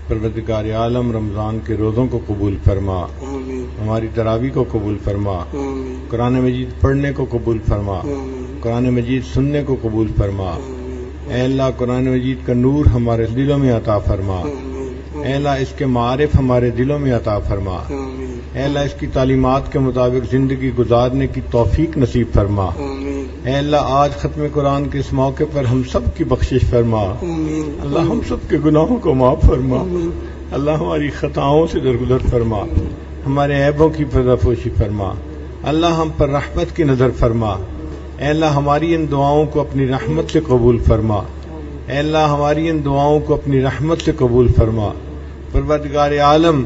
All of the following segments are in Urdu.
پروردگار عالم رمضان کے روزوں کو قبول فرما، آمین ہماری تراویح کو قبول فرما، آمین قرآن مجید پڑھنے کو قبول فرما، آمین قرآن مجید سننے کو قبول فرما۔ آمین اے اللہ قرآن مجید کا نور ہمارے دلوں میں عطا فرما، آمین اے اللہ اس کے معارف ہمارے دلوں میں عطا فرما، آمین اے اللہ اس کی تعلیمات کے مطابق زندگی گزارنے کی توفیق نصیب فرما۔ آمین اے اللہ آج ختم قرآن کے اس موقع پر ہم سب کی بخشش فرما، آمین اللہ ہم سب کے گناہوں کو معاف فرما، اللہ ہماری خطاؤں سے درگزر فرما، ہمارے عیبوں کی پردہ پوشی فرما، اللہ ہم پر رحمت کی نظر فرما۔ اے اللہ ہماری ان دعاؤں کو اپنی رحمت سے قبول فرما، اے اللہ ہماری ان دعاؤں کو اپنی رحمت سے قبول فرما۔ پروردگار عالم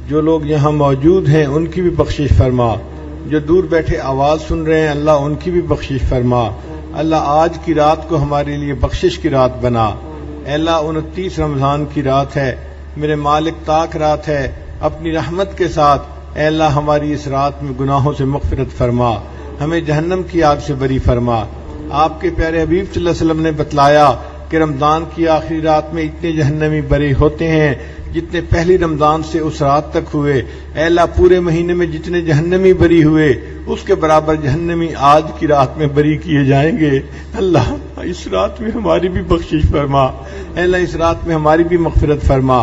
جو لوگ یہاں موجود ہیں ان کی بھی بخشش فرما، جو دور بیٹھے آواز سن رہے ہیں اللہ ان کی بھی بخشش فرما۔ اللہ آج کی رات کو ہمارے لیے بخشش کی رات بنا۔ اے اللہ 29 رمضان کی رات ہے، میرے مالک طاق رات ہے، اپنی رحمت کے ساتھ اے اللہ ہماری اس رات میں گناہوں سے مغفرت فرما، ہمیں جہنم کی آگ سے بری فرما۔ آپ کے پیارے حبیب صلی اللہ علیہ وسلم نے بتلایا کہ رمضان کی آخری رات میں اتنے جہنمی بری ہوتے ہیں جتنے پہلی رمضان سے اس رات تک ہوئے۔ اے اللہ پورے مہینے میں جتنے جہنمی بری ہوئے اس کے برابر جہنمی آج کی رات میں بری کیے جائیں گے۔ اللہ اس رات میں ہماری بھی بخشش فرما، اے اللہ اس رات میں ہماری بھی مغفرت فرما،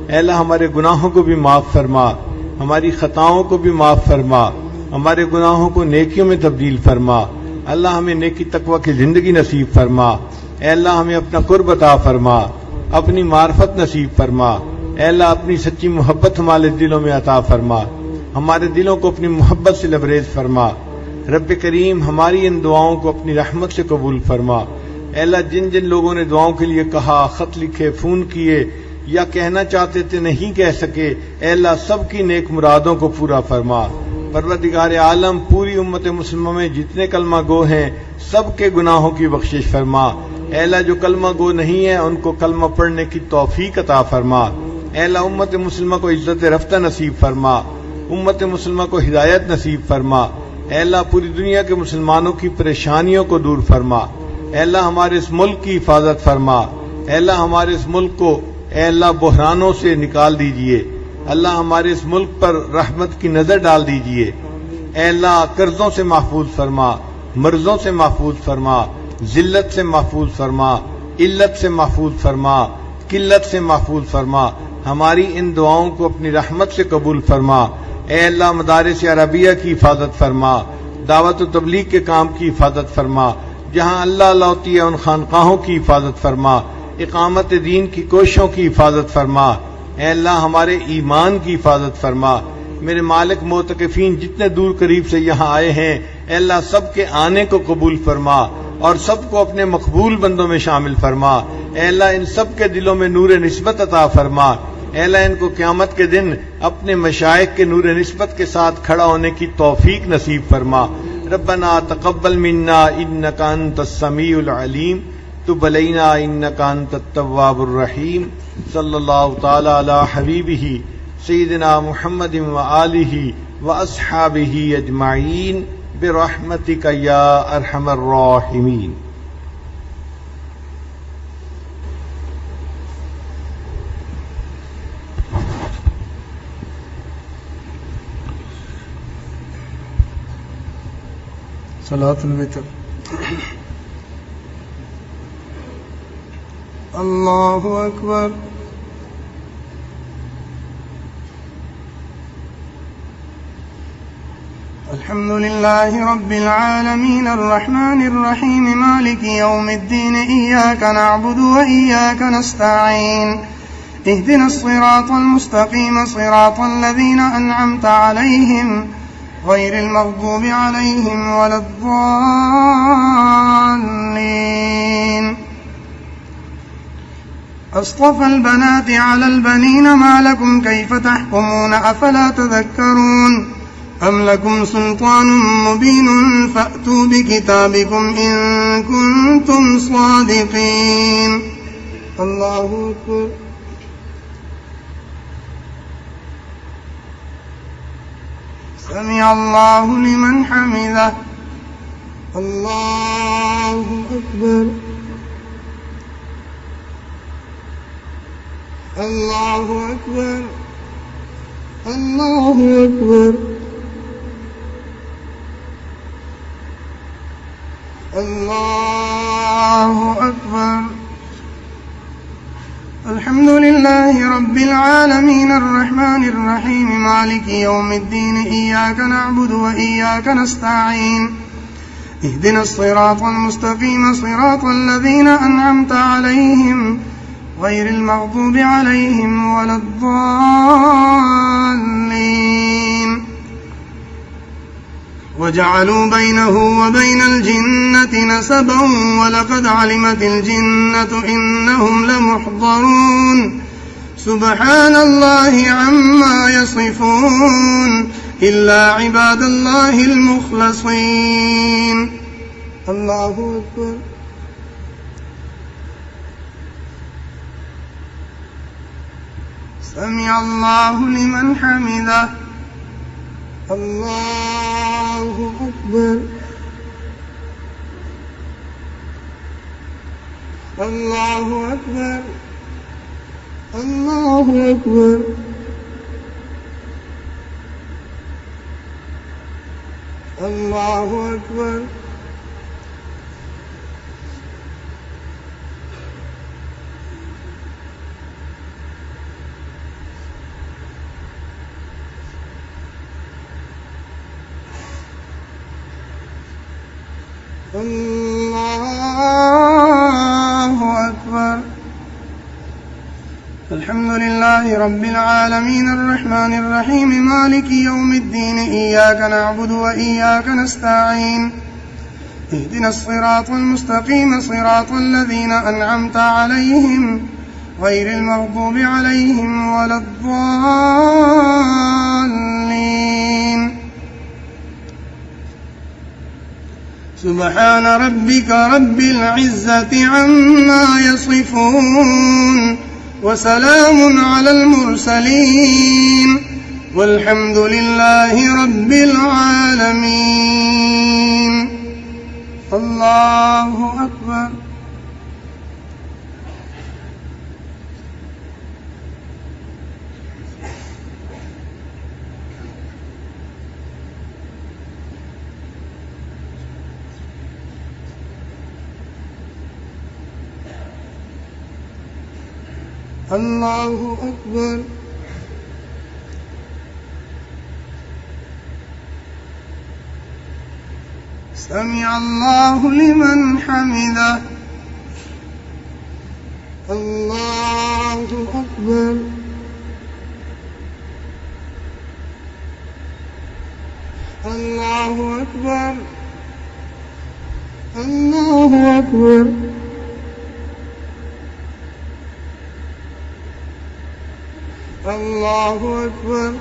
اے اللہ ہمارے گناہوں کو بھی معاف فرما، ہماری خطاؤں کو بھی معاف فرما، ہمارے گناہوں کو نیکیوں میں تبدیل فرما۔ اللہ ہمیں نیکی تقوی کی زندگی نصیب فرما، اے اللہ ہمیں اپنا قرب عطا فرما، اپنی معرفت نصیب فرما، اے اللہ اپنی سچی محبت ہمارے دلوں میں عطا فرما، ہمارے دلوں کو اپنی محبت سے لبریز فرما۔ رب کریم ہماری ان دعاؤں کو اپنی رحمت سے قبول فرما۔ اے اللہ جن جن لوگوں نے دعاؤں کے لیے کہا، خط لکھے، فون کیے یا کہنا چاہتے تھے نہیں کہہ سکے، اے اللہ سب کی نیک مرادوں کو پورا فرما۔ پروردگار عالم پوری امت مسلمہ میں جتنے کلمہ گو ہیں سب کے گناہوں کی بخشش فرما۔ اے اللہ جو کلمہ گو نہیں ہے ان کو کلمہ پڑھنے کی توفیق عطا فرما۔ اے اللہ امت مسلمہ کو عزت رفتہ نصیب فرما، امت مسلمہ کو ہدایت نصیب فرما۔ اے اللہ پوری دنیا کے مسلمانوں کی پریشانیوں کو دور فرما۔ اے اللہ ہمارے اس ملک کی حفاظت فرما۔ اے اللہ ہمارے اس ملک کو اے اللہ بحرانوں سے نکال دیجئے، اللہ ہمارے اس ملک پر رحمت کی نظر ڈال دیجئے۔ اے اللہ قرضوں سے محفوظ فرما، مرضوں سے محفوظ فرما، ذلت سے محفوظ فرما، علت سے محفوظ فرما، قلت سے محفوظ فرما۔ ہماری ان دعاؤں کو اپنی رحمت سے قبول فرما۔ اے اللہ مدارس عربیہ کی حفاظت فرما، دعوت و تبلیغ کے کام کی حفاظت فرما، جہاں اللہ اللہ ہوتی ہے ان خانقاہوں کی حفاظت فرما، اقامت دین کی کوششوں کی حفاظت فرما۔ اے اللہ ہمارے ایمان کی حفاظت فرما۔ میرے مالک معتکفین جتنے دور قریب سے یہاں آئے ہیں اے اللہ سب کے آنے کو قبول فرما اور سب کو اپنے مقبول بندوں میں شامل فرما۔ اے اللہ ان سب کے دلوں میں نور نسبت عطا فرما۔ اے اللہ ان کو قیامت کے دن اپنے مشائخ کے نور نسبت کے ساتھ کھڑا ہونے کی توفیق نصیب فرما۔ ربنا تقبل منا انک انت السمیع العلیم تب علینا انک انت التواب الرحیم۔ صلی اللہ تعالی علی حبیبہ سیدنا محمد وآلہ واصحابہ اجمعین برحمتک یا ارحم الراحمین۔ صلاۃ الوتر۔ اللہ اکبر۔ الحمد لله رب العالمين الرحمن الرحيم مالك يوم الدين إياك نعبد وإياك نستعين اهدنا الصراط المستقيم صراط الذين أنعمت عليهم غير المغضوب عليهم ولا الضالين أصطفى البنات على البنين ما لكم كيف تحكمون أفلا تذكرون أم لكم سلطان مبين فأتوا بكتابكم إن كنتم صادقين۔ الله أكبر۔ سمع الله لمن حمده۔ الله أكبر۔ الله أكبر الله أكبر الله أكبر. الحمد لله رب العالمين الرحمن الرحيم مالك يوم الدين إياك نعبد وإياك نستعين اهدنا الصراط المستقيم صراط الذين أنعمت عليهم غير المغضوب عليهم ولا الضالين. وجعلوا بينه وبين الجنة نسبا ولقد علمت الجنة إنهم لمحضرون. سبحان الله عما يصفون إلا عباد الله المخلصين. الله أكبر. سمع الله لمن حمده. الله أكبر الله أكبر الله أكبر الله أكبر. الله أكبر. الحمد لله رب العالمين الرحمن الرحيم مالك يوم الدين إياك نعبد وإياك نستعين اهدنا الصراط المستقيم صراط الذين أنعمت عليهم غير المغضوب عليهم ولا الضالين. سبحان ربك رب العزة عما يصفون وسلام على المرسلين والحمد لله رب العالمين. الله أكبر. الله أكبر. سمع الله لمن حمده. الله أكبر. الله أكبر. الله أكبر. الله أكبر.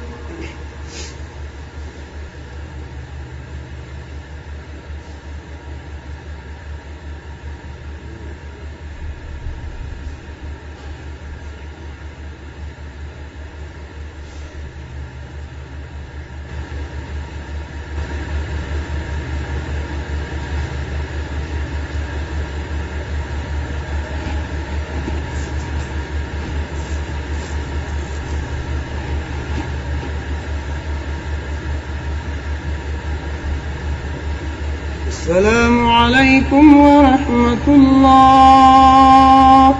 السلام عليكم ورحمة الله.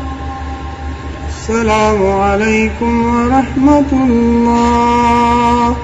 السلام عليكم ورحمة الله.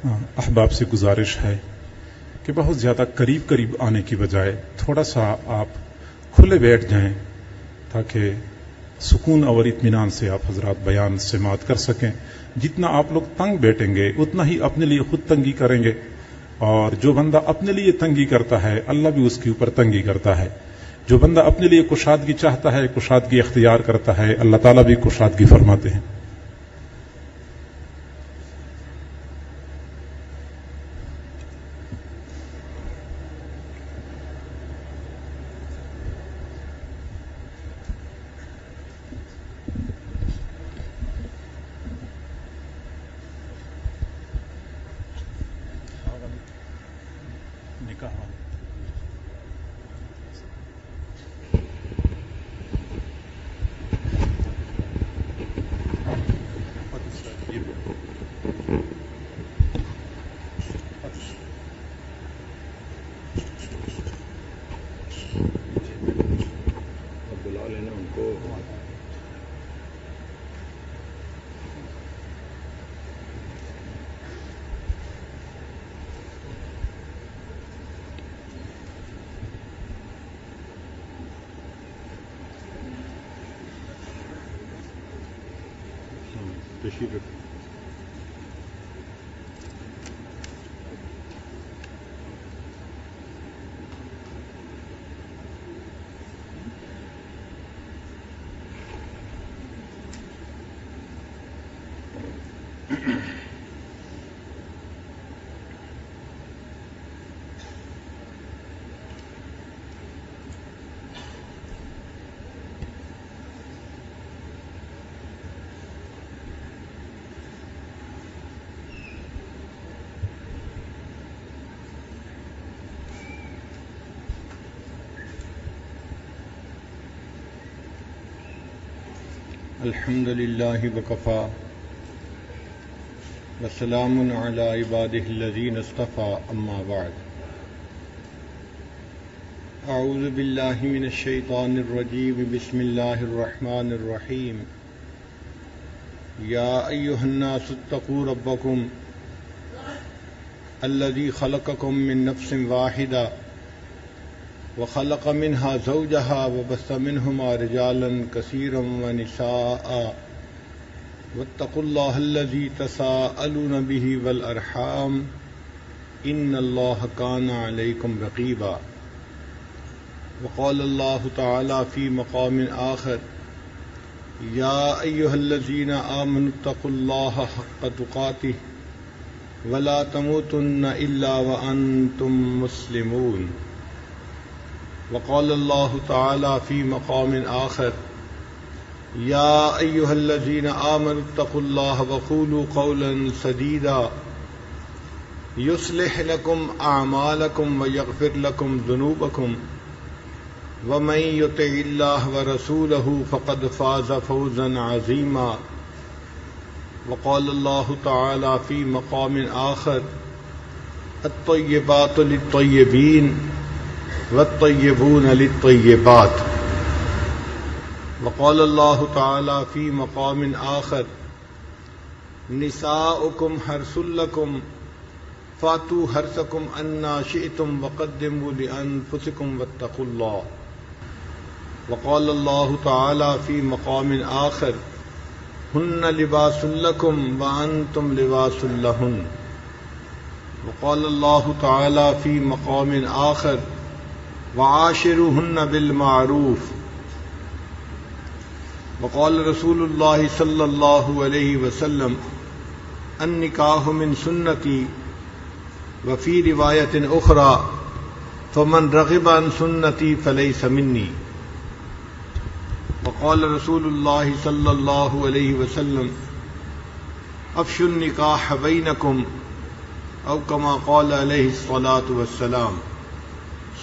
احباب سے گزارش ہے کہ بہت زیادہ قریب آنے کی بجائے تھوڑا سا آپ کھلے بیٹھ جائیں تاکہ سکون اور اطمینان سے آپ حضرات بیان سماعت کر سکیں. جتنا آپ لوگ تنگ بیٹھیں گے اتنا ہی اپنے لیے خود تنگی کریں گے، اور جو بندہ اپنے لیے تنگی کرتا ہے اللہ بھی اس کے اوپر تنگی کرتا ہے. جو بندہ اپنے لیے کشادگی چاہتا ہے کشادگی اختیار کرتا ہے، اللہ تعالیٰ بھی کشادگی فرماتے ہیں. الحمد لله وكفى وسلام على عباده الذين اصطفى أما بعد أعوذ بالله من الشيطان الرجيم بسم الله الرحمن الرحيم يا أيها الناس اتقوا ربكم الذي خلقكم من نفس واحدة وخلق منها زوجها وبث منهما رجالا كثيرا ونساء واتقوا الله الذي تساءلون به والأرحام إن الله كان عليكم رقيبا. وقال الله تعالى في مقام آخر يا أيها الذين آمنوا اتقوا الله حق تقاته ولا تموتن إلا وأنتم مسلمون. وقال الله تعالى في مقام آخر يا أيها الذين آمنوا اتقوا الله وقولوا قولا سديدا يصلح لكم أعمالكم ويغفر لكم ذنوبكم ومن يطع الله ورسوله فقد فاز فوزا عظيما. وقال الله تعالى في مقام آخر الطيبات للطيبين والطيبون للطيبات. وقال الله تعالى في مقام آخر نساؤكم حرث لكم فاتوا حرثكم أنّا شئتم وقدموا لأنفسكم واتقوا الله. وقال الله تعالى في مقام آخر هن لباس لكم وأنتم لباس لهن. وقال الله تعالى في مقام آخر وعاشروهن بالمعروف. وقال رسول الله صلى الله عليه وسلم النكاح من سنتي. وفي رواية أخرى فمن رغب عن سنتي فليس مني. وقال رسول الله صلى الله عليه وسلم افشوا النكاح بينكم أو كما قال عليه الصلاة والسلام.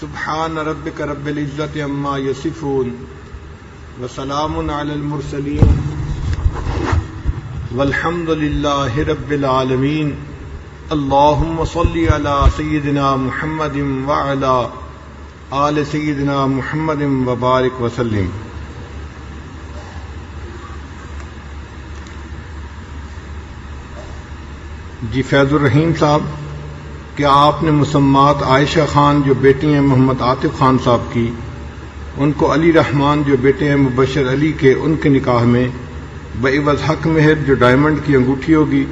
سبحان ربك رب العزة عما يصفون وسلام على المرسلين والحمد لله رب العالمين. اللهم صل على سيدنا محمد وعلى آل سيدنا محمد وبارك وسلم. جی فیض الرحیم صاحب، کیا آپ نے مسمات عائشہ خان جو بیٹی ہیں محمد عاطف خان صاحب کی، ان کو علی رحمان جو بیٹے ہیں مبشر علی کے، ان کے نکاح میں بعوض حق مہر جو ڈائمنڈ کی انگوٹھی ہوگی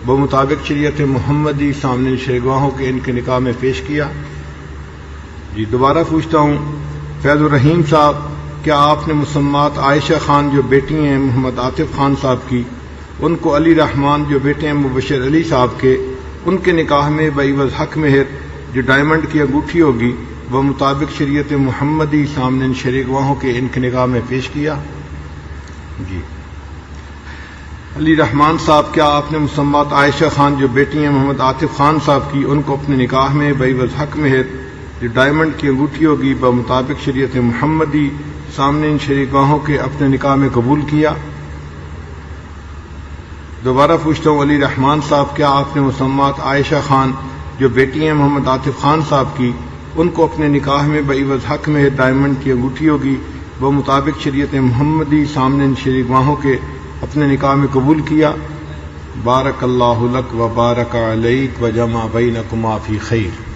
بمطابق شریعت محمدی سامنے شرگواہوں کے ان کے نکاح میں پیش کیا؟ جی دوبارہ پوچھتا ہوں، فیض الرحیم صاحب، کیا آپ نے مسمات عائشہ خان جو بیٹی ہیں محمد عاطف خان صاحب کی، ان کو علی رحمان جو بیٹے ہیں مبشر علی صاحب کے، ان کے نکاح میں بعوض حق مہر جو ڈائمنڈ کی انگوٹھی ہوگی بمطابق شریعت محمدی سامنے شرگواہوں کے ان کے نکاح میں پیش کیا؟ جی علی رحمان صاحب، کیا آپ نے مسمات عائشہ خان جو بیٹی ہیں محمد عاطف خان صاحب کی، ان کو اپنے نکاح میں بعوض حق مہر جو ڈائمنڈ کی انگوٹھی ہوگی بمطابق شریعت محمدی سامنے ان شریکاہوں کے اپنے نکاح میں قبول کیا؟ دوبارہ پوچھتا ہوں، علی رحمان صاحب، کیا آپ نے مسمات عائشہ خان جو بیٹی ہیں محمد عاطف خان صاحب کی، ان کو اپنے نکاح میں بعوض حق مہر ڈائمنڈ کی انگوٹھی ہوگی بمطابق شریعت محمدی سامنے ان شریکاہوں کے اپنے نکاح میں قبول کیا؟ بارک اللہ لک و بارک علیک و جمع بینکما فی خیر۔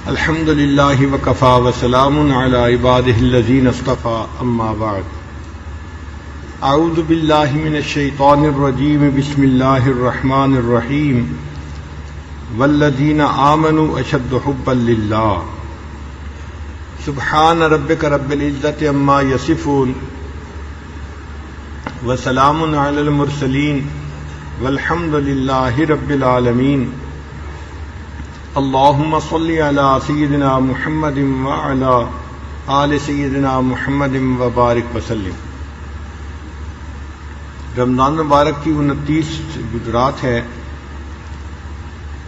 الحمد للہ وکفا وسلام علی عبادہ الذین اصطفی، اما بعد، اعوذ باللہ من الشیطان الرجیم، بسم اللہ الرحمن الرحیم، والذین آمنوا اشد حبا للہ، سبحان ربک رب العزۃ عما یصفون، وسلام علی المرسلین، والحمد للہ رب العالمین۔ اللہم صلی علی سیدنا محمد وعلی آل سیدنا محمد وبارک وسلم۔ رمضان مبارک کی 29 گجرات ہے۔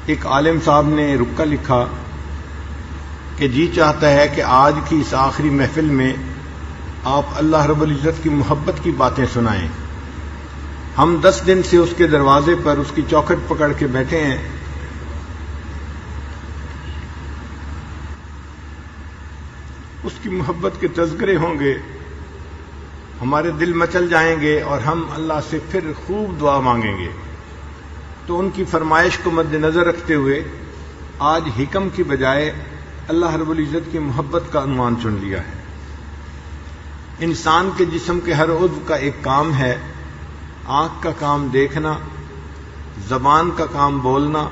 ایک عالم صاحب نے رکا لکھا کہ جی چاہتا ہے کہ آج کی اس آخری محفل میں آپ اللہ رب العزت کی محبت کی باتیں سنائیں۔ ہم 10 دن سے اس کے دروازے پر اس کی چوکھٹ پکڑ کے بیٹھے ہیں۔ اس کی محبت کے تذکرے ہوں گے، ہمارے دل مچل جائیں گے اور ہم اللہ سے پھر خوب دعا مانگیں گے۔ تو ان کی فرمائش کو مد نظر رکھتے ہوئے آج حکم کی بجائے اللہ رب العزت کی محبت کا عنوان چن لیا ہے۔ انسان کے جسم کے ہر عضو کا ایک کام ہے، آنکھ کا کام دیکھنا، زبان کا کام بولنا،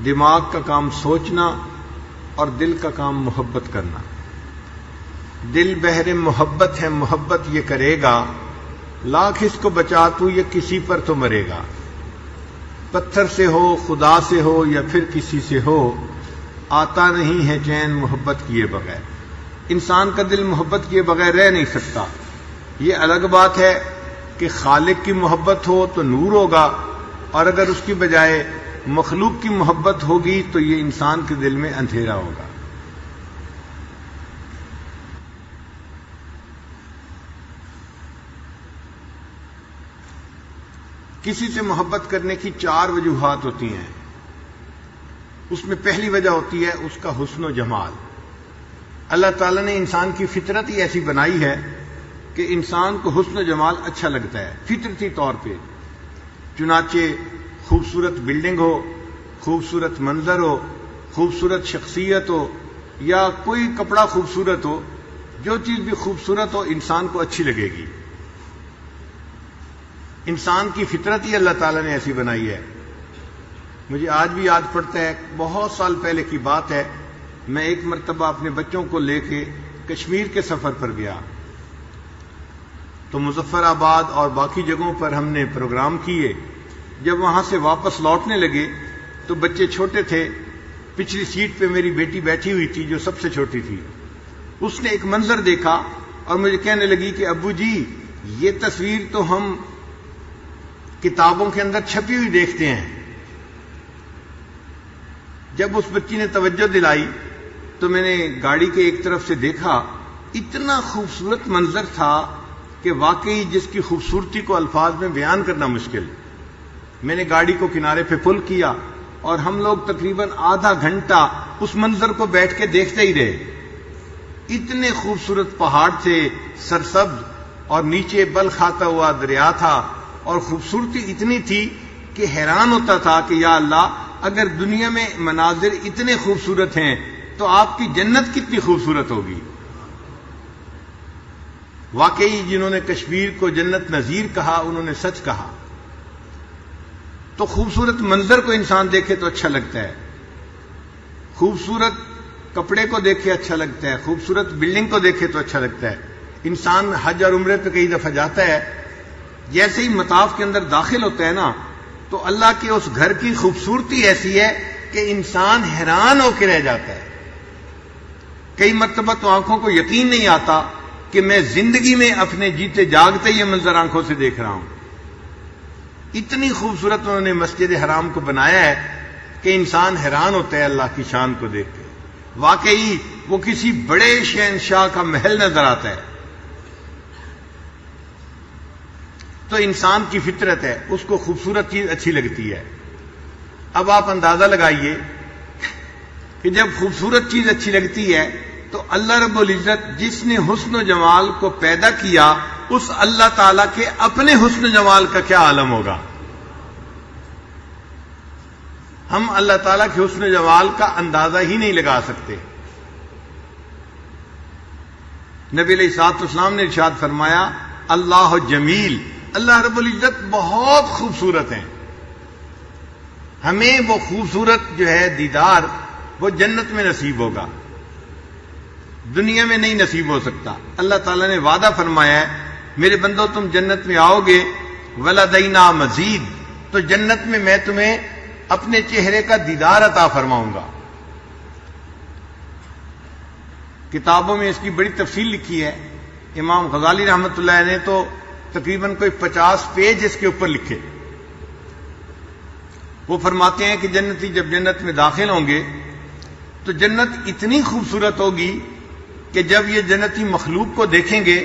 دماغ کا کام سوچنا اور دل کا کام محبت کرنا۔ دل بحر محبت ہے، محبت یہ کرے گا، لاکھ اس کو بچا تو یہ کسی پر تو مرے گا۔ پتھر سے ہو، خدا سے ہو یا پھر کسی سے ہو، آتا نہیں ہے چین محبت کیے بغیر۔ انسان کا دل محبت کیے بغیر رہ نہیں سکتا۔ یہ الگ بات ہے کہ خالق کی محبت ہو تو نور ہوگا، اور اگر اس کی بجائے مخلوق کی محبت ہوگی تو یہ انسان کے دل میں اندھیرا ہوگا۔ کسی سے محبت کرنے کی 4 وجوہات ہوتی ہیں۔ اس میں پہلی وجہ ہوتی ہے اس کا حسن و جمال۔ اللہ تعالیٰ نے انسان کی فطرت ہی ایسی بنائی ہے کہ انسان کو حسن و جمال اچھا لگتا ہے فطرتی طور پہ۔ چنانچہ خوبصورت بلڈنگ ہو، خوبصورت منظر ہو، خوبصورت شخصیت ہو یا کوئی کپڑا خوبصورت ہو، جو چیز بھی خوبصورت ہو انسان کو اچھی لگے گی۔ انسان کی فطرت ہی اللہ تعالیٰ نے ایسی بنائی ہے۔ مجھے آج بھی یاد پڑتا ہے، بہت سال پہلے کی بات ہے، میں ایک مرتبہ اپنے بچوں کو لے کے کشمیر کے سفر پر گیا تو مظفر آباد اور باقی جگہوں پر ہم نے پروگرام کیے۔ جب وہاں سے واپس لوٹنے لگے تو بچے چھوٹے تھے، پچھلی سیٹ پہ میری بیٹی بیٹھی ہوئی تھی جو سب سے چھوٹی تھی۔ اس نے ایک منظر دیکھا اور مجھے کہنے لگی کہ ابو جی یہ تصویر تو ہم کتابوں کے اندر چھپی ہوئی دیکھتے ہیں۔ جب اس بچی نے توجہ دلائی تو میں نے گاڑی کے ایک طرف سے دیکھا، اتنا خوبصورت منظر تھا کہ واقعی جس کی خوبصورتی کو الفاظ میں بیان کرنا مشکل۔ میں نے گاڑی کو کنارے پہ پل کیا اور ہم لوگ تقریباً آدھا گھنٹہ اس منظر کو بیٹھ کے دیکھتے ہی رہے۔ اتنے خوبصورت پہاڑ تھے سرسبز، اور نیچے بل کھاتا ہوا دریا تھا، اور خوبصورتی اتنی تھی کہ حیران ہوتا تھا کہ یا اللہ، اگر دنیا میں مناظر اتنے خوبصورت ہیں تو آپ کی جنت کتنی خوبصورت ہوگی۔ واقعی جنہوں نے کشمیر کو جنت نظیر کہا انہوں نے سچ کہا۔ تو خوبصورت منظر کو انسان دیکھے تو اچھا لگتا ہے، خوبصورت کپڑے کو دیکھے اچھا لگتا ہے، خوبصورت بلڈنگ کو دیکھے تو اچھا لگتا ہے۔ انسان حج اور عمرے پہ کئی دفعہ جاتا ہے، جیسے ہی مطاف کے اندر داخل ہوتا ہے نا تو اللہ کے اس گھر کی خوبصورتی ایسی ہے کہ انسان حیران ہو کے رہ جاتا ہے۔ کئی مرتبہ تو آنکھوں کو یقین نہیں آتا کہ میں زندگی میں اپنے جیتے جاگتے یہ منظر آنکھوں سے دیکھ رہا ہوں۔ اتنی خوبصورت انہوں نے مسجد حرام کو بنایا ہے کہ انسان حیران ہوتا ہے اللہ کی شان کو دیکھ کے۔ واقعی وہ کسی بڑے شہنشاہ کا محل نظر آتا ہے۔ تو انسان کی فطرت ہے، اس کو خوبصورت چیز اچھی لگتی ہے۔ اب آپ اندازہ لگائیے کہ جب خوبصورت چیز اچھی لگتی ہے تو اللہ رب العزت جس نے حسن و جمال کو پیدا کیا اس اللہ تعالی کے اپنے حسن و جمال کا کیا عالم ہوگا۔ ہم اللہ تعالیٰ کے حسن و جمال کا اندازہ ہی نہیں لگا سکتے۔ نبی علیہ الصلوۃ والسلام نے ارشاد فرمایا اللہ جمیل، اللہ رب العزت بہت خوبصورت ہیں۔ ہمیں وہ خوبصورت جو ہے دیدار وہ جنت میں نصیب ہوگا، دنیا میں نہیں نصیب ہو سکتا۔ اللہ تعالیٰ نے وعدہ فرمایا ہے میرے بندو تم جنت میں آؤ گے ولدینا مزید، تو جنت میں میں تمہیں اپنے چہرے کا دیدار عطا فرماؤں گا۔ کتابوں میں اس کی بڑی تفصیل لکھی ہے، امام غزالی رحمۃ اللہ نے تو تقریباً کوئی 50 پیج اس کے اوپر لکھے۔ وہ فرماتے ہیں کہ جنتی جب جنت میں داخل ہوں گے تو جنت اتنی خوبصورت ہوگی کہ جب یہ جنتی مخلوق کو دیکھیں گے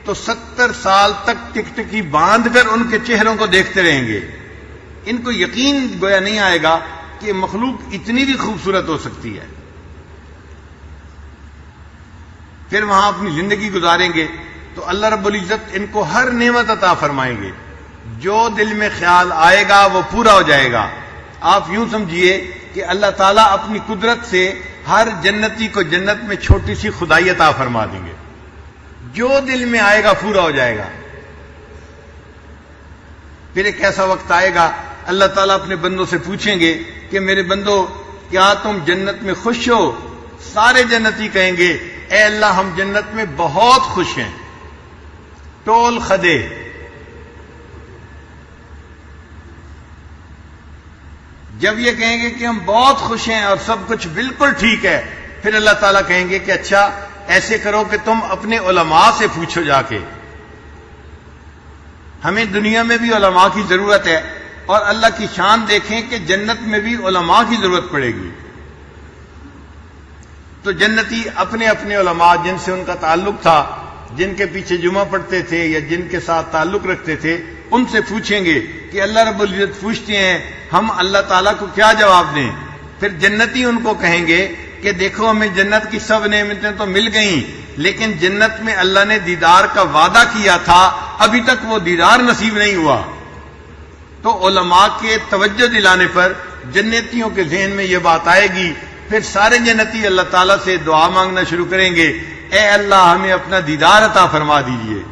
تو 70 سال تک ٹکٹکی باندھ کر ان کے چہروں کو دیکھتے رہیں گے۔ ان کو یقین گویا نہیں آئے گا کہ مخلوق اتنی بھی خوبصورت ہو سکتی ہے۔ پھر وہاں اپنی زندگی گزاریں گے تو اللہ رب العزت ان کو ہر نعمت عطا فرمائیں گے، جو دل میں خیال آئے گا وہ پورا ہو جائے گا۔ آپ یوں سمجھیے کہ اللہ تعالیٰ اپنی قدرت سے ہر جنتی کو جنت میں چھوٹی سی خدائی عطا فرما دیں گے، جو دل میں آئے گا پورا ہو جائے گا۔ پھر ایک ایسا وقت آئے گا اللہ تعالیٰ اپنے بندوں سے پوچھیں گے کہ میرے بندو کیا تم جنت میں خوش ہو؟ سارے جنتی کہیں گے اے اللہ ہم جنت میں بہت خوش ہیں، ٹول خدے۔ جب یہ کہیں گے کہ ہم بہت خوش ہیں اور سب کچھ بالکل ٹھیک ہے، پھر اللہ تعالیٰ کہیں گے کہ اچھا ایسے کرو کہ تم اپنے علماء سے پوچھو جا کے۔ ہمیں دنیا میں بھی علماء کی ضرورت ہے، اور اللہ کی شان دیکھیں کہ جنت میں بھی علماء کی ضرورت پڑے گی۔ تو جنتی اپنے اپنے علماء جن سے ان کا تعلق تھا، جن کے پیچھے جمعہ پڑھتے تھے یا جن کے ساتھ تعلق رکھتے تھے، ان سے پوچھیں گے کہ اللہ رب العزت پوچھتے ہیں ہم اللہ تعالیٰ کو کیا جواب دیں۔ پھر جنتی ان کو کہیں گے کہ دیکھو ہمیں جنت کی سب نعمتیں تو مل گئیں، لیکن جنت میں اللہ نے دیدار کا وعدہ کیا تھا، ابھی تک وہ دیدار نصیب نہیں ہوا۔ تو علماء کے توجہ دلانے پر جنتیوں کے ذہن میں یہ بات آئے گی، پھر سارے جنتی اللہ تعالیٰ سے دعا مانگنا شروع کریں گے اے اللہ ہمیں اپنا دیدار عطا فرما دیجئے۔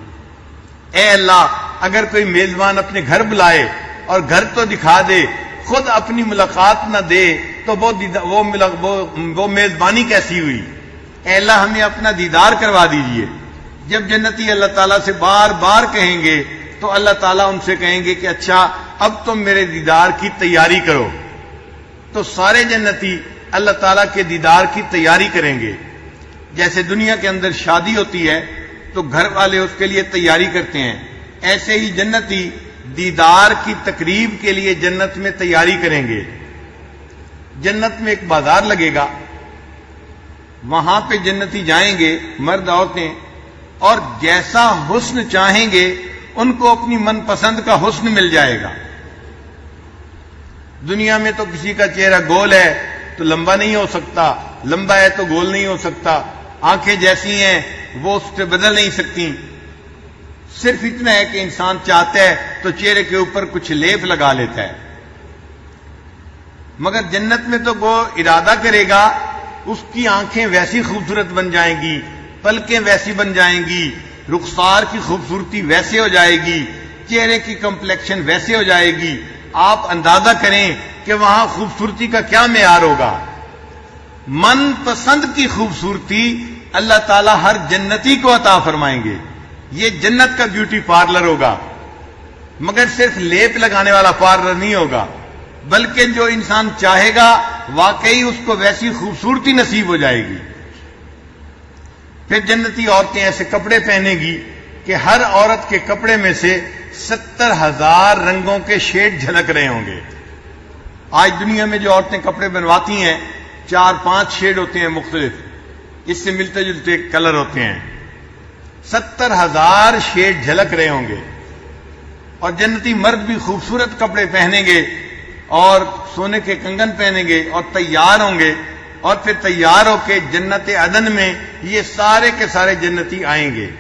اے اللہ اگر کوئی میزبان اپنے گھر بلائے اور گھر تو دکھا دے، خود اپنی ملاقات نہ دے تو وہ میزبانی کیسی ہوئی؟ اے اللہ ہمیں اپنا دیدار کروا دیجئے۔ جب جنتی اللہ تعالیٰ سے بار بار کہیں گے تو اللہ تعالیٰ ان سے کہیں گے کہ اچھا اب تم میرے دیدار کی تیاری کرو۔ تو سارے جنتی اللہ تعالیٰ کے دیدار کی تیاری کریں گے۔ جیسے دنیا کے اندر شادی ہوتی ہے تو گھر والے اس کے لیے تیاری کرتے ہیں، ایسے ہی جنتی دیدار کی تقریب کے لیے جنت میں تیاری کریں گے۔ جنت میں ایک بازار لگے گا، وہاں پہ جنتی جائیں گے مرد عورتیں، اور جیسا حسن چاہیں گے ان کو اپنی من پسند کا حسن مل جائے گا۔ دنیا میں تو کسی کا چہرہ گول ہے تو لمبا نہیں ہو سکتا، لمبا ہے تو گول نہیں ہو سکتا، آنکھیں جیسی ہیں وہ اس سے بدل نہیں سکتی، صرف اتنا ہے کہ انسان چاہتا ہے تو چہرے کے اوپر کچھ لیپ لگا لیتا ہے۔ مگر جنت میں تو وہ ارادہ کرے گا، اس کی آنکھیں ویسی خوبصورت بن جائیں گی، پلکیں ویسی بن جائیں گی، رخسار کی خوبصورتی ویسے ہو جائے گی، چہرے کی کمپلیکشن ویسے ہو جائے گی، آپ اندازہ کریں کہ وہاں خوبصورتی کا کیا معیار ہوگا۔ من پسند کی خوبصورتی اللہ تعالیٰ ہر جنتی کو عطا فرمائیں گے، یہ جنت کا بیوٹی پارلر ہوگا، مگر صرف لیپ لگانے والا پارلر نہیں ہوگا، بلکہ جو انسان چاہے گا واقعی اس کو ویسی خوبصورتی نصیب ہو جائے گی۔ پھر جنتی عورتیں ایسے کپڑے پہنے گی کہ ہر عورت کے کپڑے میں سے 70,000 رنگوں کے شیڈ جھلک رہے ہوں گے۔ آج دنیا میں جو عورتیں کپڑے بنواتی ہیں 4-5 شیڈ ہوتے ہیں مختلف، اس سے ملتے جلتے کلر ہوتے ہیں، 70,000 شیڈ جھلک رہے ہوں گے۔ اور جنتی مرد بھی خوبصورت کپڑے پہنیں گے اور سونے کے کنگن پہنیں گے اور تیار ہوں گے، اور پھر تیار ہو کے جنت عدن میں یہ سارے کے سارے جنتی آئیں گے۔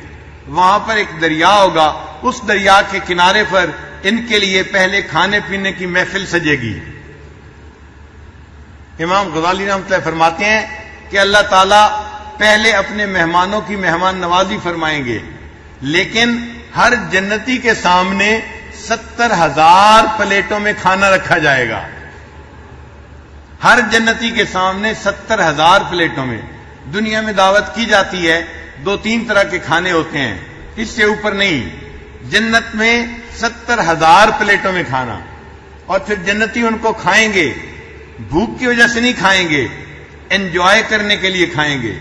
وہاں پر ایک دریا ہوگا، اس دریا کے کنارے پر ان کے لیے پہلے کھانے پینے کی محفل سجے گی۔ امام غزالی رحمۃ اللہ فرماتے ہیں کہ اللہ تعالیٰ پہلے اپنے مہمانوں کی مہمان نوازی فرمائیں گے، لیکن ہر جنتی کے سامنے 70,000 پلیٹوں میں کھانا رکھا جائے گا، ہر جنتی کے سامنے 70,000 پلیٹوں میں۔ دنیا میں دعوت کی جاتی ہے 2-3 طرح کے کھانے ہوتے ہیں، اس سے اوپر نہیں، جنت میں 70,000 پلیٹوں میں کھانا، اور پھر جنتی ان کو کھائیں گے، بھوک کی وجہ سے نہیں کھائیں گے، انجوائے کرنے کے لیے کھائیں گے،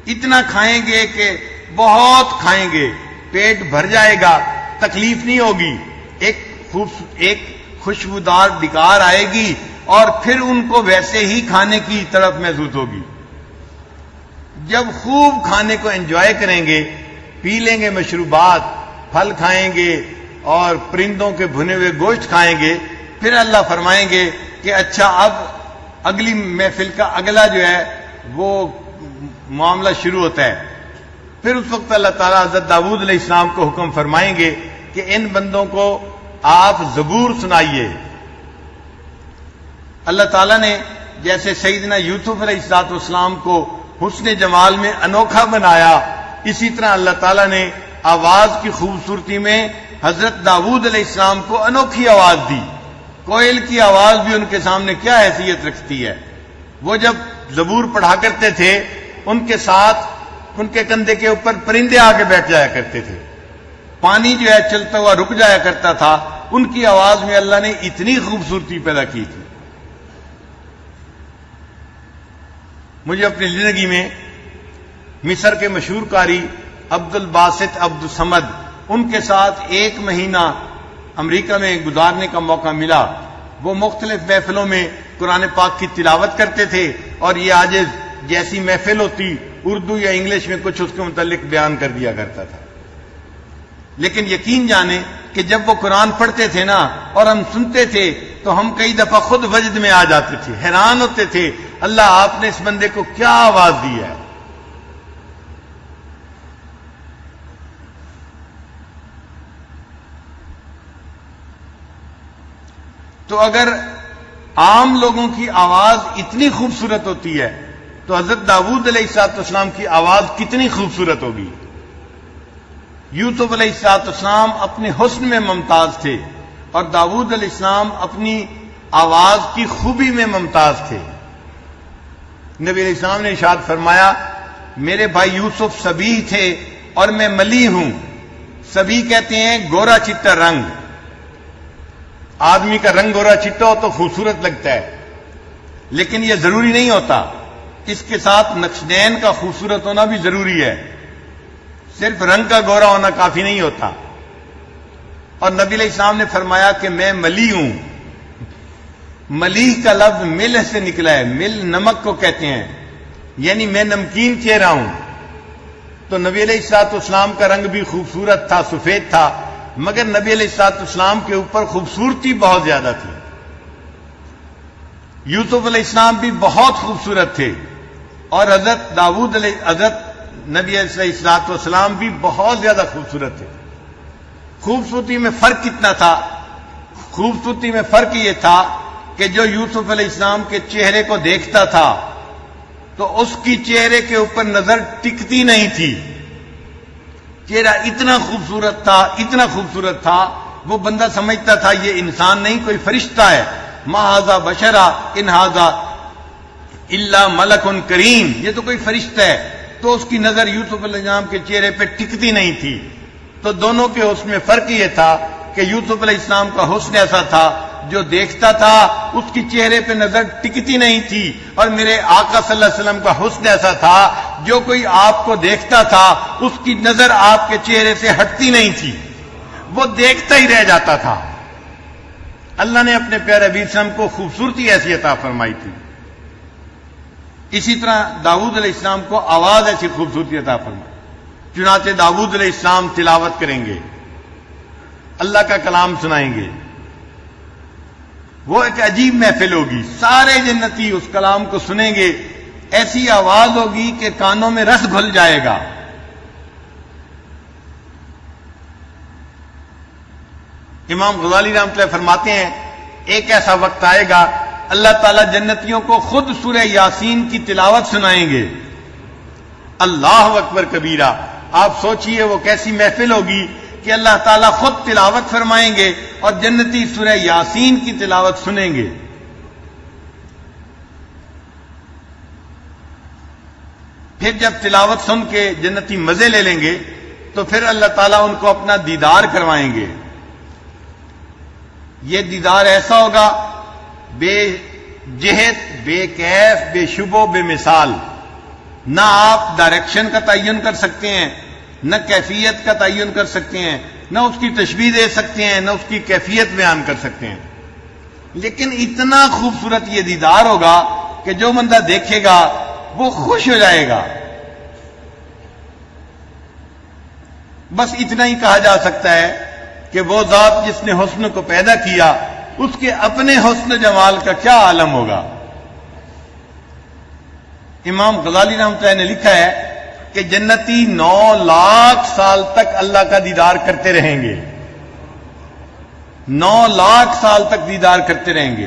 اتنا کھائیں گے کہ بہت کھائیں گے، پیٹ بھر جائے گا، تکلیف نہیں ہوگی، ایک خوشبودار ڈکار آئے گی اور پھر ان کو ویسے ہی کھانے کی تڑپ محسوس ہوگی۔ جب خوب کھانے کو انجوائے کریں گے، پی لیں گے مشروبات، پھل کھائیں گے اور پرندوں کے بھنے ہوئے گوشت کھائیں گے، پھر اللہ فرمائیں گے کہ اچھا اب اگلی محفل کا اگلا جو ہے وہ معاملہ شروع ہوتا ہے۔ پھر اس وقت اللہ تعالیٰ حضرت داؤد علیہ السلام کو حکم فرمائیں گے کہ ان بندوں کو آپ زبور سنائیے۔ اللہ تعالیٰ نے جیسے سیدنا یوسف علیہ السلام کو حسن جمال میں انوکھا بنایا، اسی طرح اللہ تعالیٰ نے آواز کی خوبصورتی میں حضرت داؤد علیہ السلام کو انوکھی آواز دی۔ کوئل کی آواز بھی ان کے سامنے کیا حیثیت رکھتی ہے۔ وہ جب زبور پڑھا کرتے تھے، ان کے ساتھ ان کے کندھے کے اوپر پرندے آ کے بیٹھ جایا کرتے تھے، پانی جو ہے چلتا ہوا رک جایا کرتا تھا، ان کی آواز میں اللہ نے اتنی خوبصورتی پیدا کی تھی۔ مجھے اپنی زندگی میں مصر کے مشہور قاری عبد الباسط عبد الصمد، ان کے ساتھ 1 مہینہ امریکہ میں گزارنے کا موقع ملا۔ وہ مختلف محفلوں میں قرآن پاک کی تلاوت کرتے تھے، اور یہ آج جیسی محفل ہوتی اردو یا انگلش میں کچھ اس کے متعلق بیان کر دیا کرتا تھا۔ لیکن یقین جانیں کہ جب وہ قرآن پڑھتے تھے نا اور ہم سنتے تھے تو ہم کئی دفعہ خود وجد میں آ جاتے تھے، حیران ہوتے تھے اللہ آپ نے اس بندے کو کیا آواز دی ہے۔ تو اگر عام لوگوں کی آواز اتنی خوبصورت ہوتی ہے تو حضرت داؤد علیہ السلام کی آواز کتنی خوبصورت ہوگی۔ یوسف علیہ السلام اپنے حسن میں ممتاز تھے اور داؤد علیہ السلام اپنی آواز کی خوبی میں ممتاز تھے۔ نبی علیہ السلام نے ارشاد فرمایا میرے بھائی یوسف سبیح تھے اور میں ملی ہوں۔ سبیح کہتے ہیں گورا چٹا رنگ، آدمی کا رنگ گورا چٹا ہو تو خوبصورت لگتا ہے، لیکن یہ ضروری نہیں ہوتا، اس کے ساتھ نقشدین کا خوبصورت ہونا بھی ضروری ہے، صرف رنگ کا گورا ہونا کافی نہیں ہوتا۔ اور نبی علیہ السلام نے فرمایا کہ میں ملی ہوں، ملیح کا لفظ ملح سے نکلا ہے، مل نمک کو کہتے ہیں، یعنی میں نمکین چہرہ ہوں. تو نبی علیہ الصلوۃ والسلام کا رنگ بھی خوبصورت تھا، سفید تھا، مگر نبی علیہ الصلوۃ والسلام کے اوپر خوبصورتی بہت زیادہ تھی. یوسف علیہ السلام بھی بہت خوبصورت تھے، اور حضرت نبی علیہ الصلوۃ والسلام بھی بہت زیادہ خوبصورت تھے. خوبصورتی میں فرق کتنا تھا؟ خوبصورتی میں فرق یہ تھا کہ جو یوسف علیہ السلام کے چہرے کو دیکھتا تھا تو اس کی چہرے کے اوپر نظر ٹکتی نہیں تھی. چہرہ اتنا خوبصورت تھا، اتنا خوبصورت تھا، وہ بندہ سمجھتا تھا یہ انسان نہیں، کوئی فرشتہ ہے. ما ھذا بشرا ان ھذا الا ملک کریم، یہ تو کوئی فرشتہ ہے. تو اس کی نظر یوسف علیہ السلام کے چہرے پہ ٹکتی نہیں تھی. تو دونوں کے حسن میں فرق یہ تھا کہ یوسف علیہ السلام کا حسن ایسا تھا جو دیکھتا تھا اس کی چہرے پہ نظر ٹکتی نہیں تھی، اور میرے آقا صلی اللہ علیہ وسلم کا حسن ایسا تھا جو کوئی آپ کو دیکھتا تھا اس کی نظر آپ کے چہرے سے ہٹتی نہیں تھی، وہ دیکھتا ہی رہ جاتا تھا. اللہ نے اپنے پیارے نبی صلی اللہ علیہ وسلم کو خوبصورتی ایسی عطا فرمائی تھی. اسی طرح داؤد علیہ السلام کو آواز ایسی خوبصورتی عطا فرمائی. چنانچہ داؤد علیہ السلام تلاوت کریں گے، اللہ کا کلام سنائیں گے، وہ ایک عجیب محفل ہوگی، سارے جنتی اس کلام کو سنیں گے، ایسی آواز ہوگی کہ کانوں میں رس گھل جائے گا. امام غزالی رحمۃ اللہ فرماتے ہیں ایک ایسا وقت آئے گا اللہ تعالیٰ جنتیوں کو خود سورہ یاسین کی تلاوت سنائیں گے. اللہ اکبر کبیرہ. آپ سوچئے وہ کیسی محفل ہوگی کہ اللہ تعالیٰ خود تلاوت فرمائیں گے اور جنتی سورہ یاسین کی تلاوت سنیں گے. پھر جب تلاوت سن کے جنتی مزے لے لیں گے تو پھر اللہ تعالیٰ ان کو اپنا دیدار کروائیں گے. یہ دیدار ایسا ہوگا بے جہت، بے کیف، بے شبو، بے مثال. نہ آپ ڈائریکشن کا تعین کر سکتے ہیں، نہ کیفیت کا تعین کر سکتے ہیں، نہ اس کی تشبیہ دے سکتے ہیں، نہ اس کی کیفیت بیان کر سکتے ہیں. لیکن اتنا خوبصورت یہ دیدار ہوگا کہ جو بندہ دیکھے گا وہ خوش ہو جائے گا. بس اتنا ہی کہا جا سکتا ہے کہ وہ ذات جس نے حسن کو پیدا کیا اس کے اپنے حسن جمال کا کیا عالم ہوگا. امام غزالی رحمۃ اللہ نے لکھا ہے کہ جنتی 9 لاکھ سال تک اللہ کا دیدار کرتے رہیں گے. 9 لاکھ سال تک دیدار کرتے رہیں گے.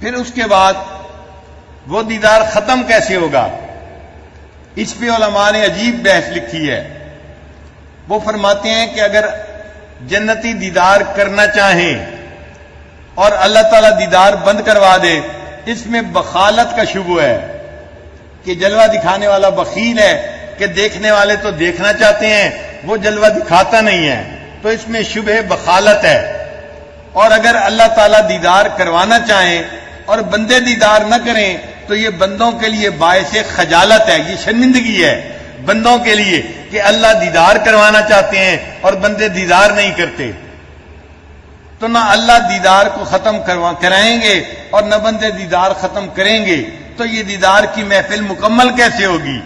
پھر اس کے بعد وہ دیدار ختم کیسے ہوگا؟ اس پہ علماء نے عجیب بحث لکھی ہے. وہ فرماتے ہیں کہ اگر جنتی دیدار کرنا چاہیں اور اللہ تعالیٰ دیدار بند کروا دے، اس میں بخالت کا شبہ ہے کہ جلوہ دکھانے والا بخیل ہے کہ دیکھنے والے تو دیکھنا چاہتے ہیں، وہ جلوہ دکھاتا نہیں ہے، تو اس میں شبہ بخالت ہے. اور اگر اللہ تعالیٰ دیدار کروانا چاہیں اور بندے دیدار نہ کریں تو یہ بندوں کے لیے باعث خجالت ہے، یہ شرمندگی ہے بندوں کے لیے کہ اللہ دیدار کروانا چاہتے ہیں اور بندے دیدار نہیں کرتے. تو نہ اللہ دیدار کو ختم کرائیں گے اور نہ بندے دیدار ختم کریں گے، تو یہ دیدار کی محفل مکمل کیسے ہوگی؟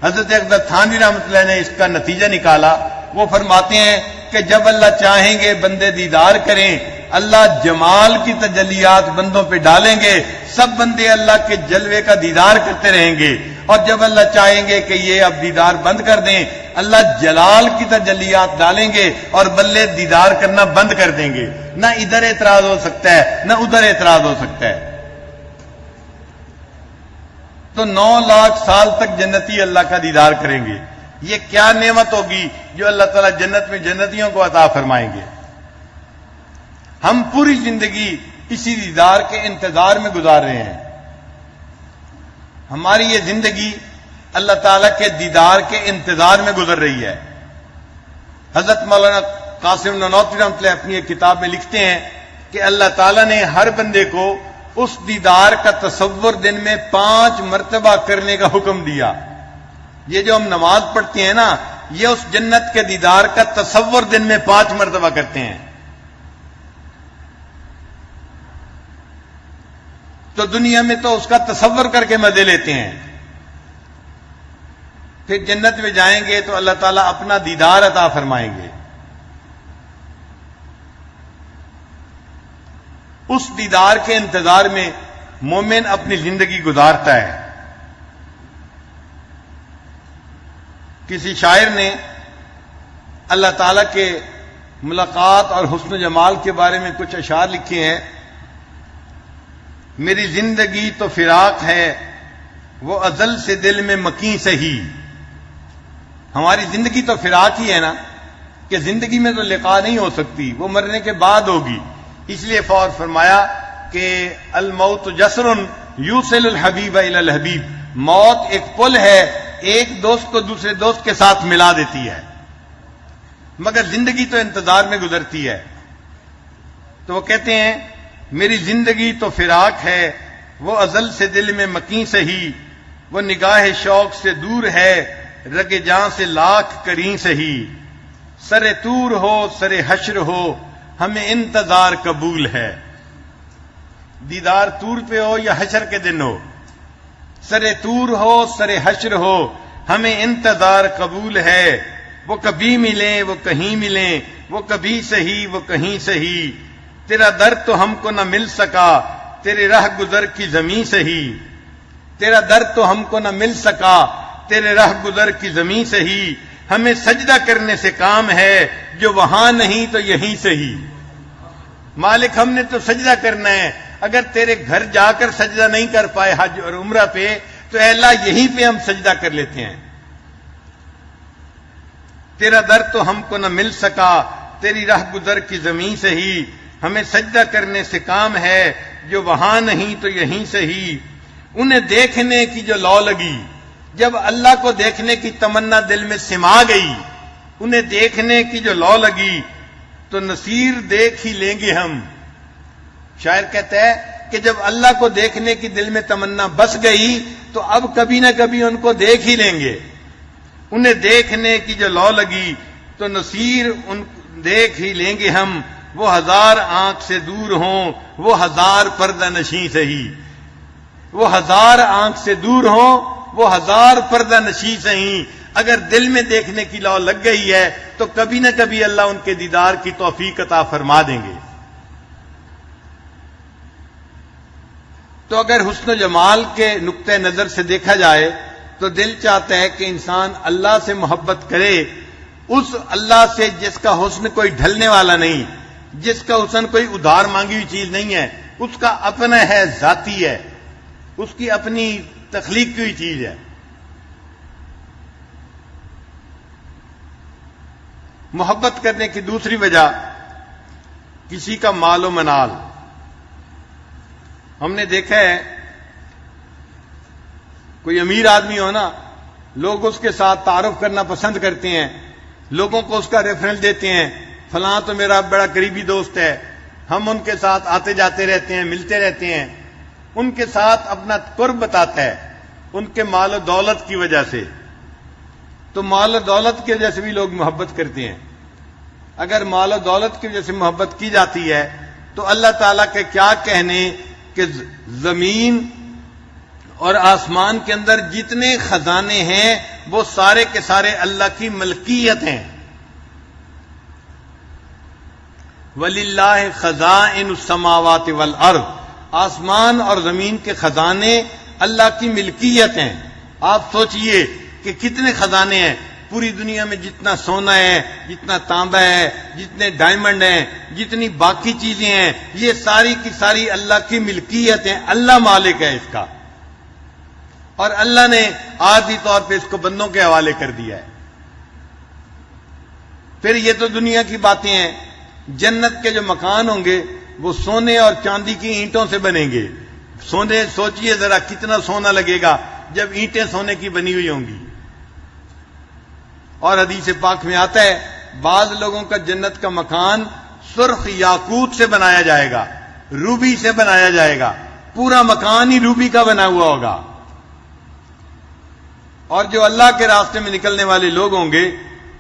حضرت اقدس تھانوی رحمۃ اللہ نے اس کا نتیجہ نکالا. وہ فرماتے ہیں کہ جب اللہ چاہیں گے بندے دیدار کریں، اللہ جمال کی تجلیات بندوں پہ ڈالیں گے، سب بندے اللہ کے جلوے کا دیدار کرتے رہیں گے. اور جب اللہ چاہیں گے کہ یہ اب دیدار بند کر دیں، اللہ جلال کی تجلیات ڈالیں گے اور بندے دیدار کرنا بند کر دیں گے. نہ ادھر اعتراض ہو سکتا ہے نہ ادھر اعتراض ہو سکتا ہے. تو 9 لاکھ سال تک جنتی اللہ کا دیدار کریں گے. یہ کیا نعمت ہوگی جو اللہ تعالیٰ جنت میں جنتیوں کو عطا فرمائیں گے. ہم پوری زندگی اسی دیدار کے انتظار میں گزار رہے ہیں. ہماری یہ زندگی اللہ تعالیٰ کے دیدار کے انتظار میں گزر رہی ہے. حضرت مولانا قاسم نانوتوی رحمۃ اللہ اپنی ایک کتاب میں لکھتے ہیں کہ اللہ تعالیٰ نے ہر بندے کو اس دیدار کا تصور دن میں 5 مرتبہ کرنے کا حکم دیا. یہ جو ہم نماز پڑھتے ہیں نا، یہ اس جنت کے دیدار کا تصور دن میں 5 مرتبہ کرتے ہیں. تو دنیا میں تو اس کا تصور کر کے مزے لیتے ہیں، پھر جنت میں جائیں گے تو اللہ تعالیٰ اپنا دیدار عطا فرمائیں گے. اس دیدار کے انتظار میں مومن اپنی زندگی گزارتا ہے. کسی شاعر نے اللہ تعالیٰ کے ملاقات اور حسن و جمال کے بارے میں کچھ اشعار لکھے ہیں. میری زندگی تو فراق ہے وہ ازل سے دل میں مکیں سہی. ہماری زندگی تو فراق ہی ہے نا، کہ زندگی میں تو لقاء نہیں ہو سکتی، وہ مرنے کے بعد ہوگی. اس لیے فور فرمایا کہ الموت جسر یوصل الحبیب الی الحبیب، موت ایک پل ہے، ایک دوست کو دوسرے دوست کے ساتھ ملا دیتی ہے، مگر زندگی تو انتظار میں گزرتی ہے. تو وہ کہتے ہیں میری زندگی تو فراق ہے وہ ازل سے دل میں مکیں سہی، وہ نگاہ شوق سے دور ہے رگ جاں سے لاکھ کریں سہی. سر طور ہو سر حشر ہو ہمیں انتظار قبول ہے. دیدار طور پہ ہو یا حشر کے دن ہو، سر طور ہو سر حشر ہو ہمیں انتظار قبول ہے. وہ کبھی ملیں وہ کہیں ملیں، وہ کبھی سہی وہ کہیں سہی. تیرا در تو ہم کو نہ مل سکا تیرے راہ گزر کی زمیں سہی. تیرا در تو ہم کو نہ مل سکا تیرے راہ گزر کی زمیں سہی. ہمیں سجدہ کرنے سے کام ہے جو وہاں نہیں تو یہیں سہی. مالک ہم نے تو سجدہ کرنا ہے، اگر تیرے گھر جا کر سجدہ نہیں کر پائے حج اور عمرہ پہ تو اے اللہ یہیں پہ ہم سجدہ کر لیتے ہیں. تیرا در تو ہم کو نہ مل سکا تیری راہ گزر کی زمین سہی. ہمیں سجدہ کرنے سے کام ہے جو وہاں نہیں تو یہیں سہی. انہیں دیکھنے کی جو لو لگی، جب اللہ کو دیکھنے کی تمنا دل میں سما گئی، انہیں دیکھنے کی جو لو لگی تو نصیر دیکھ ہی لیں گے ہم. شاعر کہتا ہے کہ جب اللہ کو دیکھنے کی دل میں تمنا بس گئی تو اب کبھی نہ کبھی ان کو دیکھ ہی لیں گے. انہیں دیکھنے کی جو لو لگی تو نصیر ان دیکھ ہی لیں گے ہم. وہ ہزار آنکھ سے دور ہوں وہ ہزار پردہ نشیں سہی. وہ ہزار آنکھ سے دور ہوں وہ ہزار پردہ نشیں سہی. اگر دل میں دیکھنے کی لو لگ گئی ہے تو کبھی نہ کبھی اللہ ان کے دیدار کی توفیق عطا فرما دیں گے. تو اگر حسن و جمال کے نقطۂ نظر سے دیکھا جائے تو دل چاہتا ہے کہ انسان اللہ سے محبت کرے، اس اللہ سے جس کا حسن کوئی ڈھلنے والا نہیں، جس کا حسن کوئی ادھار مانگی ہوئی چیز نہیں ہے، اس کا اپنا ہے، ذاتی ہے، اس کی اپنی تخلیق کی ہوئی چیز ہے. محبت کرنے کی دوسری وجہ کسی کا مال و منال. ہم نے دیکھا ہے کوئی امیر آدمی ہو نا، لوگ اس کے ساتھ تعارف کرنا پسند کرتے ہیں، لوگوں کو اس کا ریفرنس دیتے ہیں، فلاں تو میرا بڑا قریبی دوست ہے، ہم ان کے ساتھ آتے جاتے رہتے ہیں، ملتے رہتے ہیں. ان کے ساتھ اپنا قرب بتاتا ہے ان کے مال و دولت کی وجہ سے. تو مال و دولت کی وجہ سے بھی لوگ محبت کرتے ہیں. اگر مال و دولت کی وجہ سے محبت کی جاتی ہے تو اللہ تعالیٰ کے کیا کہنے کہ زمین اور آسمان کے اندر جتنے خزانے ہیں وہ سارے کے سارے اللہ کی ملکیت ہیں. وَلِلَّهِ خَزَائِنُ السَّمَاوَاتِ وَالْأَرْضِ، آسمان اور زمین کے خزانے اللہ کی ملکیت ہیں. آپ سوچئے کہ کتنے خزانے ہیں پوری دنیا میں، جتنا سونا ہے، جتنا تانبا ہے، جتنے ڈائمنڈ ہیں، جتنی باقی چیزیں ہیں، یہ ساری کی ساری اللہ کی ملکیت ہیں. اللہ مالک ہے اس کا، اور اللہ نے عارضی طور پہ اس کو بندوں کے حوالے کر دیا ہے. پھر یہ تو دنیا کی باتیں ہیں. جنت کے جو مکان ہوں گے وہ سونے اور چاندی کی اینٹوں سے بنیں گے. سونے، سوچئے ذرا کتنا سونا لگے گا جب اینٹیں سونے کی بنی ہوئی ہوں گی. اور حدیث پاک میں آتا ہے بعض لوگوں کا جنت کا مکان سرخ یاقوت سے بنایا جائے گا، روبی سے بنایا جائے گا، پورا مکان ہی روبی کا بنا ہوا ہوگا. اور جو اللہ کے راستے میں نکلنے والے لوگ ہوں گے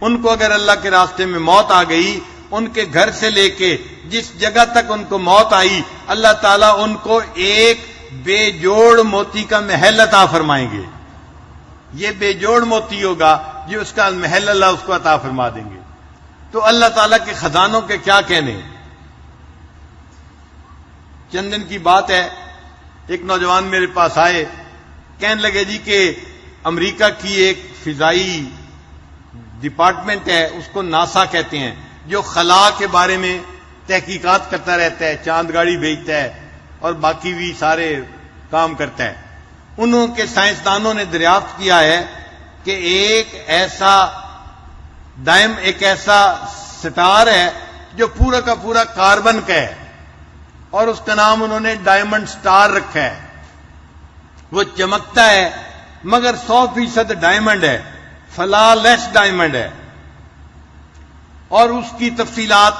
ان کو اگر اللہ کے راستے میں موت آ گئی، ان کے گھر سے لے کے جس جگہ تک ان کو موت آئی، اللہ تعالیٰ ان کو ایک بے جوڑ موتی کا محل عطا فرمائیں گے. یہ بے جوڑ موتی ہوگا جو اس کا محل اللہ اس کو عطا فرما دیں گے. تو اللہ تعالیٰ کے خزانوں کے کیا کہنے. چند دن کی بات ہے، ایک نوجوان میرے پاس آئے، کہنے لگے جی کہ امریکہ کی ایک فضائی ڈپارٹمنٹ ہے، اس کو ناسا کہتے ہیں، جو خلا کے بارے میں تحقیقات کرتا رہتا ہے، چاند گاڑی بھیجتا ہے اور باقی بھی سارے کام کرتا ہے. انہوں کے سائنسدانوں نے دریافت کیا ہے کہ ایک ایسا سٹار ہے جو پورا کا پورا کاربن کا ہے، اور اس کا نام انہوں نے ڈائمنڈ سٹار رکھا ہے. وہ چمکتا ہے مگر 100% ڈائمنڈ ہے، فلا لیس ڈائمنڈ ہے. اور اس کی تفصیلات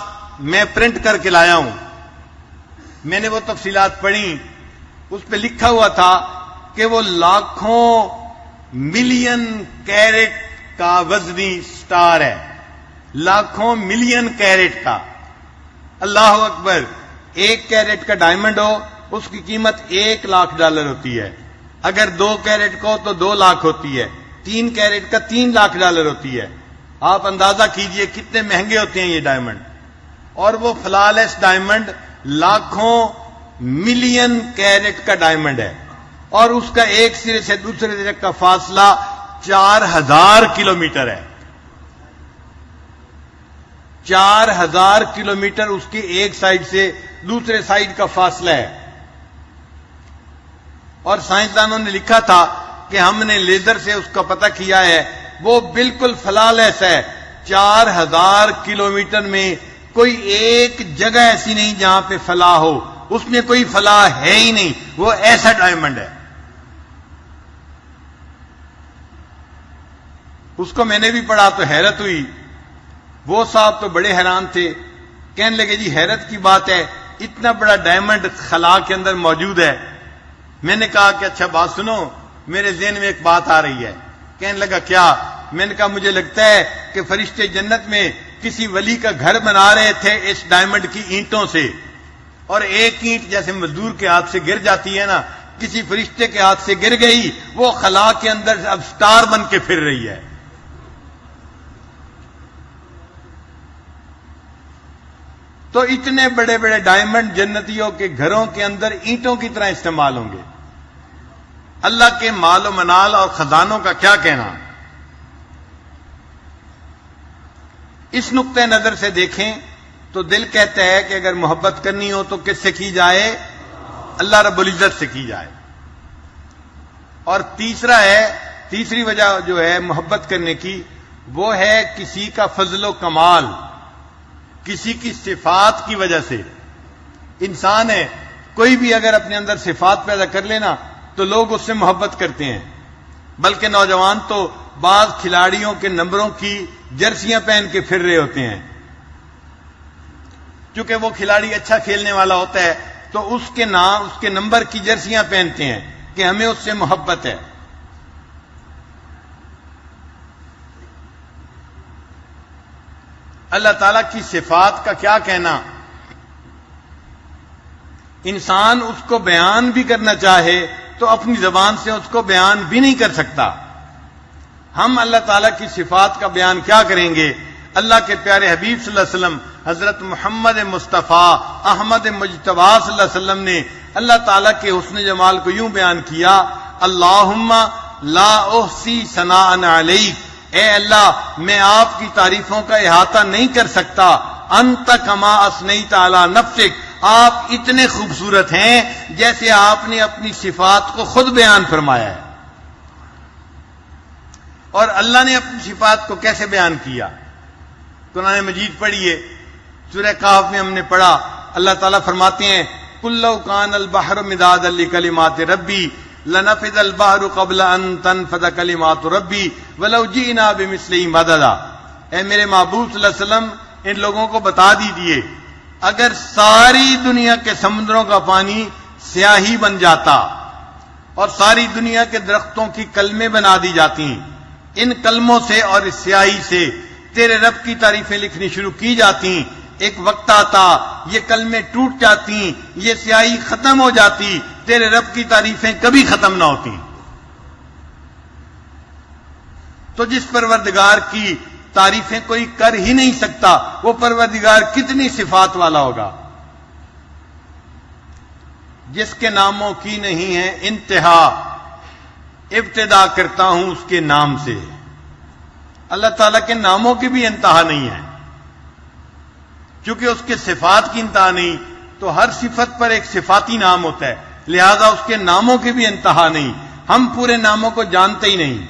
میں پرنٹ کر کے لایا ہوں. میں نے وہ تفصیلات پڑھی، اس پہ لکھا ہوا تھا کہ وہ لاکھوں ملین کیرٹ کا وزنی سٹار ہے، لاکھوں ملین کیرٹ کا. اللہ اکبر. 1 کیرٹ کا ڈائمنڈ ہو اس کی قیمت $1,00,000 ہوتی ہے، اگر 2 کیرٹ کو تو 2 لاکھ ہوتی ہے، 3 کیرٹ کا $3,00,000 ہوتی ہے. آپ اندازہ کیجئے کتنے مہنگے ہوتے ہیں یہ ڈائمنڈ. اور وہ فلالیس ڈائمنڈ لاکھوں ملین کیرٹ کا ڈائمنڈ ہے، اور اس کا ایک سرے سے دوسرے سرے کا فاصلہ 4000 کلومیٹر ہے. 4000 کلومیٹر اس کی ایک سائڈ سے دوسرے سائڈ کا فاصلہ ہے. اور سائنسدانوں نے لکھا تھا کہ ہم نے لیزر سے اس کا پتہ کیا ہے، وہ بالکل فلالیس ہے. 4000 کلومیٹر میں کوئی ایک جگہ ایسی نہیں جہاں پہ فلا ہو، اس میں کوئی فلا ہے ہی نہیں، وہ ایسا ڈائمنڈ ہے. اس کو میں نے بھی پڑھا تو حیرت ہوئی. وہ صاحب تو بڑے حیران تھے، کہنے لگے جی حیرت کی بات ہے، اتنا بڑا ڈائمنڈ خلا کے اندر موجود ہے. میں نے کہا کہ اچھا بات سنو، میرے ذہن میں ایک بات آ رہی ہے. کہنے لگا کیا؟ میں نے کہا مجھے لگتا ہے کہ فرشتے جنت میں کسی ولی کا گھر بنا رہے تھے اس ڈائمنڈ کی اینٹوں سے، اور ایک اینٹ جیسے مزدور کے ہاتھ سے گر جاتی ہے نا، کسی فرشتے کے ہاتھ سے گر گئی، وہ خلا کے اندر اب سٹار بن کے پھر رہی ہے. تو اتنے بڑے بڑے ڈائمنڈ جنتیوں کے گھروں کے اندر اینٹوں کی طرح استعمال ہوں گے. اللہ کے مال و منال اور خزانوں کا کیا کہنا. اس نقطۂ نظر سے دیکھیں تو دل کہتا ہے کہ اگر محبت کرنی ہو تو کس سے کی جائے؟ اللہ رب العزت سے کی جائے. اور تیسری وجہ جو ہے محبت کرنے کی، وہ ہے کسی کا فضل و کمال، کسی کی صفات کی وجہ سے. انسان ہے، کوئی بھی اگر اپنے اندر صفات پیدا کر لینا تو لوگ اس سے محبت کرتے ہیں. بلکہ نوجوان تو بعض کھلاڑیوں کے نمبروں کی جرسیاں پہن کے پھر رہے ہوتے ہیں. چونکہ وہ کھلاڑی اچھا کھیلنے والا ہوتا ہے تو اس کے نمبر کی جرسیاں پہنتے ہیں کہ ہمیں اس سے محبت ہے. اللہ تعالیٰ کی صفات کا کیا کہنا. انسان اس کو بیان بھی کرنا چاہے تو اپنی زبان سے اس کو بیان بھی نہیں کر سکتا. ہم اللہ تعالیٰ کی صفات کا بیان کیا کریں گے. اللہ کے پیارے حبیب صلی اللہ علیہ وسلم حضرت محمد مصطفیٰ احمد مجتبیٰ صلی اللہ علیہ وسلم نے اللہ تعالیٰ کے حسن جمال کو یوں بیان کیا، اللہم لا احصی ثناء علیک، اے اللہ میں آپ کی تعریفوں کا احاطہ نہیں کر سکتا، انت کما اثنیت علی نفسک، آپ اتنے خوبصورت ہیں جیسے آپ نے اپنی صفات کو خود بیان فرمایا ہے. اور اللہ نے اپنی صفات کو کیسے بیان کیا؟ قرآن مجید پڑھیے، سورہ کہف میں ہم نے پڑھا، اللہ تعالیٰ فرماتے ہیں قُل لَوْ كَانَ الْبَحْرُ مِدَادًا لِكَلِمَاتِ رَبِّي لَنَفِدَ الْبَحْرُ قَبْلَ أَن تَنفَدَ كَلِمَاتُ رَبِّي وَلَوْ جِئْنَا بِمِثْلِهِ مَدَدًا. اے میرے محبوب صلی اللہ علیہ وسلم ان لوگوں کو بتا دیجئے، اگر ساری دنیا کے سمندروں کا پانی سیاہی بن جاتا اور ساری دنیا کے درختوں کی کلمیں بنا دی جاتی، ان کلموں سے اور اس سیاہی سے تیرے رب کی تعریفیں لکھنی شروع کی جاتی، ایک وقت آتا یہ کلمیں ٹوٹ جاتی، یہ سیاہی ختم ہو جاتی، تیرے رب کی تعریفیں کبھی ختم نہ ہوتی. تو جس پروردگار کی تعریفیں کوئی کر ہی نہیں سکتا، وہ پروردگار کتنی صفات والا ہوگا. جس کے ناموں کی نہیں ہے انتہا، ابتدا کرتا ہوں اس کے نام سے. اللہ تعالیٰ کے ناموں کی بھی انتہا نہیں ہے، چونکہ اس کے صفات کی انتہا نہیں، تو ہر صفت پر ایک صفاتی نام ہوتا ہے، لہذا اس کے ناموں کی بھی انتہا نہیں. ہم پورے ناموں کو جانتے ہی نہیں.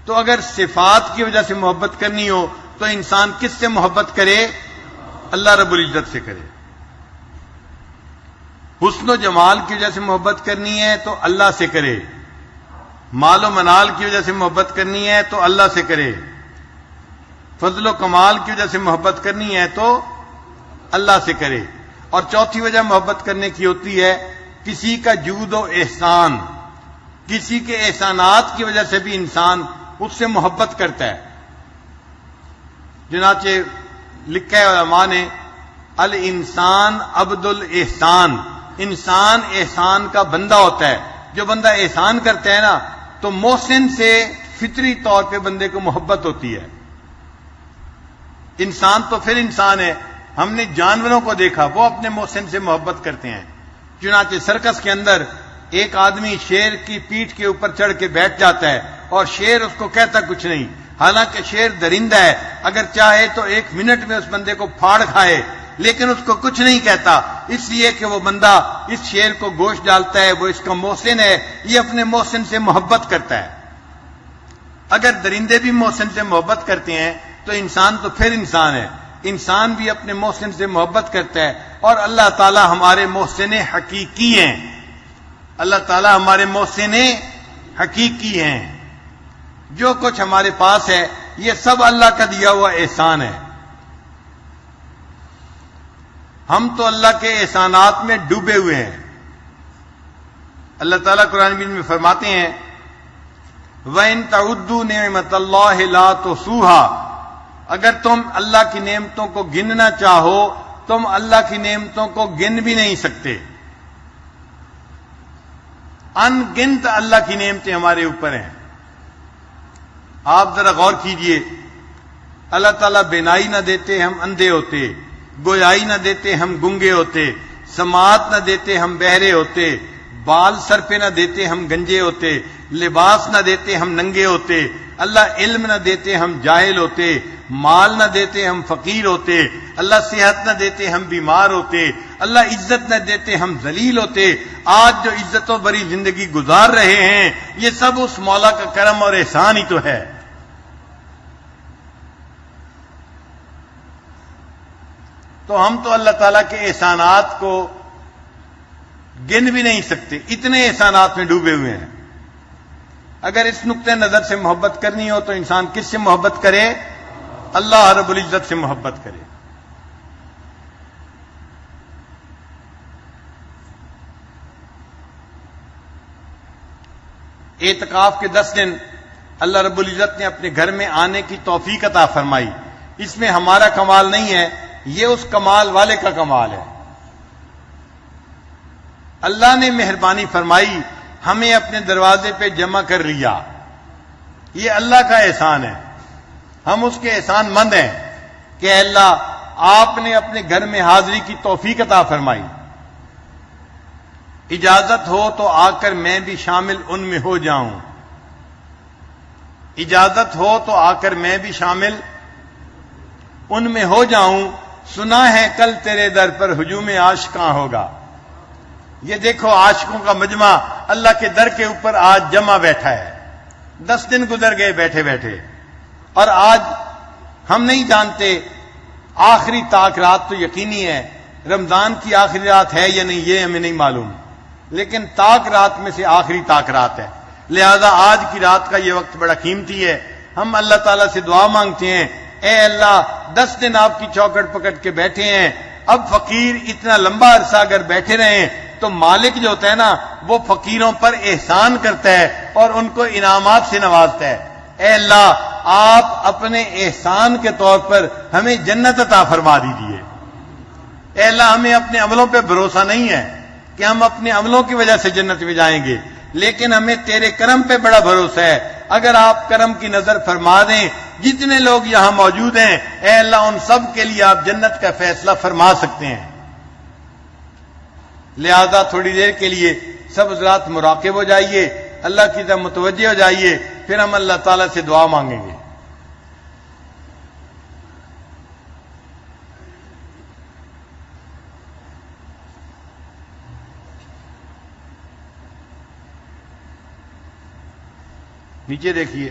تو اگر صفات کی وجہ سے محبت کرنی ہو تو انسان کس سے محبت کرے؟ اللہ رب العزت سے کرے. حسن و جمال کی وجہ سے محبت کرنی ہے تو اللہ سے کرے. مال و منال کی وجہ سے محبت کرنی ہے تو اللہ سے کرے. فضل و کمال کی وجہ سے محبت کرنی ہے تو اللہ سے کرے. اور چوتھی وجہ محبت کرنے کی ہوتی ہے کسی کا جود و احسان، کسی کے احسانات کی وجہ سے بھی انسان اس سے محبت کرتا ہے. چنانچہ لکھا ہے علماء نے، الانسان عبد الاحسان، انسان احسان کا بندہ ہوتا ہے. جو بندہ احسان کرتا ہے نا تو محسن سے فطری طور پہ بندے کو محبت ہوتی ہے. انسان تو پھر انسان ہے. ہم نے جانوروں کو دیکھا، وہ اپنے محسن سے محبت کرتے ہیں. چنانچہ سرکس کے اندر ایک آدمی شیر کی پیٹھ کے اوپر چڑھ کے بیٹھ جاتا ہے اور شیر اس کو کہتا کچھ نہیں، حالانکہ شیر درندہ ہے، اگر چاہے تو 1 منٹ میں اس بندے کو پھاڑ کھائے، لیکن اس کو کچھ نہیں کہتا، اس لیے کہ وہ بندہ اس شیر کو گوشت ڈالتا ہے، وہ اس کا محسن ہے، یہ اپنے محسن سے محبت کرتا ہے. اگر درندے بھی محسن سے محبت کرتے ہیں تو انسان تو پھر انسان ہے. انسان بھی اپنے محسن سے محبت کرتا ہے. اور اللہ تعالی ہمارے محسن حقیقی ہیں. اللہ تعالی ہمارے محسن حقیقی ہیں. جو کچھ ہمارے پاس ہے یہ سب اللہ کا دیا ہوا احسان ہے. ہم تو اللہ کے احسانات میں ڈوبے ہوئے ہیں. اللہ تعالیٰ قرآن مجید میں فرماتے ہیں وَإِن تَعُدُّوا نِعْمَتَ اللَّهِ لَا تُحْصُوهَا، اگر تم اللہ کی نعمتوں کو گننا چاہو تم اللہ کی نعمتوں کو گن بھی نہیں سکتے. ان گنت اللہ کی نعمتیں ہمارے اوپر ہیں. آپ ذرا غور کیجئے، اللہ تعالیٰ بینائی نہ دیتے ہم اندھے ہوتے، گویائی نہ دیتے ہم گنگے ہوتے، سماعت نہ دیتے ہم بہرے ہوتے، بال سر پہ نہ دیتے ہم گنجے ہوتے، لباس نہ دیتے ہم ننگے ہوتے، اللہ علم نہ دیتے ہم جاہل ہوتے، مال نہ دیتے ہم فقیر ہوتے، اللہ صحت نہ دیتے ہم بیمار ہوتے، اللہ عزت نہ دیتے ہم ذلیل ہوتے. آج جو عزتوں بری زندگی گزار رہے ہیں یہ سب اس مولا کا کرم اور احسان ہی تو ہے. تو ہم تو اللہ تعالیٰ کے احسانات کو گن بھی نہیں سکتے، اتنے احسانات میں ڈوبے ہوئے ہیں. اگر اس نقطۂ نظر سے محبت کرنی ہو تو انسان کس سے محبت کرے؟ اللہ رب العزت سے محبت کرے. اعتکاف کے 10 دن اللہ رب العزت نے اپنے گھر میں آنے کی توفیق عطا فرمائی. اس میں ہمارا کمال نہیں ہے، یہ اس کمال والے کا کمال ہے. اللہ نے مہربانی فرمائی، ہمیں اپنے دروازے پہ جمع کر لیا. یہ اللہ کا احسان ہے. ہم اس کے احسان مند ہیں کہ اللہ آپ نے اپنے گھر میں حاضری کی توفیق عطا فرمائی. اجازت ہو تو آ کر میں بھی شامل ان میں ہو جاؤں. اجازت ہو تو آ کر میں بھی شامل ان میں ہو جاؤں. سنا ہے کل تیرے در پر ہجوم عاشقاں ہوگا. یہ دیکھو عاشقوں کا مجمع اللہ کے در کے اوپر آج جمع بیٹھا ہے. 10 دن گزر گئے بیٹھے بیٹھے، اور آج ہم نہیں جانتے. آخری طاق رات تو یقینی ہے، رمضان کی آخری رات ہے یا نہیں یہ ہمیں نہیں معلوم، لیکن طاق رات میں سے آخری طاق رات ہے. لہذا آج کی رات کا یہ وقت بڑا قیمتی ہے. ہم اللہ تعالیٰ سے دعا مانگتے ہیں، اے اللہ 10 دن آپ کی چوکھٹ پکڑ کے بیٹھے ہیں. اب فقیر اتنا لمبا عرصہ اگر بیٹھے رہیں تو مالک جو ہوتا ہے نا وہ فقیروں پر احسان کرتا ہے اور ان کو انعامات سے نوازتا ہے. اے اللہ آپ اپنے احسان کے طور پر ہمیں جنت عطا فرما دیجیے. اے اللہ ہمیں اپنے عملوں پہ بھروسہ نہیں ہے کہ ہم اپنے عملوں کی وجہ سے جنت میں جائیں گے، لیکن ہمیں تیرے کرم پہ بڑا بھروسہ ہے۔ اگر آپ کرم کی نظر فرما دیں، جتنے لوگ یہاں موجود ہیں اے اللہ ان سب کے لیے آپ جنت کا فیصلہ فرما سکتے ہیں۔ لہذا تھوڑی دیر کے لیے سب حضرات مراقب ہو جائیے، اللہ کی طرف متوجہ ہو جائیے، پھر ہم اللہ تعالیٰ سے دعا مانگیں گے۔ نیچے دیکھیے،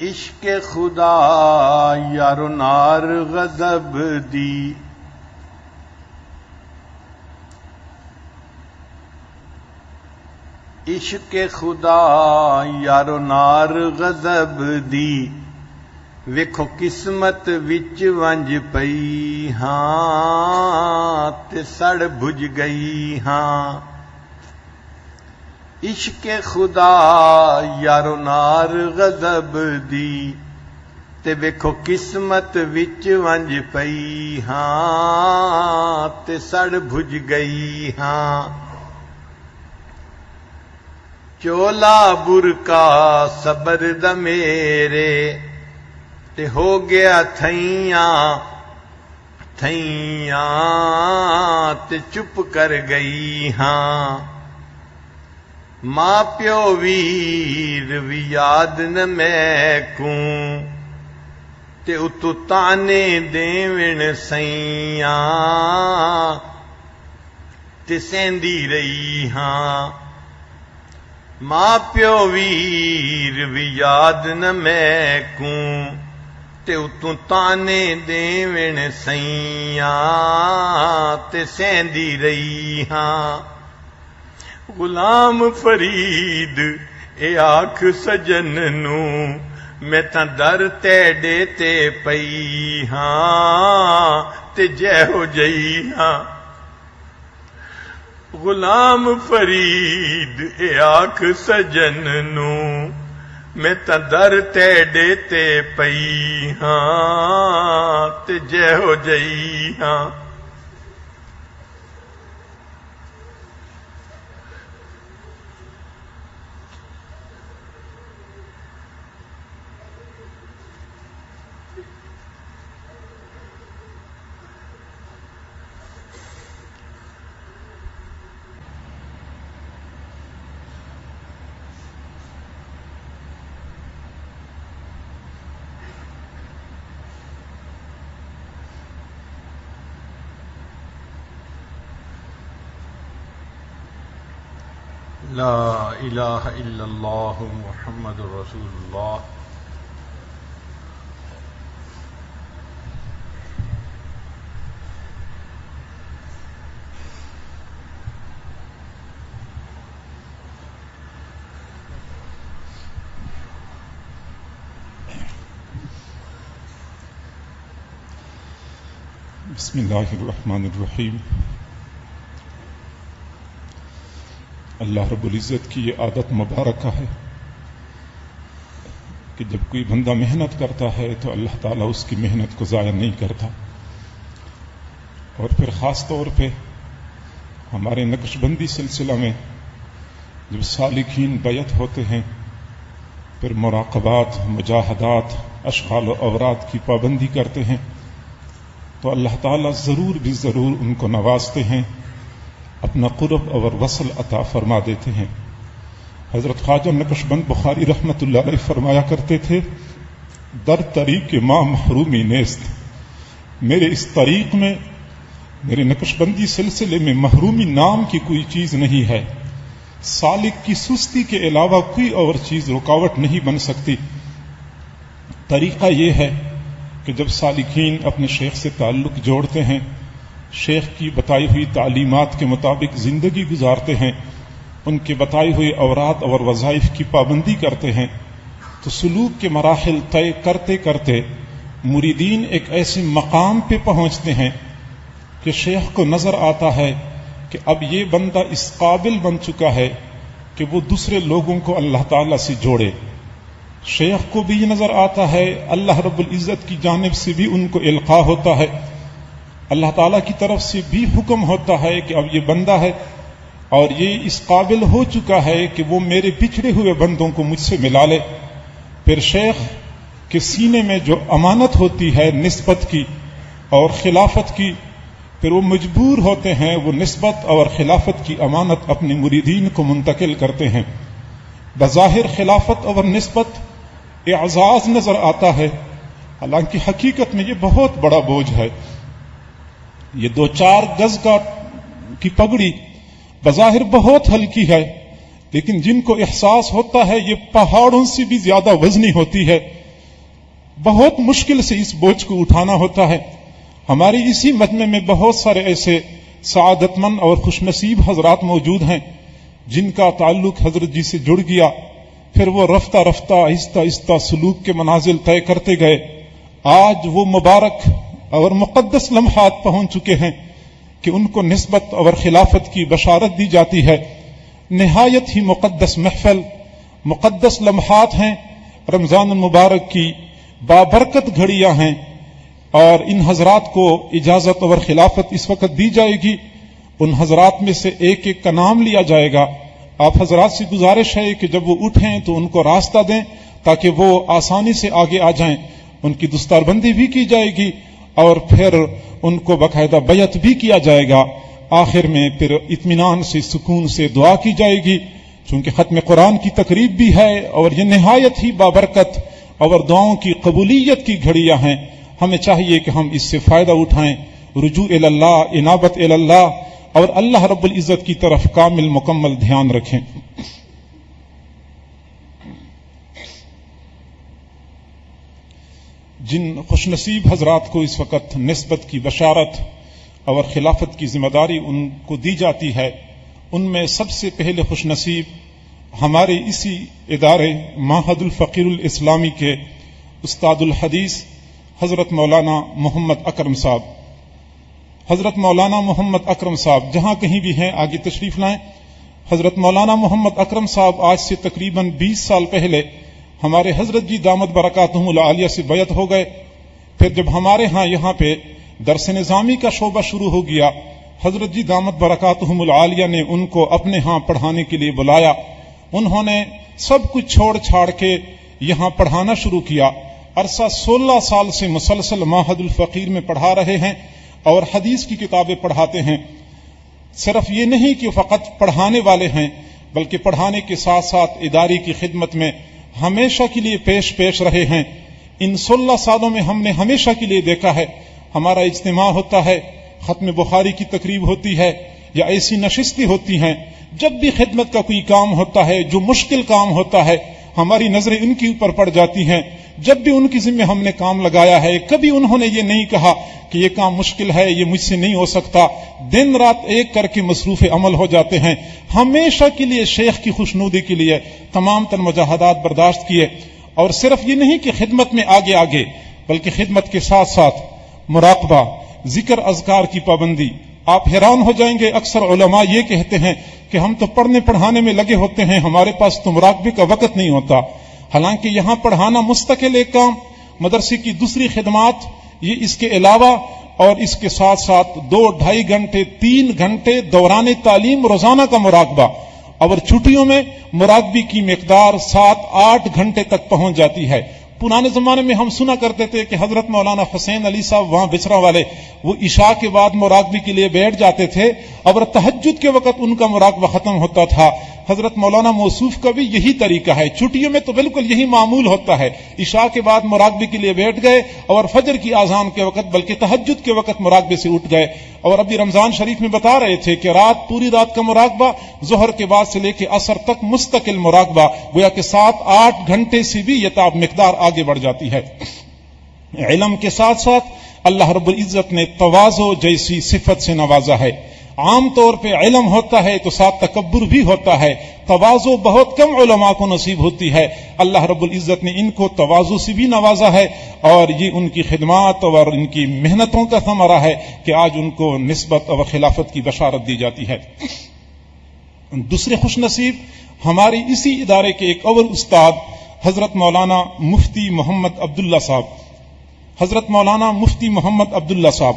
عشق خدا یارو نار غضب دی، عشق خدا یارو نار غضب دی، ویکھو قسمت وچ ونج پئی ہاں تے سڑ بجھ گئی ہاں۔ عشق خدا یارو نار غضب دی، تے ویکھو قسمت وچ ونج پئی ہاں تے سڑ بجھ گئی ہاں۔ چولا برکا صبر دا میرے تے ہو گیا تھیاں تھیاں تے چپ کر گئی ہاں۔ ماں پیو ویر وی یاد نہ میں کوں تے اتو تانے دیون سیاں تے سیندی رہی ہاں۔ ماں پیو ویر وی یاد نہ میں کوں تے اتو تانے دیون سیاں تے سیندی رہی ہاں۔ غلام فرید اے آکھ سجن نو میں تاں در تیڑے تے پئی ہاں تے جے ہو جئی ہاں۔ غلام فرید اے آکھ سجن نو میں تاں در تیڑے تے پئی ہاں تے جے ہو جئی ہاں۔ لا الہ الا اللہ محمد رسول اللہ۔ بسم اللہ الرحمن الرحیم۔ اللہ رب العزت کی یہ عادت مبارکہ ہے کہ جب کوئی بندہ محنت کرتا ہے تو اللہ تعالیٰ اس کی محنت کو ضائع نہیں کرتا، اور پھر خاص طور پہ ہمارے نقش بندی سلسلہ میں جب سالکین بیعت ہوتے ہیں، پھر مراقبات، مجاہدات، اشغال و اوراد کی پابندی کرتے ہیں، تو اللہ تعالیٰ ضرور بھی ضرور ان کو نوازتے ہیں، اپنا قرب اور وصل عطا فرما دیتے ہیں۔ حضرت خواجہ نقش بند بخاری رحمت اللہ علیہ فرمایا کرتے تھے، در طریق ماں محرومی نیست، میرے اس طریق میں، میرے نقش بندی سلسلے میں محرومی نام کی کوئی چیز نہیں ہے۔ سالک کی سستی کے علاوہ کوئی اور چیز رکاوٹ نہیں بن سکتی۔ طریقہ یہ ہے کہ جب سالکین اپنے شیخ سے تعلق جوڑتے ہیں، شیخ کی بتائی ہوئی تعلیمات کے مطابق زندگی گزارتے ہیں، ان کے بتائے ہوئے اوراد اور وظائف کی پابندی کرتے ہیں، تو سلوک کے مراحل طے کرتے کرتے مریدین ایک ایسے مقام پہ پہنچتے ہیں کہ شیخ کو نظر آتا ہے کہ اب یہ بندہ اس قابل بن چکا ہے کہ وہ دوسرے لوگوں کو اللہ تعالیٰ سے جوڑے۔ شیخ کو بھی یہ نظر آتا ہے، اللہ رب العزت کی جانب سے بھی ان کو القاء ہوتا ہے، اللہ تعالیٰ کی طرف سے بھی حکم ہوتا ہے کہ اب یہ بندہ ہے اور یہ اس قابل ہو چکا ہے کہ وہ میرے بچھڑے ہوئے بندوں کو مجھ سے ملا لے۔ پھر شیخ کے سینے میں جو امانت ہوتی ہے نسبت کی اور خلافت کی، پھر وہ مجبور ہوتے ہیں وہ نسبت اور خلافت کی امانت اپنے مریدین کو منتقل کرتے ہیں۔ بظاہر خلافت اور نسبت اعزاز نظر آتا ہے، حالانکہ حقیقت میں یہ بہت بڑا بوجھ ہے۔ یہ 2-4 گز کی پگڑی بظاہر بہت ہلکی ہے، لیکن جن کو احساس ہوتا ہے یہ پہاڑوں سے بھی زیادہ وزنی ہوتی ہے، بہت مشکل سے اس بوجھ کو اٹھانا ہوتا ہے۔ ہماری اسی مجمع میں بہت سارے ایسے سعادت مند اور خوش نصیب حضرات موجود ہیں جن کا تعلق حضرت جی سے جڑ گیا، پھر وہ رفتہ رفتہ آہستہ آہستہ سلوک کے منازل طے کرتے گئے۔ آج وہ مبارک اور مقدس لمحات پہنچ چکے ہیں کہ ان کو نسبت اور خلافت کی بشارت دی جاتی ہے۔ نہایت ہی مقدس محفل، مقدس لمحات ہیں، رمضان المبارک کی بابرکت گھڑیاں ہیں، اور ان حضرات کو اجازت اور خلافت اس وقت دی جائے گی۔ ان حضرات میں سے ایک ایک کا نام لیا جائے گا۔ آپ حضرات سے گزارش ہے کہ جب وہ اٹھیں تو ان کو راستہ دیں تاکہ وہ آسانی سے آگے آ جائیں۔ ان کی دستار بندی بھی کی جائے گی اور پھر ان کو باقاعدہ بیعت بھی کیا جائے گا۔ آخر میں پھر اطمینان سے سکون سے دعا کی جائے گی، چونکہ ختم قرآن کی تقریب بھی ہے اور یہ نہایت ہی بابرکت اور دعاؤں کی قبولیت کی گھڑیاں ہیں۔ ہمیں چاہیے کہ ہم اس سے فائدہ اٹھائیں، رجوع اللہ، انابت اللہ اور اللہ رب العزت کی طرف کامل مکمل دھیان رکھیں۔ جن خوش نصیب حضرات کو اس وقت نسبت کی بشارت اور خلافت کی ذمہ داری ان کو دی جاتی ہے، ان میں سب سے پہلے خوش نصیب ہمارے اسی ادارے معہد الفقیر الاسلامی کے استاد الحدیث حضرت مولانا محمد اکرم صاحب۔ حضرت مولانا محمد اکرم صاحب جہاں کہیں بھی ہیں آگے تشریف لائیں۔ حضرت مولانا محمد اکرم صاحب آج سے تقریباً 20 سال پہلے ہمارے حضرت جی دامت برکاتہم العالیہ سے بیعت ہو گئے۔ پھر جب ہمارے یہاں پہ درس نظامی کا شعبہ شروع ہو گیا، حضرت جی دامت برکاتہم العالیہ نے ان کو اپنے پڑھانے کے لیے بلایا۔ انہوں نے سب کچھ چھوڑ چھاڑ کے یہاں پڑھانا شروع کیا۔ عرصہ 16 سال سے مسلسل معہد الفقیر میں پڑھا رہے ہیں اور حدیث کی کتابیں پڑھاتے ہیں۔ صرف یہ نہیں کہ فقط پڑھانے والے ہیں، بلکہ پڑھانے کے ساتھ ساتھ ادارے کی خدمت میں ہمیشہ کے لیے پیش رہے ہیں۔ ان 16 سالوں میں ہم نے ہمیشہ کے لیے دیکھا ہے، ہمارا اجتماع ہوتا ہے، ختم بخاری کی تقریب ہوتی ہے یا ایسی نشستیں ہوتی ہیں، جب بھی خدمت کا کوئی کام ہوتا ہے، جو مشکل کام ہوتا ہے، ہماری نظریں ان کے اوپر پڑ جاتی ہیں۔ جب بھی ان کی ذمہ ہم نے کام لگایا ہے، کبھی انہوں نے یہ نہیں کہا کہ یہ کام مشکل ہے، یہ مجھ سے نہیں ہو سکتا۔ دن رات ایک کر کے مصروف عمل ہو جاتے ہیں۔ ہمیشہ کے لیے شیخ کی خوشنودی کے لیے تمام تر مجاہدات برداشت کیے، اور صرف یہ نہیں کہ خدمت میں آگے بلکہ خدمت کے ساتھ ساتھ مراقبہ، ذکر اذکار کی پابندی۔ آپ حیران ہو جائیں گے، اکثر علماء یہ کہتے ہیں کہ ہم تو پڑھنے پڑھانے میں لگے ہوتے ہیں، ہمارے پاس تو مراقبے کا وقت نہیں ہوتا۔ حالانکہ یہاں پڑھانا مستقل ایک کام، مدرسے کی دوسری خدمات، یہ اس کے علاوہ اور اس کے ساتھ ساتھ 2-2.5 گھنٹے 3 گھنٹے دوران تعلیم روزانہ کا مراقبہ، اور چھٹیوں میں مراقبے کی مقدار 7-8 گھنٹے تک پہنچ جاتی ہے۔ پرانے زمانے میں ہم سنا کرتے تھے کہ حضرت مولانا حسین علی صاحب وہاں بچرا والے وہ عشاء کے بعد مراقبے کے لیے بیٹھ جاتے تھے اور تہجد کے وقت ان کا مراقبہ ختم ہوتا تھا. حضرت مولانا موصوف کا بھی یہی طریقہ ہے. چھٹیوں میں تو بالکل یہی معمول ہوتا ہے. عشاء کے بعد مراقبے کے لیے بیٹھ گئے اور فجر کی اذان کے وقت بلکہ تہجد کے وقت مراقبے سے اٹھ گئے. اور ابھی رمضان شریف میں بتا رہے تھے کہ پوری رات کا مراقبہ، ظہر کے بعد سے لے کے عصر تک مستقل مراقبہ، گویا کہ 7-8 گھنٹے سے بھی یہ مقدار آگے بڑھ جاتی ہے. علم کے ساتھ ساتھ اللہ رب العزت نے تواضع جیسی صفت سے نوازا ہے. عام طور پہ علم ہوتا ہے تو ساتھ تکبر بھی ہوتا ہے. تواضع بہت کم علماء کو نصیب ہوتی ہے. اللہ رب العزت نے ان کو تواضع سے بھی نوازا ہے اور یہ ان کی خدمات اور ان کی محنتوں کا ثمرہ ہے کہ آج ان کو نسبت اور خلافت کی بشارت دی جاتی ہے. دوسرے خوش نصیب ہماری اسی ادارے کے ایک اور استاد حضرت مولانا مفتی محمد عبداللہ صاحب. حضرت مولانا مفتی محمد عبداللہ صاحب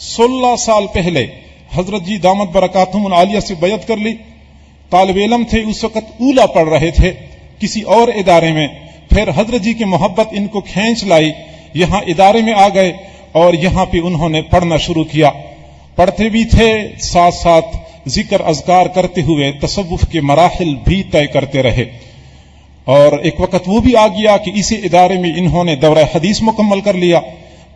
16 سال پہلے حضرت جی دامت برکاتہم العالیہ سے بیعت کر لی. طالب علم تھے، اس وقت اولا پڑھ رہے تھے کسی اور ادارے میں. پھر حضرت جی کی محبت ان کو کھینچ لائی، یہاں ادارے میں آ گئے اور یہاں پہ انہوں نے پڑھنا شروع کیا. پڑھتے بھی تھے، ساتھ ساتھ ذکر اذکار کرتے ہوئے تصوف کے مراحل بھی طے کرتے رہے. اور ایک وقت وہ بھی آ گیا کہ اسی ادارے میں انہوں نے دورہ حدیث مکمل کر لیا.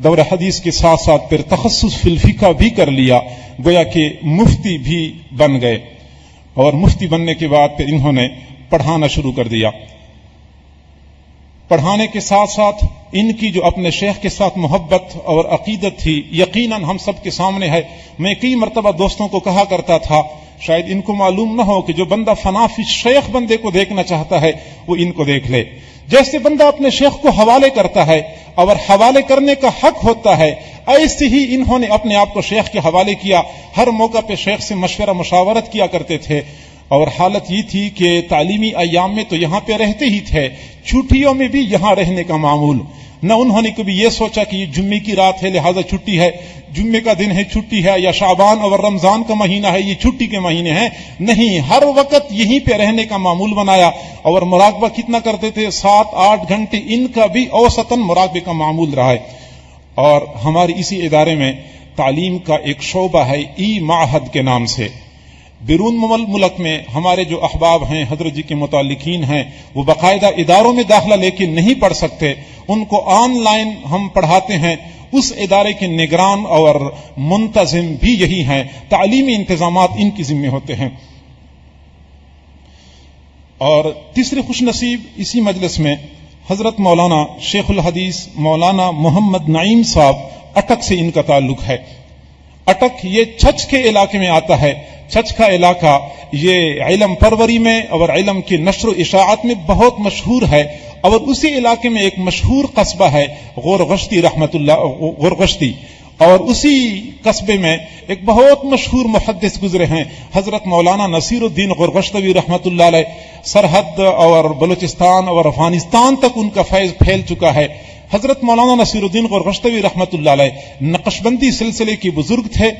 دورہ حدیث کے ساتھ ساتھ پھر تخصص فی الفقہ بھی کر لیا، گویا کہ مفتی بھی بن گئے. اور مفتی بننے کے بعد پھر انہوں نے پڑھانا شروع کر دیا. پڑھانے کے ساتھ ساتھ ان کی جو اپنے شیخ کے ساتھ محبت اور عقیدت تھی یقیناً ہم سب کے سامنے ہے. میں کئی مرتبہ دوستوں کو کہا کرتا تھا، شاید ان کو معلوم نہ ہو کہ جو بندہ فنا فی شیخ بندے کو دیکھنا چاہتا ہے وہ ان کو دیکھ لے. جیسے بندہ اپنے شیخ کو حوالے کرتا ہے اور حوالے کرنے کا حق ہوتا ہے، ایسے ہی انہوں نے اپنے آپ کو شیخ کے حوالے کیا. ہر موقع پہ شیخ سے مشورہ مشاورت کیا کرتے تھے. اور حالت یہ تھی کہ تعلیمی ایام میں تو یہاں پہ رہتے ہی تھے، چھٹیوں میں بھی یہاں رہنے کا معمول. نہ انہوں نے کبھی یہ سوچا کہ یہ جمعے کی رات ہے لہذا چھٹی ہے، جمعے کا دن ہے چھٹی ہے، یا شعبان اور رمضان کا مہینہ ہے یہ چھٹی کے مہینے ہیں. نہیں، ہر وقت یہیں پہ رہنے کا معمول بنایا. اور مراقبہ کتنا کرتے تھے؟ 7-8 گھنٹے ان کا بھی اوسطاً مراقبے کا معمول رہا ہے. اور ہماری اسی ادارے میں تعلیم کا ایک شعبہ ہے ای معہد کے نام سے. بیرون ملک میں ہمارے جو احباب ہیں، حضرت جی کے متعلقین ہیں، وہ باقاعدہ اداروں میں داخلہ لے کے نہیں پڑھ سکتے، ان کو آن لائن ہم پڑھاتے ہیں. اس ادارے کے نگران اور منتظم بھی یہی ہیں، تعلیمی انتظامات ان کی ذمہ ہوتے ہیں. اور تیسرے خوش نصیب اسی مجلس میں حضرت مولانا شیخ الحدیث مولانا محمد نعیم صاحب، اٹک سے ان کا تعلق ہے. اٹک یہ چھچ کے علاقے میں آتا ہے. چھچ کا علاقہ یہ علم پروری میں اور علم کی نشر و اشاعت میں بہت مشہور ہے. اور اسی علاقے میں ایک مشہور قصبہ ہے غورغشتی رحمت اللہ غورغشتی. اور اسی قصبے میں ایک بہت مشہور محدث گزرے ہیں حضرت مولانا نصیر الدین غورغشتوی رحمت اللہ علیہ. سرحد اور بلوچستان اور افغانستان تک ان کا فیض پھیل چکا ہے. حضرت مولانا نصیر الدین غورغشتوی رحمت اللہ علیہ نقشبندی سلسلے کے بزرگ تھے.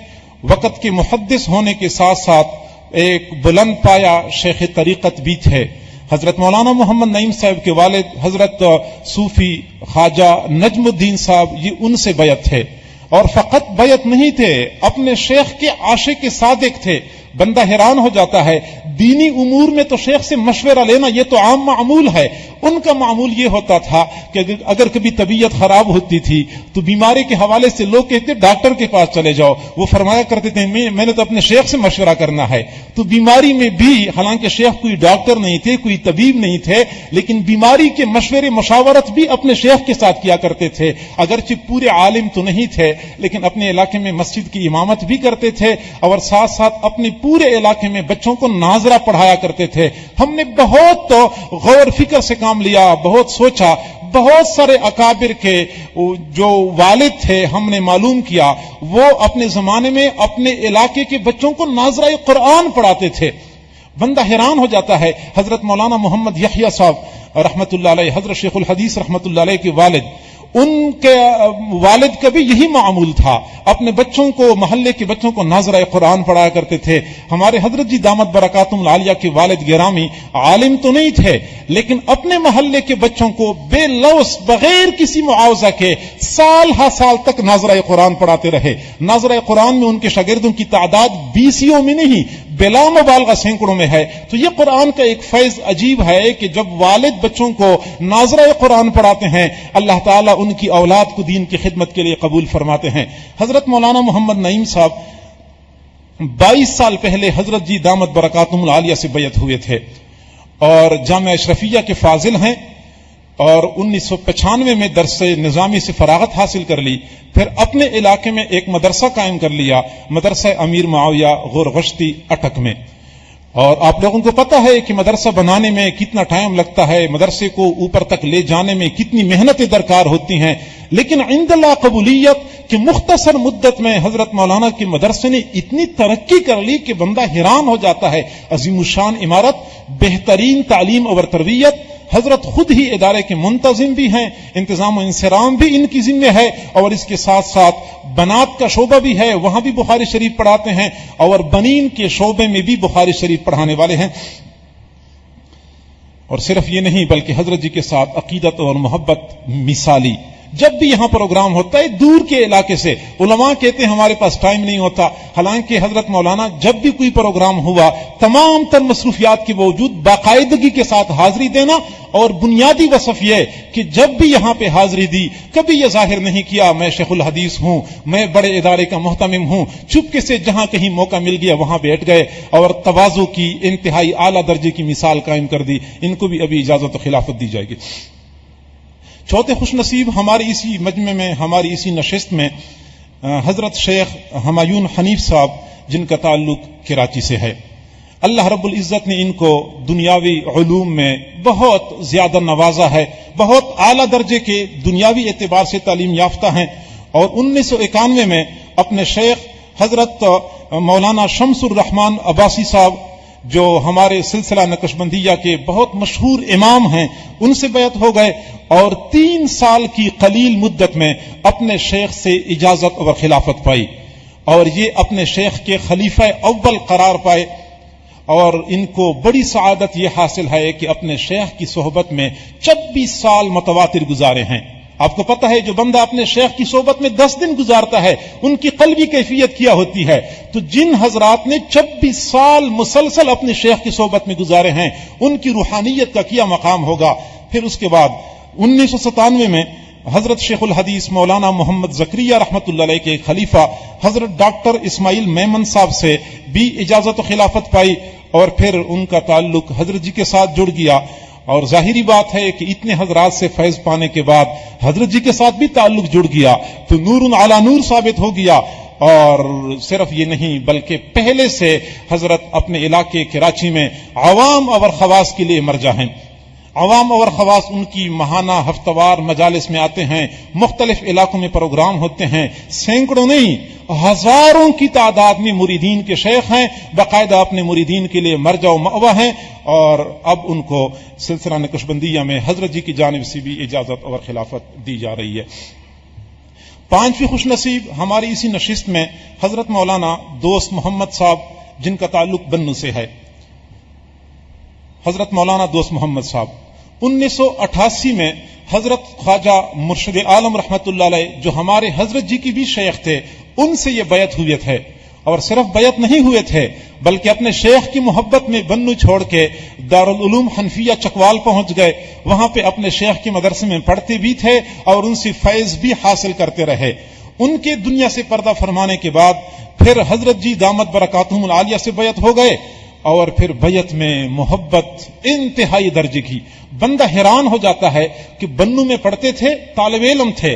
وقت کے محدث ہونے کے ساتھ ساتھ ایک بلند پایا شیخ طریقت بھی تھے. حضرت مولانا محمد نعیم صاحب کے والد حضرت صوفی خواجہ نجم الدین صاحب یہ ان سے بیعت تھے. اور فقط بیعت نہیں تھے، اپنے شیخ کے عاشق صادق تھے. بندہ حیران ہو جاتا ہے، دینی امور میں تو شیخ سے مشورہ لینا یہ تو عام معمول ہے. ان کا معمول یہ ہوتا تھا کہ اگر کبھی طبیعت خراب ہوتی تھی تو بیماری کے حوالے سے لوگ کہتے ڈاکٹر کے پاس چلے جاؤ. وہ فرمایا کرتے تھے میں نے تو اپنے شیخ سے مشورہ کرنا ہے. تو بیماری میں بھی حالانکہ شیخ کوئی ڈاکٹر نہیں تھے، کوئی طبیب نہیں تھے، لیکن بیماری کے مشورے مشاورت بھی اپنے شیخ کے ساتھ کیا کرتے تھے. اگرچہ پورے عالم تو نہیں تھے لیکن اپنے علاقے میں مسجد کی امامت بھی کرتے تھے اور ساتھ ساتھ اپنے پورے علاقے میں بچوں کو ناظرہ پڑھایا کرتے تھے. ہم نے بہت غور فکر سے کام لیا، بہت سوچا. بہت سارے اکابر کے جو والد تھے ہم نے معلوم کیا وہ اپنے زمانے میں اپنے علاقے کے بچوں کو ناظرہ قرآن پڑھاتے تھے. بندہ حیران ہو جاتا ہے. حضرت مولانا محمد یحییٰ صاحب رحمت اللہ علیہ، حضرت شیخ الحدیث رحمت اللہ علیہ کے والد، ان کے والد کا بھی یہی معمول تھا، اپنے بچوں کو، محلے کے بچوں کو ناظرہ قرآن پڑھایا کرتے تھے۔ ہمارے حضرت جی دامت برکاتہم العالیہ کے والد گرامی عالم تو نہیں تھے، لیکن اپنے محلے کے بچوں کو بے لوث بغیر کسی معاوضہ کے سال ہا سال تک ناظرہ قرآن پڑھاتے رہے۔ ناظرہ قرآن میں ان کے شاگردوں کی تعداد 20 میں نہیں بلا مبالغہ سینکڑوں میں ہے۔ تو یہ قرآن کا ایک فیض عجیب ہے کہ جب والد بچوں کو ناظرہ قرآن پڑھاتے ہیں، اللہ تعالیٰ ان کی اولاد کو دین کی خدمت کے لیے قبول فرماتے ہیں۔ حضرت مولانا محمد نعیم صاحب 22 سال پہلے حضرت جی دامت برکاتہم العالیہ سے بیعت ہوئے تھے اور جامعہ اشرفیہ کے فاضل ہیں، اور 1995 میں درس نظامی سے فراغت حاصل کر لی۔ پھر اپنے علاقے میں ایک مدرسہ قائم کر لیا، مدرسہ امیر معاویہ غورغشتی اٹک میں۔ اور آپ لوگوں کو پتہ ہے کہ مدرسہ بنانے میں کتنا ٹائم لگتا ہے، مدرسے کو اوپر تک لے جانے میں کتنی محنتیں درکار ہوتی ہیں، لیکن عند اللہ قبولیت کہ مختصر مدت میں حضرت مولانا کے مدرسے نے اتنی ترقی کر لی کہ بندہ حیران ہو جاتا ہے۔ عظیم الشان عمارت، بہترین تعلیم اور تربیت، حضرت خود ہی ادارے کے منتظم بھی ہیں، انتظام و انصرام بھی ان کی ذمہ ہے، اور اس کے ساتھ ساتھ بنات کا شعبہ بھی ہے، وہاں بھی بخاری شریف پڑھاتے ہیں، اور بنین کے شعبے میں بھی بخاری شریف پڑھانے والے ہیں۔ اور صرف یہ نہیں بلکہ حضرت جی کے ساتھ عقیدت اور محبت مثالی۔ جب بھی یہاں پروگرام ہوتا ہے دور کے علاقے سے، علماء کہتے ہیں ہمارے پاس ٹائم نہیں ہوتا، حالانکہ حضرت مولانا جب بھی کوئی پروگرام ہوا تمام تر مصروفیات کے باوجود باقاعدگی کے ساتھ حاضری دینا، اور بنیادی وصف یہ کہ جب بھی یہاں پہ حاضری دی کبھی یہ ظاہر نہیں کیا میں شیخ الحدیث ہوں، میں بڑے ادارے کا محتمم ہوں، چپکے سے جہاں کہیں موقع مل گیا وہاں بیٹھ گئے، اور تواضع کی انتہائی اعلیٰ درجے کی مثال قائم کر دی۔ ان کو بھی ابھی اجازت و خلافت دی جائے گی۔ چوتھے خوش نصیب ہماری اسی مجمع میں، ہماری اسی نشست میں حضرت شیخ ہمایون حنیف صاحب، جن کا تعلق کراچی سے ہے۔ اللہ رب العزت نے ان کو دنیاوی علوم میں بہت زیادہ نوازا ہے، بہت اعلیٰ درجے کے دنیاوی اعتبار سے تعلیم یافتہ ہیں، اور 1991 میں اپنے شیخ حضرت مولانا شمس الرحمان عباسی صاحب، جو ہمارے سلسلہ نقشبندیہ کے بہت مشہور امام ہیں، ان سے بیعت ہو گئے، اور 3 سال کی قلیل مدت میں اپنے شیخ سے اجازت اور خلافت پائی، اور یہ اپنے شیخ کے خلیفہ اول قرار پائے، اور ان کو بڑی سعادت یہ حاصل ہے کہ اپنے شیخ کی صحبت میں 26 سال متواتر گزارے ہیں۔ آپ کو پتہ ہے جو بندہ اپنے شیخ کی صحبت میں 10 دن گزارتا ہے ان کی قلبی کیفیت کیا ہوتی ہے، تو جن حضرات نے 26 سال مسلسل اپنے شیخ کی صحبت میں گزارے ہیں ان کی روحانیت کا کیا مقام ہوگا۔ پھر اس کے بعد 1997 میں حضرت شیخ الحدیث مولانا محمد زکریہ رحمۃ اللہ علیہ کے خلیفہ حضرت ڈاکٹر اسماعیل میمن صاحب سے بھی اجازت و خلافت پائی، اور پھر ان کا تعلق حضرت جی کے ساتھ جڑ گیا، اور ظاہری بات ہے کہ اتنے حضرات سے فیض پانے کے بعد حضرت جی کے ساتھ بھی تعلق جڑ گیا تو نور علی نور ثابت ہو گیا۔ اور صرف یہ نہیں بلکہ پہلے سے حضرت اپنے علاقے کراچی میں عوام اور خواص کے لیے مرجع ہیں۔ عوام اور خواص ان کی ماہانہ ہفتہ وار مجالس میں آتے ہیں، مختلف علاقوں میں پروگرام ہوتے ہیں، سینکڑوں نہیں ہزاروں کی تعداد میں مریدین کے شیخ ہیں، باقاعدہ اپنے مریدین کے لیے مرجع و مأویٰ ہیں، اور اب ان کو سلسلہ نقشبندیہ میں حضرت جی کی جانب سے بھی اجازت اور خلافت دی جا رہی ہے۔ 5ویں خوش نصیب ہماری اسی نشست میں حضرت مولانا دوست محمد صاحب، جن کا تعلق بنو سے ہے۔ حضرت مولانا دوست محمد صاحب 1988 میں حضرت خواجہ مرشد عالم رحمت اللہ علیہ، جو ہمارے حضرت جی کی بھی شیخ تھے، ان سے یہ بیعت ہوئے تھے، اور صرف بیعت نہیں ہوئے تھے بلکہ اپنے شیخ کی محبت میں بنو چھوڑ کے دارالعلوم حنفیہ چکوال پہنچ گئے، وہاں پہ اپنے شیخ کے مدرسے میں پڑھتے بھی تھے اور ان سے فیض بھی حاصل کرتے رہے۔ ان کے دنیا سے پردہ فرمانے کے بعد پھر حضرت جی دامت برکاتہم العالیہ سے بیعت ہو گئے، اور پھر بیعت میں محبت انتہائی درجے کی۔ بندہ حیران ہو جاتا ہے کہ بنو میں پڑھتے تھے، طالب علم تھے،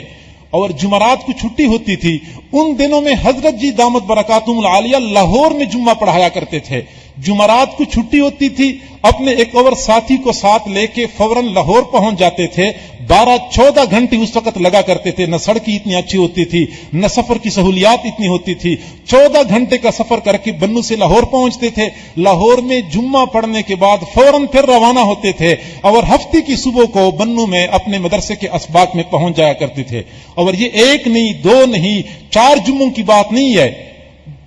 اور جمعرات کو چھٹی ہوتی تھی، ان دنوں میں حضرت جی دامت برکاتہم العالیہ لاہور میں جمعہ پڑھایا کرتے تھے، جمعرات کو چھٹی ہوتی تھی، اپنے ایک اور ساتھی کو ساتھ لے کے فوراً لاہور پہنچ جاتے تھے۔ 12-14 گھنٹے اس وقت لگا کرتے تھے، نہ سڑکیں اتنی اچھی ہوتی تھی، نہ سفر کی سہولیات اتنی ہوتی تھی۔ 14 گھنٹے کا سفر کر کے بنو سے لاہور پہنچتے تھے، لاہور میں جمعہ پڑھنے کے بعد فوراً پھر روانہ ہوتے تھے اور ہفتے کی صبح کو بنو میں اپنے مدرسے کے اسباق میں پہنچ جایا کرتے تھے۔ اور یہ ایک نہیں، دو نہیں، 4 جمعوں کی بات نہیں ہے،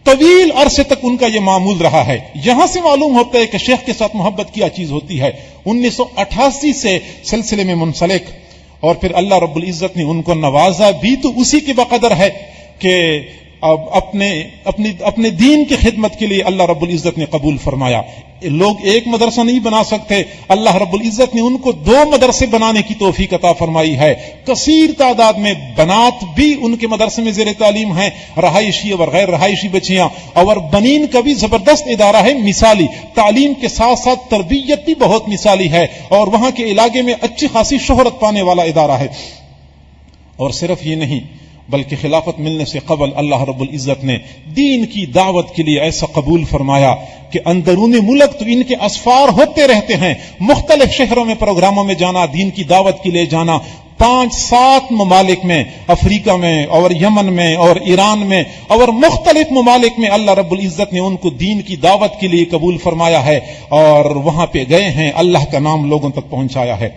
طویل عرصے تک ان کا یہ معمول رہا ہے۔ یہاں سے معلوم ہوتا ہے کہ شیخ کے ساتھ محبت کیا چیز ہوتی ہے۔ 1988 سے سلسلے میں منسلک، اور پھر اللہ رب العزت نے ان کو نوازا بھی تو اسی کے بقدر ہے کہ اپنے دین کی خدمت کے لیے اللہ رب العزت نے قبول فرمایا۔ لوگ ایک مدرسہ نہیں بنا سکتے، اللہ رب العزت نے ان کو 2 مدرسے بنانے کی توفیق عطا فرمائی ہے۔ کثیر تعداد میں بنات بھی ان کے مدرسے میں زیر تعلیم ہیں، رہائشی اور غیر رہائشی بچیاں، اور بنین کا بھی زبردست ادارہ ہے، مثالی تعلیم کے ساتھ ساتھ تربیت بھی بہت مثالی ہے، اور وہاں کے علاقے میں اچھی خاصی شہرت پانے والا ادارہ ہے۔ اور صرف یہ نہیں بلکہ خلافت ملنے سے قبل اللہ رب العزت نے دین کی دعوت کے لیے ایسا قبول فرمایا کہ اندرون ملک تو ان کے اسفار ہوتے رہتے ہیں، مختلف شہروں میں پروگراموں میں جانا، دین کی دعوت کے لیے جانا، 5-7 ممالک میں، افریقہ میں اور یمن میں اور ایران میں اور مختلف ممالک میں اللہ رب العزت نے ان کو دین کی دعوت کے لیے قبول فرمایا ہے، اور وہاں پہ گئے ہیں، اللہ کا نام لوگوں تک پہنچایا ہے۔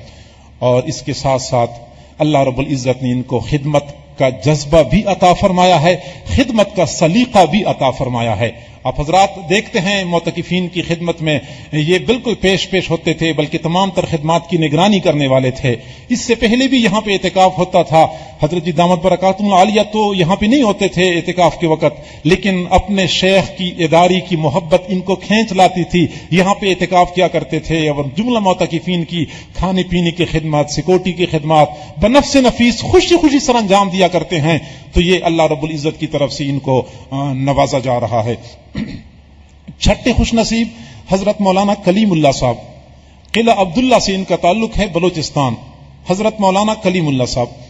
اور اس کے ساتھ ساتھ اللہ رب العزت نے ان کو خدمت کا جذبہ بھی عطا فرمایا ہے، خدمت کا سلیقہ بھی عطا فرمایا ہے۔ آپ حضرات دیکھتے ہیں معتکفین کی خدمت میں یہ بالکل پیش ہوتے تھے، بلکہ تمام تر خدمات کی نگرانی کرنے والے تھے۔ اس سے پہلے بھی یہاں پہ اعتکاف ہوتا تھا، حضرت جی دامت برکاتہم العالیہ تو یہاں پہ نہیں ہوتے تھے اعتکاف کے وقت، لیکن اپنے شیخ کی اداری کی محبت ان کو کھینچ لاتی تھی، یہاں پہ اعتکاف کیا کرتے تھے، اور جملہ معتکفین کی کھانے پینے کی خدمات، سیکورٹی کی خدمات بنفس نفیس خوشی سر انجام دیا کرتے ہیں۔ تو یہ اللہ رب العزت کی طرف سے ان کو نوازا جا رہا ہے۔ چھٹے خوش نصیب حضرت مولانا کلیم اللہ صاحب، قلعہ عبداللہ سے ان کا تعلق ہے، بلوچستان۔ حضرت مولانا کلیم اللہ صاحب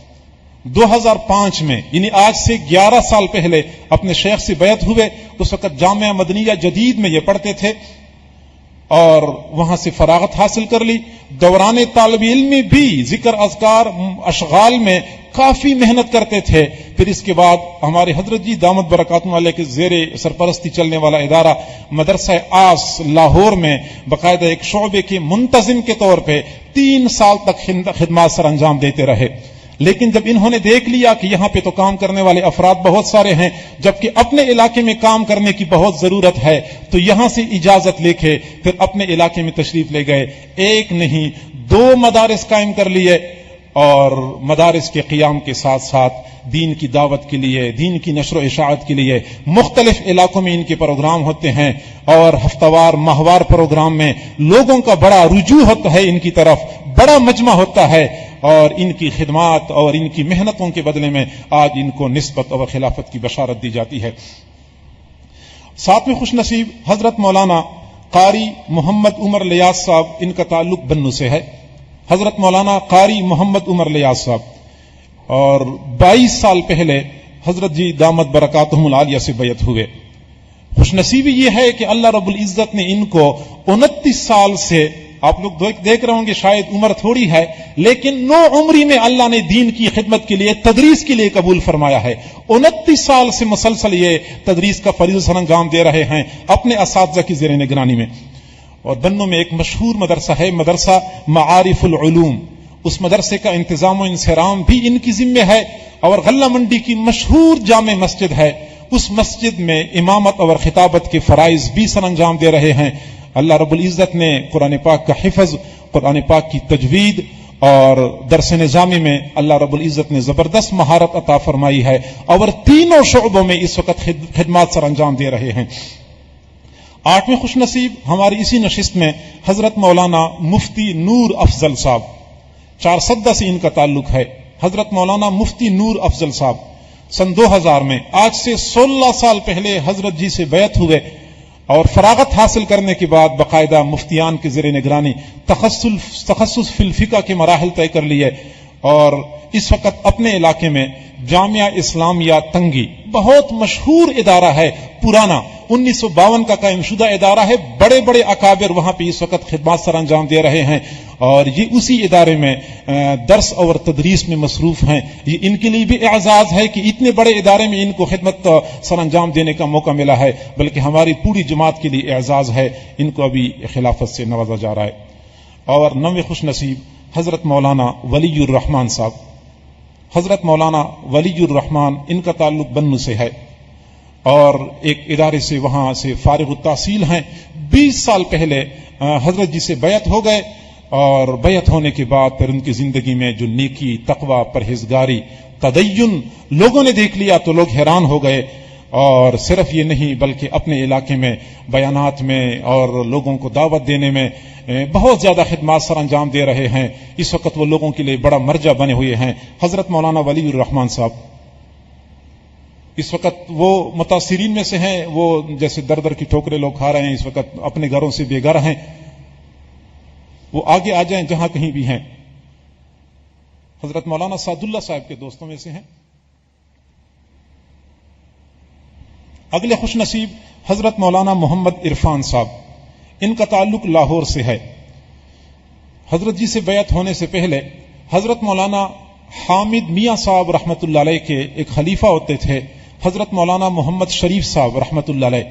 2005 میں یعنی آج سے 11 سال پہلے اپنے شیخ سے بیعت ہوئے۔ اس وقت جامعہ مدنیہ جدید میں یہ پڑھتے تھے اور وہاں سے فراغت حاصل کر لی۔ دوران طالب علمی بھی ذکر اذکار اشغال میں کافی محنت کرتے تھے۔ پھر اس کے بعد ہمارے حضرت جی دامت برکاتہم علیہ کے زیر سرپرستی چلنے والا ادارہ مدرسہ آس لاہور میں باقاعدہ ایک شعبے کے منتظم کے طور پہ 3 سال تک خدمات سر انجام دیتے رہے۔ لیکن جب انہوں نے دیکھ لیا کہ یہاں پہ تو کام کرنے والے افراد بہت سارے ہیں، جبکہ اپنے علاقے میں کام کرنے کی بہت ضرورت ہے، تو یہاں سے اجازت لے کے پھر اپنے علاقے میں تشریف لے گئے۔ 1 نہیں 2 مدارس قائم کر لیے، اور مدارس کے قیام کے ساتھ ساتھ دین کی دعوت کے لیے، دین کی نشر و اشاعت کے لیے مختلف علاقوں میں ان کے پروگرام ہوتے ہیں، اور ہفتہ وار ماہوار پروگرام میں لوگوں کا بڑا رجوع ہوتا ہے ان کی طرف، بڑا مجمع ہوتا ہے، اور ان کی خدمات اور ان کی محنتوں کے بدلے میں آج ان کو نسبت اور خلافت کی بشارت دی جاتی ہے۔ 7ویں خوش نصیب حضرت مولانا قاری محمد عمر لیاس صاحب، ان کا تعلق بنو سے ہے۔ حضرت مولانا قاری محمد عمر لیاس صاحب، اور 22 سال پہلے حضرت جی دامت برکاتہم العالیہ سے بیعت ہوئے۔ خوش نصیبی یہ ہے کہ اللہ رب العزت نے ان کو 29 سال سے، آپ لوگ دیکھ رہے ہوں گے شاید عمر تھوڑی ہے، لیکن 9 عمری میں اللہ نے دین کی خدمت کے لیے، تدریس کے لیے قبول فرمایا ہے۔ 29 سال سے مسلسل یہ تدریس کا فریضہ سر انجام دے رہے ہیں اپنے اساتذہ کی زیر نگرانی میں۔ اور بنو میں ایک مشہور مدرسہ ہے، مدرسہ معارف العلوم، اس مدرسے کا انتظام و انصرام بھی ان کی ذمہ ہے، اور غلہ منڈی کی مشہور جامع مسجد ہے، اس مسجد میں امامت اور خطابت کے فرائض بھی سر انجام دے رہے ہیں۔ اللہ رب العزت نے قرآن پاک کا حفظ، قرآن پاک کی تجوید اور درس نظامی میں اللہ رب العزت نے زبردست مہارت عطا فرمائی ہے، اور تینوں شعبوں میں اس وقت خدمات سر انجام دے رہے ہیں۔ 8ویں خوش نصیب ہماری اسی نشست میں حضرت مولانا مفتی نور افضل صاحب، 4سدہ سے ان کا تعلق ہے۔ حضرت مولانا مفتی نور افضل صاحب سن 2000 میں، آج سے 16 سال پہلے حضرت جی سے بیعت ہوئے، اور فراغت حاصل کرنے کے بعد باقاعدہ مفتیان کے زیر نگرانی تخصص فی الفقہ کے مراحل طے کر لیے، اور اس وقت اپنے علاقے میں جامعہ اسلامیہ تنگی، بہت مشہور ادارہ ہے، پرانا، 1952 کا قائم شدہ ادارہ ہے. بڑے بڑے اکابر وہاں پہ اس وقت خدمات سر انجام دے رہے ہیں اور یہ اسی ادارے میں درس اور تدریس میں مصروف ہیں. یہ ان کے لیے بھی اعزاز ہے کہ اتنے بڑے ادارے میں ان کو خدمت سر انجام دینے کا موقع ملا ہے، بلکہ ہماری پوری جماعت کے لیے اعزاز ہے. ان کو ابھی خلافت سے نوازا جا رہا ہے. اور 9ویں خوش نصیب حضرت مولانا ولی الرحمان صاحب. حضرت مولانا ولی الرحمان ان کا تعلق بنو سے ہے اور ایک ادارے سے وہاں سے فارغ التحصیل ہیں. 20 سال پہلے حضرت جی سے بیعت ہو گئے اور بیعت ہونے کے بعد پھر ان کی زندگی میں جو نیکی، تقوی، پرہیزگاری، تدین لوگوں نے دیکھ لیا تو لوگ حیران ہو گئے. اور صرف یہ نہیں بلکہ اپنے علاقے میں بیانات میں اور لوگوں کو دعوت دینے میں بہت زیادہ خدمات سر انجام دے رہے ہیں. اس وقت وہ لوگوں کے لیے بڑا مرجع بنے ہوئے ہیں. حضرت مولانا ولی الرحمان صاحب اس وقت وہ متاثرین میں سے ہیں. وہ جیسے در در کی ٹھوکریں لوگ کھا رہے ہیں، اس وقت اپنے گھروں سے بے گھر ہیں. وہ آگے آ جائیں جہاں کہیں بھی ہیں. حضرت مولانا سعد اللہ صاحب کے دوستوں میں سے ہیں. اگلے خوش نصیب حضرت مولانا محمد عرفان صاحب. ان کا تعلق لاہور سے ہے. حضرت جی سے بیعت ہونے سے پہلے حضرت مولانا حامد میاں صاحب رحمۃ اللہ علیہ کے ایک خلیفہ ہوتے تھے، حضرت مولانا محمد شریف صاحب رحمۃ اللہ علیہ،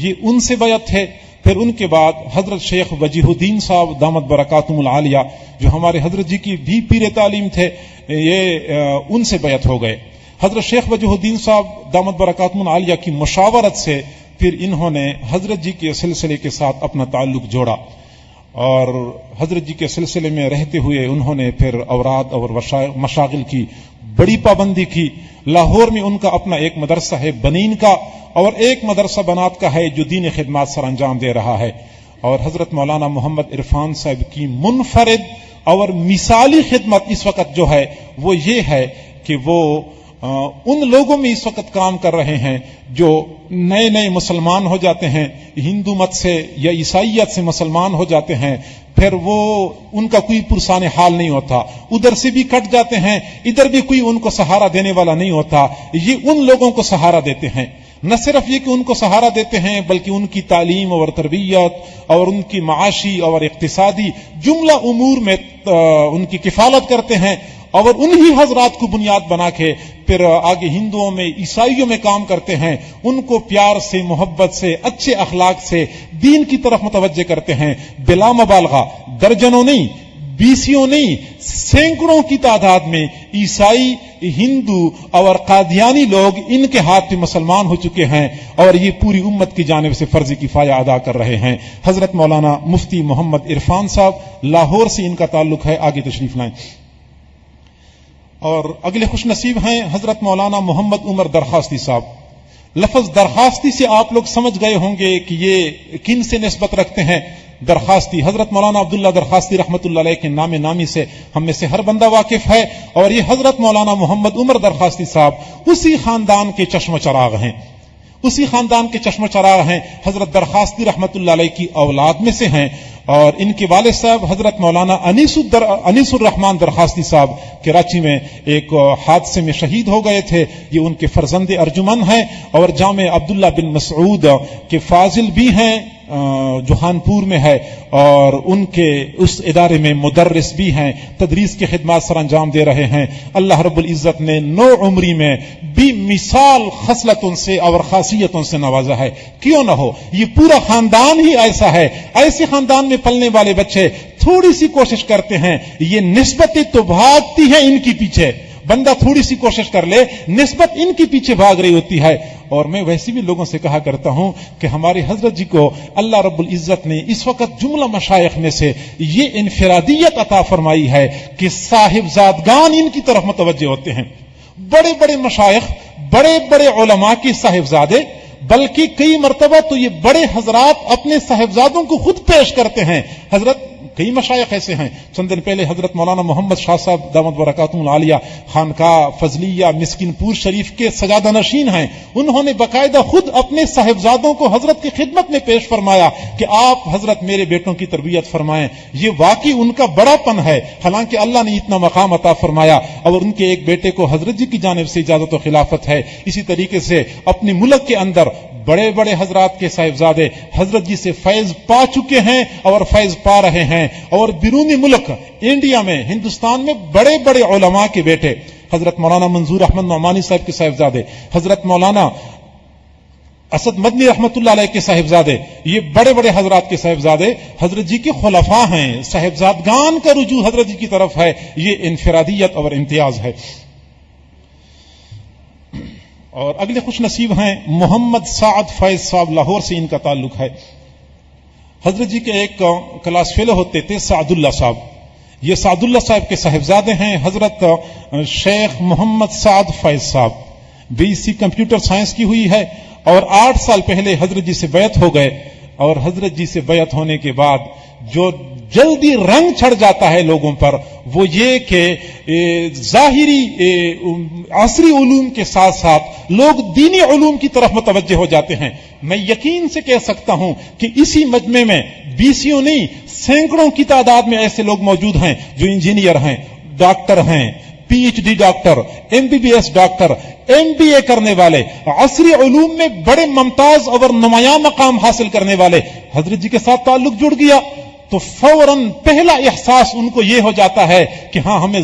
یہ ان سے بیعت تھے. پھر ان کے بعد حضرت شیخ وجیہ الدین صاحب دامت برکاتہم العالیہ جو ہمارے حضرت جی کی بھی پیر تعلیم تھے، یہ ان سے بیعت ہو گئے. حضرت شیخ وجیہ الدین صاحب دامت برکاتہم العالیہ کی مشاورت سے پھر انہوں نے حضرت جی کے سلسلے کے ساتھ اپنا تعلق جوڑا اور حضرت جی کے سلسلے میں رہتے ہوئے انہوں نے پھر اوراد اور مشاغل کی بڑی پابندی کی. لاہور میں ان کا اپنا ایک مدرسہ ہے بنین کا اور ایک مدرسہ بنات کا ہے جو دین خدمات سر انجام دے رہا ہے. اور حضرت مولانا محمد عرفان صاحب کی منفرد اور مثالی خدمت اس وقت جو ہے وہ یہ ہے کہ وہ ان لوگوں میں اس وقت کام کر رہے ہیں جو نئے نئے مسلمان ہو جاتے ہیں، ہندو مت سے یا عیسائیت سے مسلمان ہو جاتے ہیں، پھر وہ ان کا کوئی پرسان حال نہیں ہوتا، ادھر سے بھی کٹ جاتے ہیں، ادھر بھی کوئی ان کو سہارا دینے والا نہیں ہوتا. یہ ان لوگوں کو سہارا دیتے ہیں. نہ صرف یہ کہ ان کو سہارا دیتے ہیں بلکہ ان کی تعلیم اور تربیت اور ان کی معاشی اور اقتصادی جملہ امور میں ان کی کفالت کرتے ہیں اور انہی حضرات کو بنیاد بنا کے پھر آگے ہندوؤں میں عیسائیوں میں کام کرتے ہیں. ان کو پیار سے، محبت سے، اچھے اخلاق سے دین کی طرف متوجہ کرتے ہیں. بلا مبالغہ درجنوں نہیں، بیسیوں نہیں، سینکڑوں کی تعداد میں عیسائی، ہندو اور قادیانی لوگ ان کے ہاتھ پہ مسلمان ہو چکے ہیں اور یہ پوری امت کی جانب سے فرض کفایہ ادا کر رہے ہیں. حضرت مولانا مفتی محمد عرفان صاحب لاہور سے ان کا تعلق ہے. آگے تشریف لائیں. اور اگلے خوش نصیب ہیں حضرت مولانا محمد عمر درخواستی صاحب. لفظ درخواستی سے آپ لوگ سمجھ گئے ہوں گے کہ یہ کن سے نسبت رکھتے ہیں. درخواستی حضرت مولانا عبداللہ درخواستی رحمۃ اللہ علیہ کے نام نامی سے ہم میں سے ہر بندہ واقف ہے اور یہ حضرت مولانا محمد عمر درخواستی صاحب اسی خاندان کے چشم چراغ ہیں. اسی خاندان کے چشم چراغ ہیں. حضرت درخواستی رحمۃ اللہ علیہ کی اولاد میں سے ہیں اور ان کے والد صاحب حضرت مولانا انیس الرحمان درخواستی صاحب کراچی میں ایک حادثے میں شہید ہو گئے تھے. یہ ان کے فرزند ارجمن ہیں اور جامع عبداللہ بن مسعود کے فاضل بھی ہیں جوہانپور میں ہے اور ان کے اس ادارے میں مدرس بھی ہیں، تدریس کی خدمات سر انجام دے رہے ہیں. اللہ رب العزت نے نو عمری میں بھی مثال خصلتوں سے اور خاصیتوں سے نوازا ہے. کیوں نہ ہو، یہ پورا خاندان ہی ایسا ہے. ایسے خاندان میں پلنے والے بچے تھوڑی سی کوشش کرتے ہیں، یہ نسبتیں تو بھاگتی ہیں ان کے پیچھے. بندہ تھوڑی سی کوشش کر لے، نسبت ان کے پیچھے بھاگ رہی ہوتی ہے. اور میں ویسے بھی لوگوں سے کہا کرتا ہوں کہ ہمارے حضرت جی کو اللہ رب العزت نے اس وقت جملہ مشائخ میں سے یہ انفرادیت عطا فرمائی ہے کہ صاحبزادگان ان کی طرف متوجہ ہوتے ہیں. بڑے بڑے مشائخ، بڑے بڑے علماء کے صاحبزادے، بلکہ کئی مرتبہ تو یہ بڑے حضرات اپنے صاحبزادوں کو خود پیش کرتے ہیں. حضرت کئی مشائخ ایسے ہیں. چند دن پہلے حضرت مولانا محمد شاہ صاحب دامت برکاتہم العالیہ خانقاہ فضلیہ مسکن پور شریف کے سجادہ نشین ہیں. انہوں نے باقاعدہ خود اپنے صاحبزادوں کو حضرت کی خدمت میں پیش فرمایا کہ آپ حضرت میرے بیٹوں کی تربیت فرمائیں. یہ واقعی ان کا بڑا پن ہے، حالانکہ اللہ نے اتنا مقام عطا فرمایا اور ان کے ایک بیٹے کو حضرت جی کی جانب سے اجازت و خلافت ہے. اسی طریقے سے اپنے ملک کے اندر بڑے بڑے حضرات کے صاحبزادے حضرت جی سے فیض پا چکے ہیں اور فیض پا رہے ہیں، اور بیرونی ملک انڈیا میں، ہندوستان میں بڑے بڑے علماء کے بیٹے، حضرت مولانا منظور احمد نعمانی صاحب کے صاحبزادے، حضرت مولانا اسد مدنی رحمت اللہ علیہ کے صاحبزادے، یہ بڑے بڑے حضرات کے صاحبزادے حضرت جی کے خلفاء ہیں، صاحبزادگان کا رجوع حضرت جی کی طرف ہے، یہ انفرادیت اور امتیاز ہے۔ اور اگلے خوش نصیب ہیں محمد سعد فیض صاحب، لاہور سے ان کا تعلق ہے۔ حضرت جی کے ایک کلاس فیلو ہوتے تھے سعد اللہ صاحب، یہ سعد اللہ صاحب کے صاحبزادے ہیں حضرت شیخ محمد سعد فیض صاحب، BSc کمپیوٹر سائنس کی ہوئی ہے، اور 8 سال پہلے حضرت جی سے بیعت ہو گئے، اور حضرت جی سے بیعت ہونے کے بعد جو جلدی رنگ چڑھ جاتا ہے لوگوں پر وہ یہ کہ ظاہری عصری علوم کے ساتھ ساتھ لوگ دینی علوم کی طرف متوجہ ہو جاتے ہیں۔ میں یقین سے کہہ سکتا ہوں کہ اسی مجمع میں 20 نہیں، سینکڑوں کی تعداد میں ایسے لوگ موجود ہیں جو انجینئر ہیں، ڈاکٹر ہیں، PhD doctor, MBBS doctor, MBA کرنے والے، عصری علوم میں بڑے ممتاز اور نمایاں مقام حاصل کرنے والے حضرت جی کے ساتھ تعلق جڑ گیا تو فوراً پہلا احساس ان کو یہ ہو جاتا ہے کہ ہاں ہمیں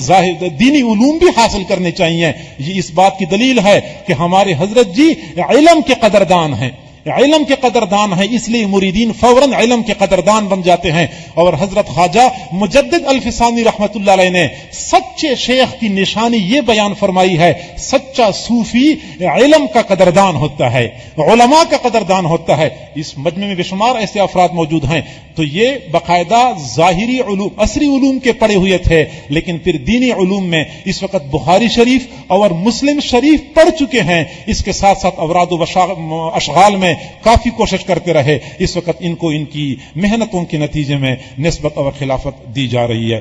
دینی علوم بھی حاصل کرنے چاہیے۔ یہ اس بات کی دلیل ہے کہ ہمارے حضرت جی علم کے قدردان ہیں، علم کے قدردان ہیں، اس لیے مریدین فوراً علم کے قدردان بن جاتے ہیں۔ اور حضرت خواجہ مجدد الفسانی رحمت اللہ علیہ نے سچے شیخ کی نشانی یہ بیان فرمائی ہے، سچا صوفی علم کا قدردان ہوتا ہے، علماء کا قدردان ہوتا ہے۔ اس مجمع میں بے شمار ایسے افراد موجود ہیں، تو یہ باقاعدہ ظاہری علوم، عصری علوم کے پڑھے ہوئے تھے، لیکن پھر دینی علوم میں اس وقت بخاری شریف اور مسلم شریف پڑھ چکے ہیں، اس کے ساتھ ساتھ اوراد و اشغال میں کافی کوشش کرتے رہے۔ اس وقت ان کو ان کی محنتوں کے نتیجے میں نسبت اور خلافت دی جا رہی ہے۔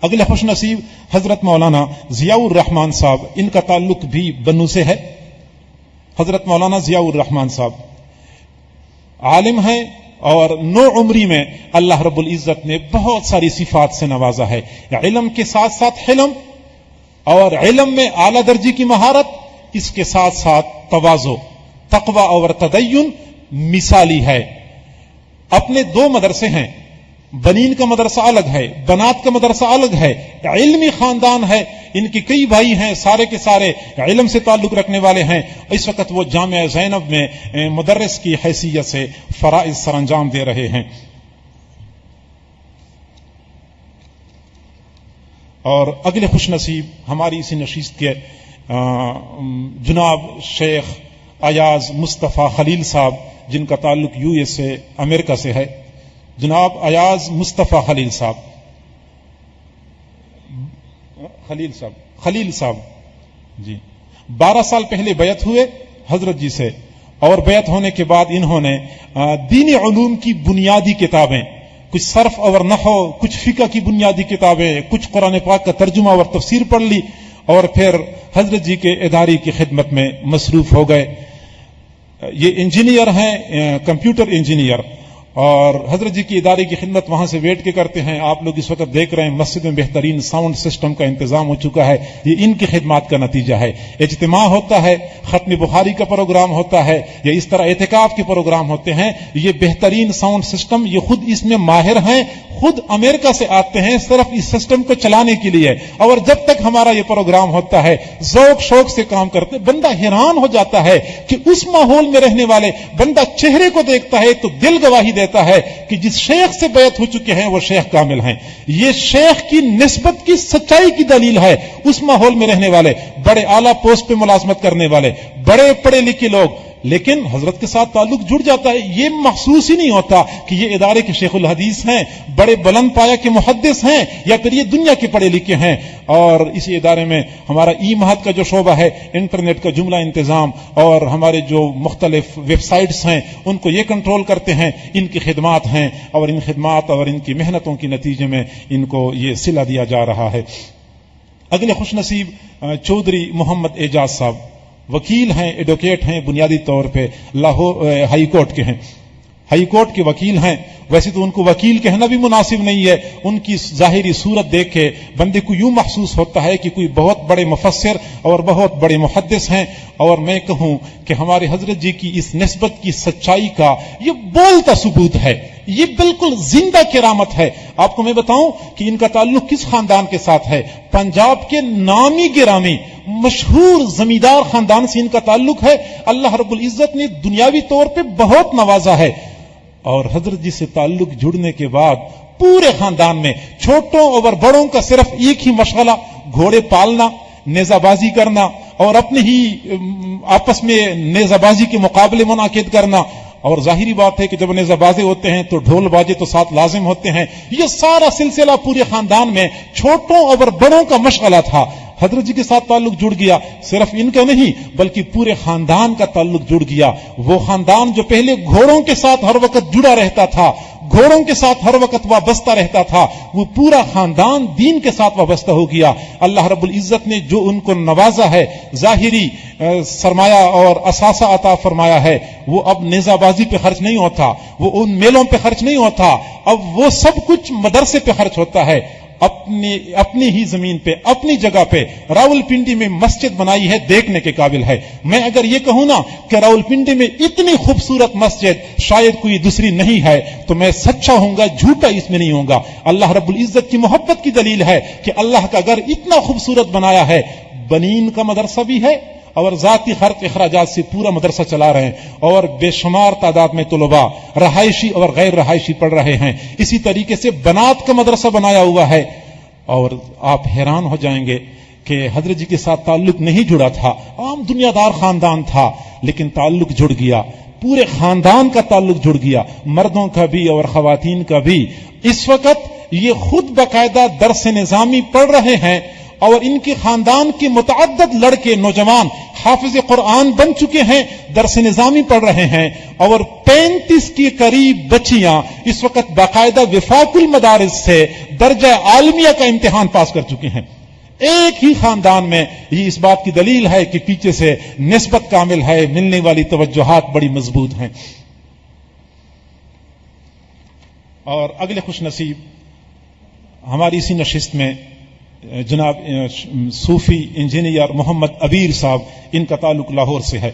اگلے خوش نصیب حضرت مولانا ضیاء الرحمان صاحب، ان کا تعلق بھی بنو سے ہے۔ حضرت مولانا ضیاء الرحمان صاحب عالم ہیں اور نو عمری میں اللہ رب العزت نے بہت ساری صفات سے نوازا ہے، علم کے ساتھ ساتھ حلم، اور علم میں اعلی درجے کی مہارت، اس کے ساتھ ساتھ تواضع، تقوی اور تدین مثالی ہے۔ اپنے 2 مدرسے ہیں، بنین کا مدرسہ الگ ہے، بنات کا مدرسہ الگ ہے، علمی خاندان ہے، ان کے کئی بھائی ہیں، سارے کے سارے علم سے تعلق رکھنے والے ہیں۔ اس وقت وہ جامعہ زینب میں مدرس کی حیثیت سے فرائض سر انجام دے رہے ہیں۔ اور اگلے خوش نصیب ہماری اسی نشست کے جناب شیخ ایاز مصطفیٰ خلیل صاحب، جن کا تعلق USA امریکہ سے ہے۔ جناب ایاز مصطفیٰ خلیل صاحب جی 12 سال پہلے بیعت ہوئے حضرت جی سے، اور بیعت ہونے کے بعد انہوں نے دینی علوم کی بنیادی کتابیں، کچھ صرف اور نحو، کچھ فقہ کی بنیادی کتابیں، کچھ قرآن پاک کا ترجمہ اور تفسیر پڑھ لی، اور پھر حضرت جی کے ادارے کی خدمت میں مصروف ہو گئے۔ یہ انجینئر ہیں، کمپیوٹر انجینئر، اور حضرت جی کی ادارے کی خدمت وہاں سے بیٹھ کے کرتے ہیں۔ آپ لوگ اس وقت دیکھ رہے ہیں مسجد میں بہترین ساؤنڈ سسٹم کا انتظام ہو چکا ہے، یہ ان کی خدمات کا نتیجہ ہے۔ اجتماع ہوتا ہے، ختم بخاری کا پروگرام ہوتا ہے، یا اس طرح اعتکاف کے پروگرام ہوتے ہیں، یہ بہترین ساؤنڈ سسٹم، یہ خود اس میں ماہر ہیں، خود امریکہ سے آتے ہیں صرف اس سسٹم کو چلانے کے لیے، اور جب تک ہمارا یہ پروگرام ہوتا ہے ذوق شوق سے کام کرتے، بندہ حیران ہو جاتا ہے کہ اس ماحول میں رہنے والے بندہ چہرے کو دیکھتا ہے تو دل گواہی دیتا ہے کہ جس شیخ سے بیعت ہو چکے ہیں وہ شیخ کامل ہیں۔ یہ شیخ کی نسبت کی سچائی کی دلیل ہے۔ اس ماحول میں رہنے والے، بڑے اعلیٰ پوسٹ پہ ملازمت کرنے والے، بڑے پڑھے لکھے لوگ، لیکن حضرت کے ساتھ تعلق جڑ جاتا ہے، یہ محسوس ہی نہیں ہوتا کہ یہ ادارے کے شیخ الحدیث ہیں، بڑے بلند پایا کے محدث ہیں، یا پھر یہ دنیا کے پڑھے لکھے ہیں۔ اور اسی ادارے میں ہمارا مہد کا جو شعبہ ہے، انٹرنیٹ کا جملہ انتظام، اور ہمارے جو مختلف ویب سائٹس ہیں ان کو یہ کنٹرول کرتے ہیں، ان کی خدمات ہیں، اور ان خدمات اور ان کی محنتوں کے نتیجے میں ان کو یہ صلہ دیا جا رہا ہے۔ اگلے خوش نصیب چودھری محمد اعجاز صاحب، وکیل ہیں، ایڈوکیٹ ہیں، بنیادی طور پہ لاہور ہائی کورٹ کے ہیں، ہائی کورٹ کے وکیل ہیں، ویسے تو ان کو وکیل کہنا بھی مناسب نہیں ہے، ان کی ظاہری صورت دیکھ کے بندے کو یوں محسوس ہوتا ہے کہ کوئی بہت بڑے مفسر اور بہت بڑے محدث ہیں، اور میں کہوں کہ ہمارے حضرت جی کی اس نسبت کی سچائی کا یہ بولتا ثبوت ہے، یہ بالکل زندہ کرامت ہے۔ آپ کو میں بتاؤں کہ ان کا تعلق کس خاندان کے ساتھ ہے؟ پنجاب کے نامی گرامی مشہور زمیندار خاندان سے ان کا تعلق ہے۔ اللہ رب العزت نے دنیاوی طور پہ بہت نوازا ہے، اور حضرت جی سے تعلق جڑنے کے بعد پورے خاندان میں چھوٹوں اور بڑوں کا صرف ایک ہی مشغلہ، گھوڑے پالنا، نیزہ بازی کرنا، اور اپنے ہی آپس میں نیزہ بازی کے مقابلے منعقد کرنا۔ اور ظاہری بات ہے کہ جب نیزہ بازے ہوتے ہیں تو ڈھول باجے تو ساتھ لازم ہوتے ہیں۔ یہ سارا سلسلہ پورے خاندان میں چھوٹوں اور بڑوں کا مشغلہ تھا۔ حضرت جی کے ساتھ تعلق جڑ گیا، صرف ان کا نہیں بلکہ پورے خاندان کا تعلق جڑ گیا۔ وہ خاندان جو پہلے گھوڑوں کے ساتھ ہر وقت جڑا رہتا تھا، گھوڑوں کے ساتھ ہر وقت وابستہ رہتا تھا، وہ پورا خاندان دین کے ساتھ وابستہ ہو گیا۔ اللہ رب العزت نے جو ان کو نوازا ہے، ظاہری سرمایہ اور اثاثہ عطا فرمایا ہے، وہ اب نیزہ بازی پہ خرچ نہیں ہوتا، وہ ان میلوں پہ خرچ نہیں ہوتا، اب وہ سب کچھ مدرسے پہ خرچ ہوتا ہے۔ اپنی ہی زمین پہ، اپنی جگہ پہ راول پنڈی میں مسجد بنائی ہے، دیکھنے کے قابل ہے۔ میں اگر یہ کہوں نا کہ راول پنڈی میں اتنی خوبصورت مسجد شاید کوئی دوسری نہیں ہے تو میں سچا ہوں گا، جھوٹا اس میں نہیں ہوں گا۔ اللہ رب العزت کی محبت کی دلیل ہے کہ اللہ کا گھر اتنا خوبصورت بنایا ہے، بنین کا مدرسہ بھی ہے اور ذاتی خرچ اخراجات سے پورا مدرسہ چلا رہے ہیں، اور بے شمار تعداد میں طلباء رہائشی اور غیر رہائشی پڑھ رہے ہیں۔ اسی طریقے سے بنات کا مدرسہ بنایا ہوا ہے، اور آپ حیران ہو جائیں گے کہ حضرت جی کے ساتھ تعلق نہیں جڑا تھا، عام دنیا دار خاندان تھا، لیکن تعلق جڑ گیا، پورے خاندان کا تعلق جڑ گیا، مردوں کا بھی اور خواتین کا بھی۔ اس وقت یہ خود باقاعدہ درس نظامی پڑھ رہے ہیں، اور ان کے خاندان کے متعدد لڑکے نوجوان حافظ قرآن بن چکے ہیں، درس نظامی پڑھ رہے ہیں، اور 35 کے قریب بچیاں اس وقت باقاعدہ وفاق المدارس سے درجہ عالمیہ کا امتحان پاس کر چکے ہیں۔ ایک ہی خاندان میں یہ اس بات کی دلیل ہے کہ پیچھے سے نسبت کامل ہے، ملنے والی توجہات بڑی مضبوط ہیں۔ اور اگلے خوش نصیب ہماری اسی نشست میں جناب صوفی انجینئر محمد عبیر صاحب، ان کا تعلق لاہور سے ہے۔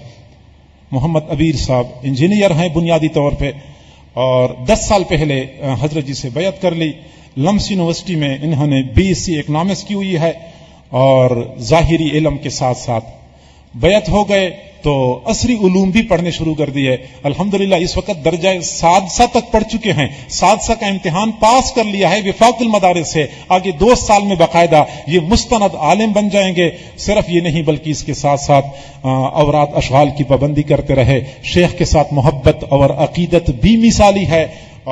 محمد عبیر صاحب انجینئر ہیں بنیادی طور پہ، اور 10 سال پہلے حضرت جی سے بیعت کر لی۔ لمس یونیورسٹی میں انہوں نے BSc اکنامکس کی ہوئی ہے، اور ظاہری علم کے ساتھ ساتھ بیعت ہو گئے تو عصری علوم بھی پڑھنے شروع کر دیے۔ الحمدللہ اس وقت درجہ سادسہ تک پڑھ چکے ہیں، سادسہ کا امتحان پاس کر لیا ہے وفاق المدارس سے۔ آگے 2 سال میں باقاعدہ یہ مستند عالم بن جائیں گے۔ صرف یہ نہیں بلکہ اس کے ساتھ ساتھ اوراد اشغال کی پابندی کرتے رہے، شیخ کے ساتھ محبت اور عقیدت بھی مثالی ہے،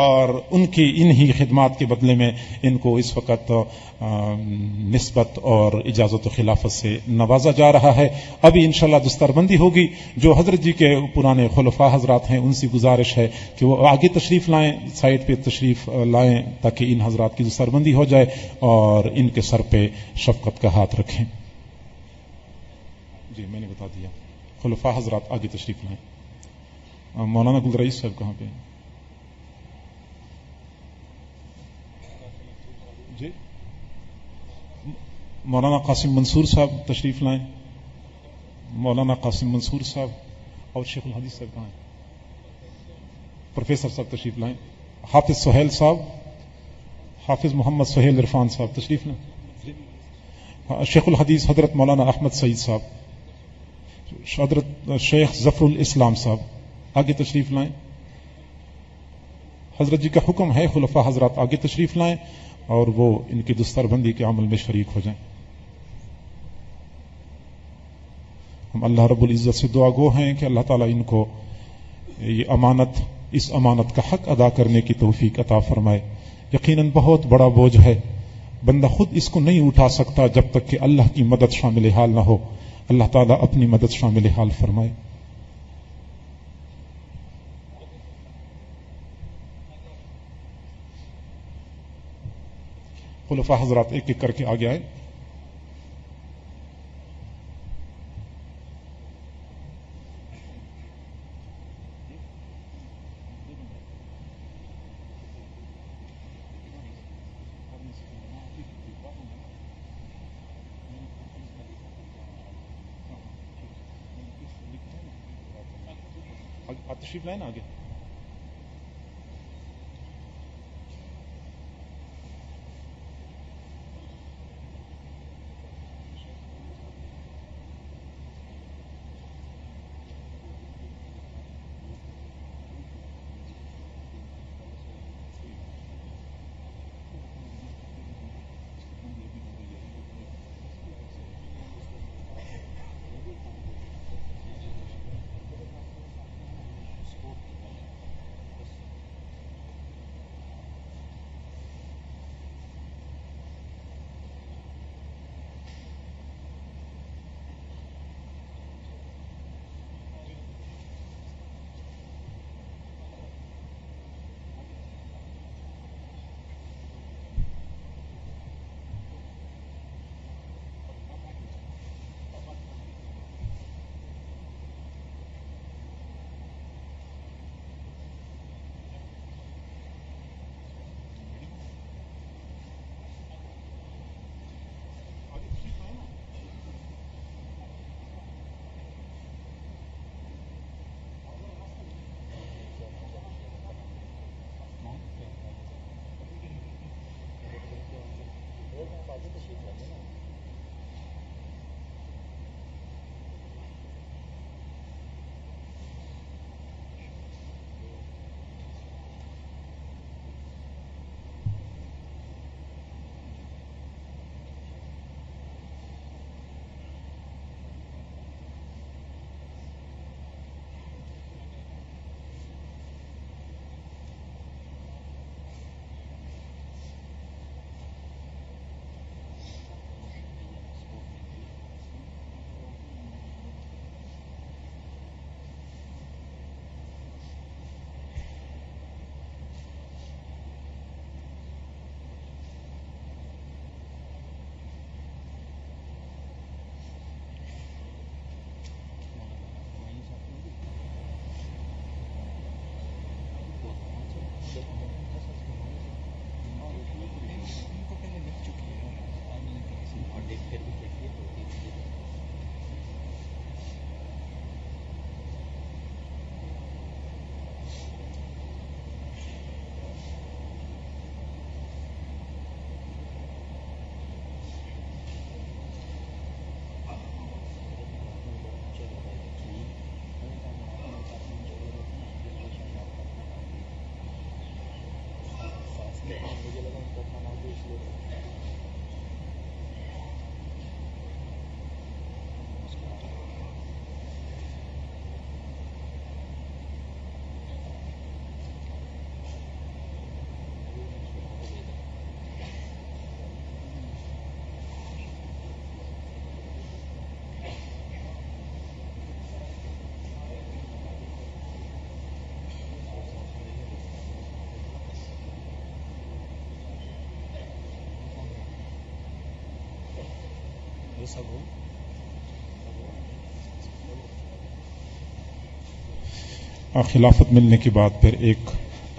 اور ان کی انہی خدمات کے بدلے میں ان کو اس وقت نسبت اور اجازت و خلافت سے نوازا جا رہا ہے۔ ابھی انشاءاللہ دستربندی ہوگی۔ جو حضرت جی کے پرانے خلفاء حضرات ہیں ان سے گزارش ہے کہ وہ آگے تشریف لائیں، سائٹ پہ تشریف لائیں، تاکہ ان حضرات کی دستربندی ہو جائے اور ان کے سر پہ شفقت کا ہاتھ رکھیں۔ جی میں نے بتا دیا، خلفاء حضرات آگے تشریف لائیں۔ مولانا گل رئیس صاحب کہاں پہ ہیں؟ جی مولانا قاسم منصور صاحب تشریف لائیں۔ مولانا قاسم منصور صاحب اور شیخ الحدیث صاحب کہاں ہیں؟ پروفیسر صاحب تشریف لائیں۔ حافظ سہیل صاحب، حافظ محمد سہیل عرفان صاحب تشریف لائیں۔ شیخ الحدیث حضرت مولانا احمد سعید صاحب، حضرت شیخ ظفر الاسلام صاحب آگے تشریف لائیں۔ حضرت جی کا حکم ہے خلفاء حضرات آگے تشریف لائیں اور وہ ان کی دستربندی کے عمل میں شریک ہو جائیں۔ ہم اللہ رب العزت سے دعا گو ہیں کہ اللہ تعالیٰ ان کو یہ امانت، اس امانت کا حق ادا کرنے کی توفیق عطا فرمائے۔ یقیناً بہت بڑا بوجھ ہے، بندہ خود اس کو نہیں اٹھا سکتا جب تک کہ اللہ کی مدد شامل حال نہ ہو۔ اللہ تعالیٰ اپنی مدد شامل حال فرمائے۔ خلفاء حضرات ایک ایک کر کے آگے آئے۔ آپ تشریف لائیں نا آگے. خلافت ملنے کے بعد پھر ایک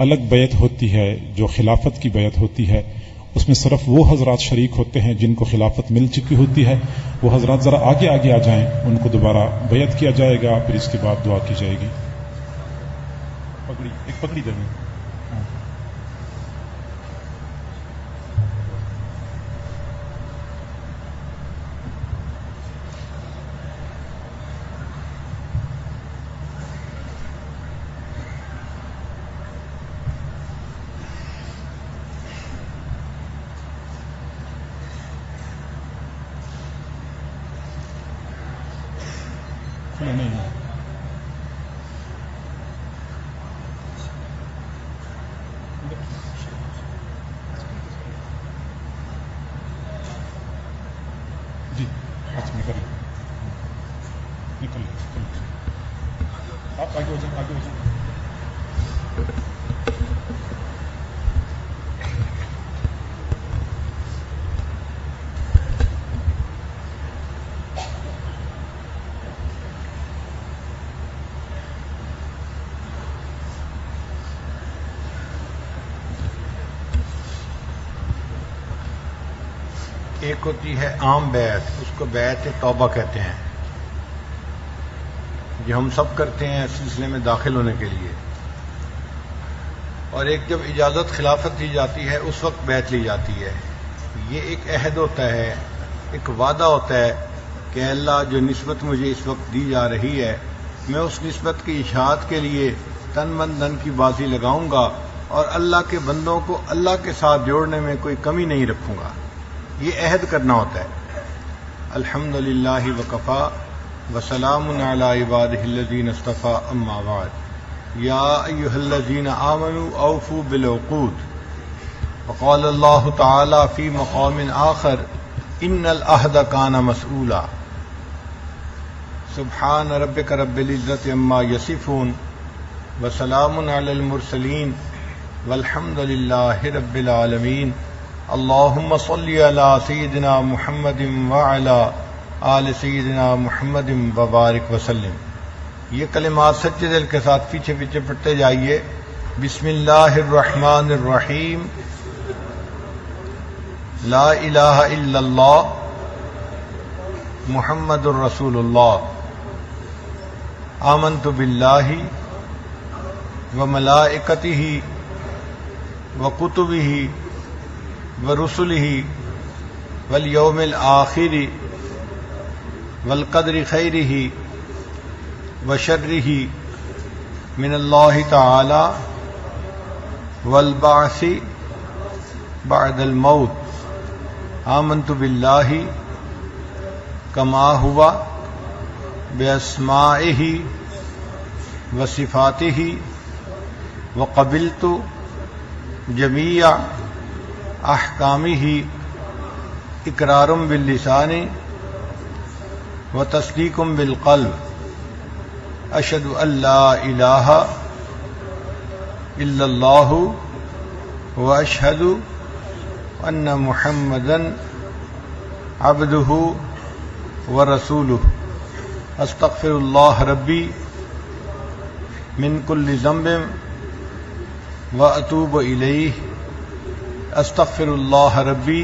الگ بیعت ہوتی ہے جو خلافت کی بیعت ہوتی ہے. اس میں صرف وہ حضرات شریک ہوتے ہیں جن کو خلافت مل چکی ہوتی ہے. وہ حضرات ذرا آگے آگے آ جائیں, ان کو دوبارہ بیعت کیا جائے گا, پھر اس کے بعد دعا کی جائے گی. پکڑی دیں. جی اچھا نکل آپ آگے ہو جائیں, آگے ہو جائیں. ایک ہوتی ہے عام بیعت, اس کو بیعت توبہ کہتے ہیں. جو ہم سب کرتے ہیں اس سلسلے میں داخل ہونے کے لیے، اور ایک جب اجازت خلافت دی جاتی ہے اس وقت بیعت لی جاتی ہے۔ یہ ایک عہد ہوتا ہے، ایک وعدہ ہوتا ہے کہ اللہ جو نسبت مجھے اس وقت دی جا رہی ہے میں اس نسبت کی اشاعت کے لیے تن من دھن کی بازی لگاؤں گا اور اللہ کے بندوں کو اللہ کے ساتھ جوڑنے میں کوئی کمی نہیں رکھوں گا۔ یہ عہد کرنا ہوتا ہے۔ الحمدللہ وکفا وسلام علی عبادہ الذین اصطفیٰ اما بعد یا ایھا الذین آمنوا اوفوا بالعقود وقال اللہ تعالی فی مقام آخر ان العہد کان مسئولا سبحان ربک رب العزۃ عما یصفون وسلام علی المرسلین والحمد للہ رب العالمین اللہم صلی علی سیدنا محمد وعلی آل سیدنا محمد وبارک وسلم۔ یہ کلمات سچے دل کے ساتھ پیچھے پیچھے پڑھتے جائیے۔ بسم اللہ الرحمن الرحیم، لا الہ الا اللہ محمد الرسول اللہ، آمنت باللہ وملائکتہ وکتبہ ورسلہ والیوم الآخر والقدر خیرہ وشرہ من اللہ تعالی والبعث بعد الموت، آمنت باللہ کما ہوا باسمائہ وصفاتہ وقبلت جمیع احکامہ اقرار باللسان وتصدیق بالقلب، اشہد ان لا الہ الا اللہ واشہد ان محمدا عبدہ ورسولہ، استغفر اللہ ربی من کل ذنب واتوب الیہ، استغفر اللہ ربی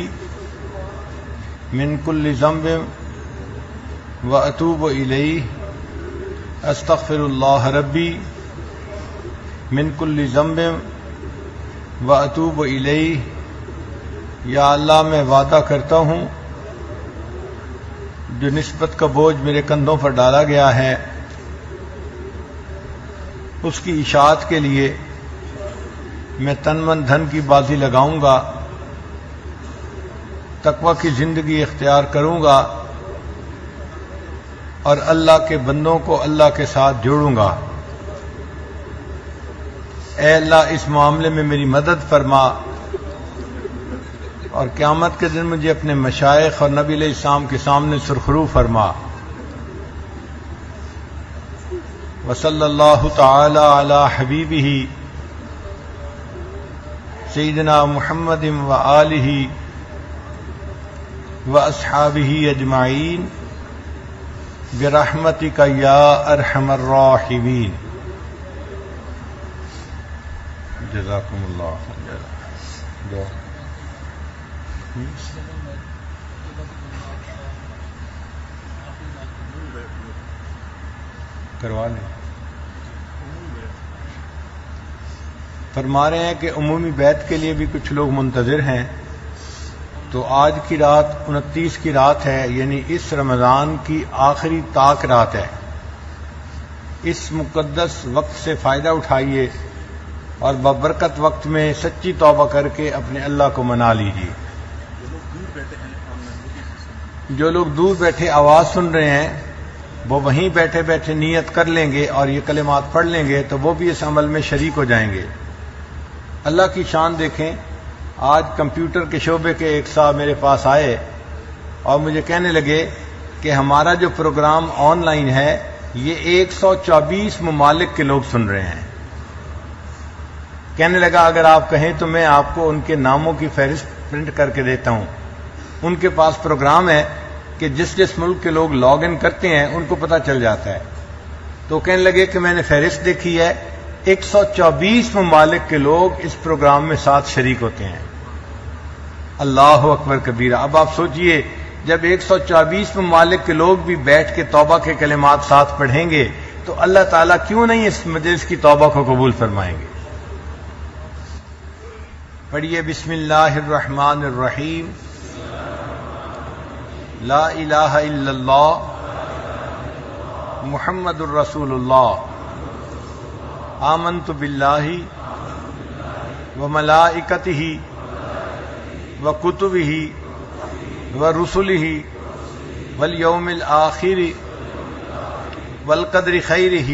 من کل ذنب واتوب الیہ، استغفر اللہ ربی من کل ذنب واتوب الیہ۔ یا اللہ میں وعدہ کرتا ہوں جو نسبت کا بوجھ میرے کندھوں پر ڈالا گیا ہے اس کی اشاعت کے لیے میں تن من دھن کی بازی لگاؤں گا، تقوی کی زندگی اختیار کروں گا اور اللہ کے بندوں کو اللہ کے ساتھ جوڑوں گا۔ اے اللہ اس معاملے میں میری مدد فرما اور قیامت کے دن مجھے اپنے مشائخ اور نبی علیہ السلام کے سامنے سرخرو فرما۔ وصلی اللہ تعالی علی حبیبہ سیدنا محمد وآلہ واصحابہ اجمعین برحمتک یا ارحم الراحمین۔ جزاکم اللہ خیر۔ کروا لیں۔ فرما رہے ہیں کہ عمومی بیعت کے لیے بھی کچھ لوگ منتظر ہیں، تو آج کی رات 29 کی رات ہے، یعنی اس رمضان کی آخری طاق رات ہے۔ اس مقدس وقت سے فائدہ اٹھائیے اور ببرکت وقت میں سچی توبہ کر کے اپنے اللہ کو منا لیجیے۔ جو لوگ دور بیٹھے آواز سن رہے ہیں وہ وہیں بیٹھے بیٹھے نیت کر لیں گے اور یہ کلمات پڑھ لیں گے تو وہ بھی اس عمل میں شریک ہو جائیں گے۔ اللہ کی شان دیکھیں، آج کمپیوٹر کے شعبے کے ایک صاحب میرے پاس آئے اور مجھے کہنے لگے کہ ہمارا جو پروگرام آن لائن ہے یہ 124 ممالک کے لوگ سن رہے ہیں۔ کہنے لگا اگر آپ کہیں تو میں آپ کو ان کے ناموں کی فہرست پرنٹ کر کے دیتا ہوں۔ ان کے پاس پروگرام ہے کہ جس جس ملک کے لوگ لاگ ان کرتے ہیں ان کو پتہ چل جاتا ہے۔ تو کہنے لگے کہ میں نے فہرست دیکھی ہے، 124 ممالک کے لوگ اس پروگرام میں ساتھ شریک ہوتے ہیں۔ اللہ اکبر کبیرہ۔ اب آپ سوچئے جب 124 ممالک کے لوگ بھی بیٹھ کے توبہ کے کلمات ساتھ پڑھیں گے تو اللہ تعالیٰ کیوں نہیں اس مجلس کی توبہ کو قبول فرمائیں گے؟ پڑھیے بسم اللہ الرحمن الرحیم، لا الہ الا اللہ محمد الرسول اللہ، آمنت باللہ وملائکتہ وکتبہ ورسلہ والیوم الآخر والقدر خیرہ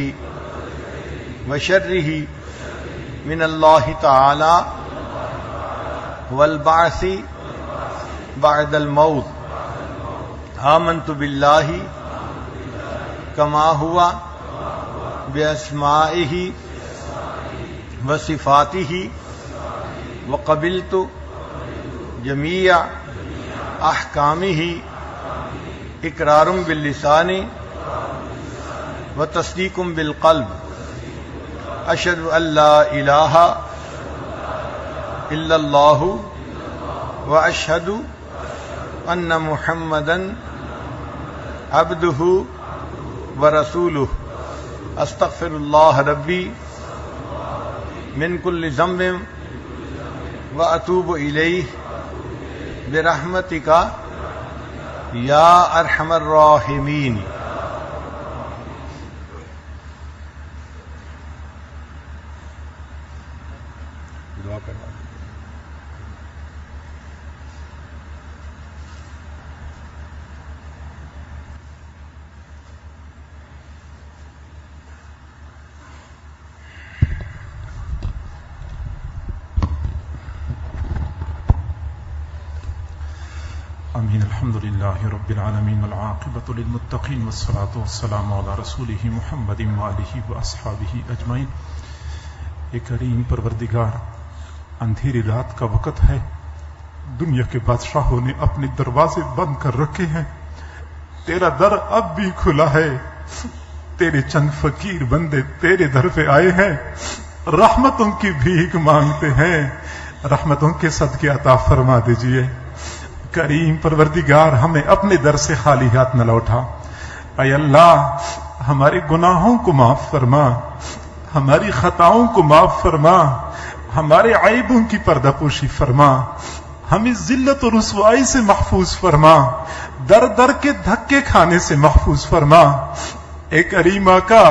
وشرہ من اللہ تعالی والبعث بعد الموت، آمنت باللہ کما ہوا باسمائہ وصفاتہ وقبلت جمیع احکامہ اقرار باللسان وتصدیق بالقلب، اشہد ان لا الہ الا اللہ واشہد ان محمدا عبدہ ورسولہ، استغفر اللہ ربی من کل ذنب واتوب الیہ برحمتک یا ارحم الراحمین۔ دعا کرنا۔ آمین۔ الحمد للہ رب العالمین والعاقبۃ للمتقین والصلاۃ والسلام علی رسولہ محمد وآلہ واصحابہ اجمعین۔ اے کریم پروردگار، اندھیری رات کا وقت ہے، دنیا کے بادشاہوں نے اپنے دروازے بند کر رکھے ہیں، تیرا در اب بھی کھلا ہے، تیرے چند فقیر بندے تیرے در پہ آئے ہیں، رحمتوں کی بھیک مانگتے ہیں، رحمتوں کے صدقے عطا فرما دیجئے۔ کریم پروردگار، ہمیں اپنے در سے خالی ہاتھ نہ لوٹا۔ اے اللہ، ہمارے گناہوں کو معاف فرما، ہماری خطاؤں کو معاف فرما، ہمارے عیبوں کی پردہ پوشی فرما، ہمیں ذلت و رسوائی سے محفوظ فرما، در در کے دھکے کھانے سے محفوظ فرما۔ اے کریم آقا،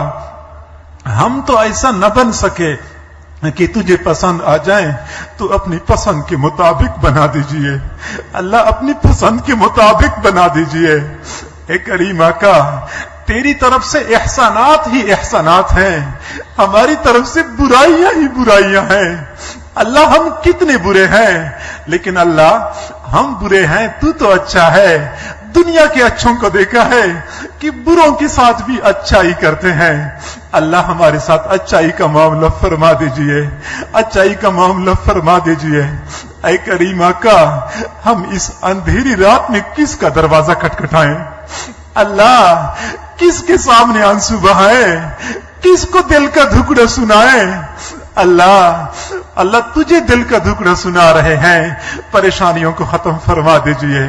ہم تو ایسا نہ بن سکے کہ تجھے پسند آ جائیں، تو اپنی پسند کے مطابق بنا دیجئے اللہ، اپنی پسند کے مطابق بنا دیجئے۔ اے کریم آقا، تیری طرف سے احسانات ہی احسانات ہیں، ہماری طرف سے برائیاں ہی برائیاں ہیں۔ اللہ، ہم کتنے برے ہیں، لیکن اللہ ہم برے ہیں، تو اچھا ہے۔ دنیا کے اچھوں کو دیکھا ہے کہ بروں کے ساتھ بھی اچھائی کرتے ہیں، اللہ ہمارے ساتھ اچھائی کا معاملہ فرما دیجئے، اچھائی کا معاملہ فرما دیجئے۔ اے کریم آقا، ہم اس اندھیری رات میں کس کا دروازہ کھٹکھٹائیں؟ اللہ، کس کے سامنے آنسو بہائیں؟ کس کو دل کا دھکڑا سنائیں؟ اللہ تجھے دل کا دھکڑا سنا رہے ہیں، پریشانیوں کو ختم فرما دیجئے۔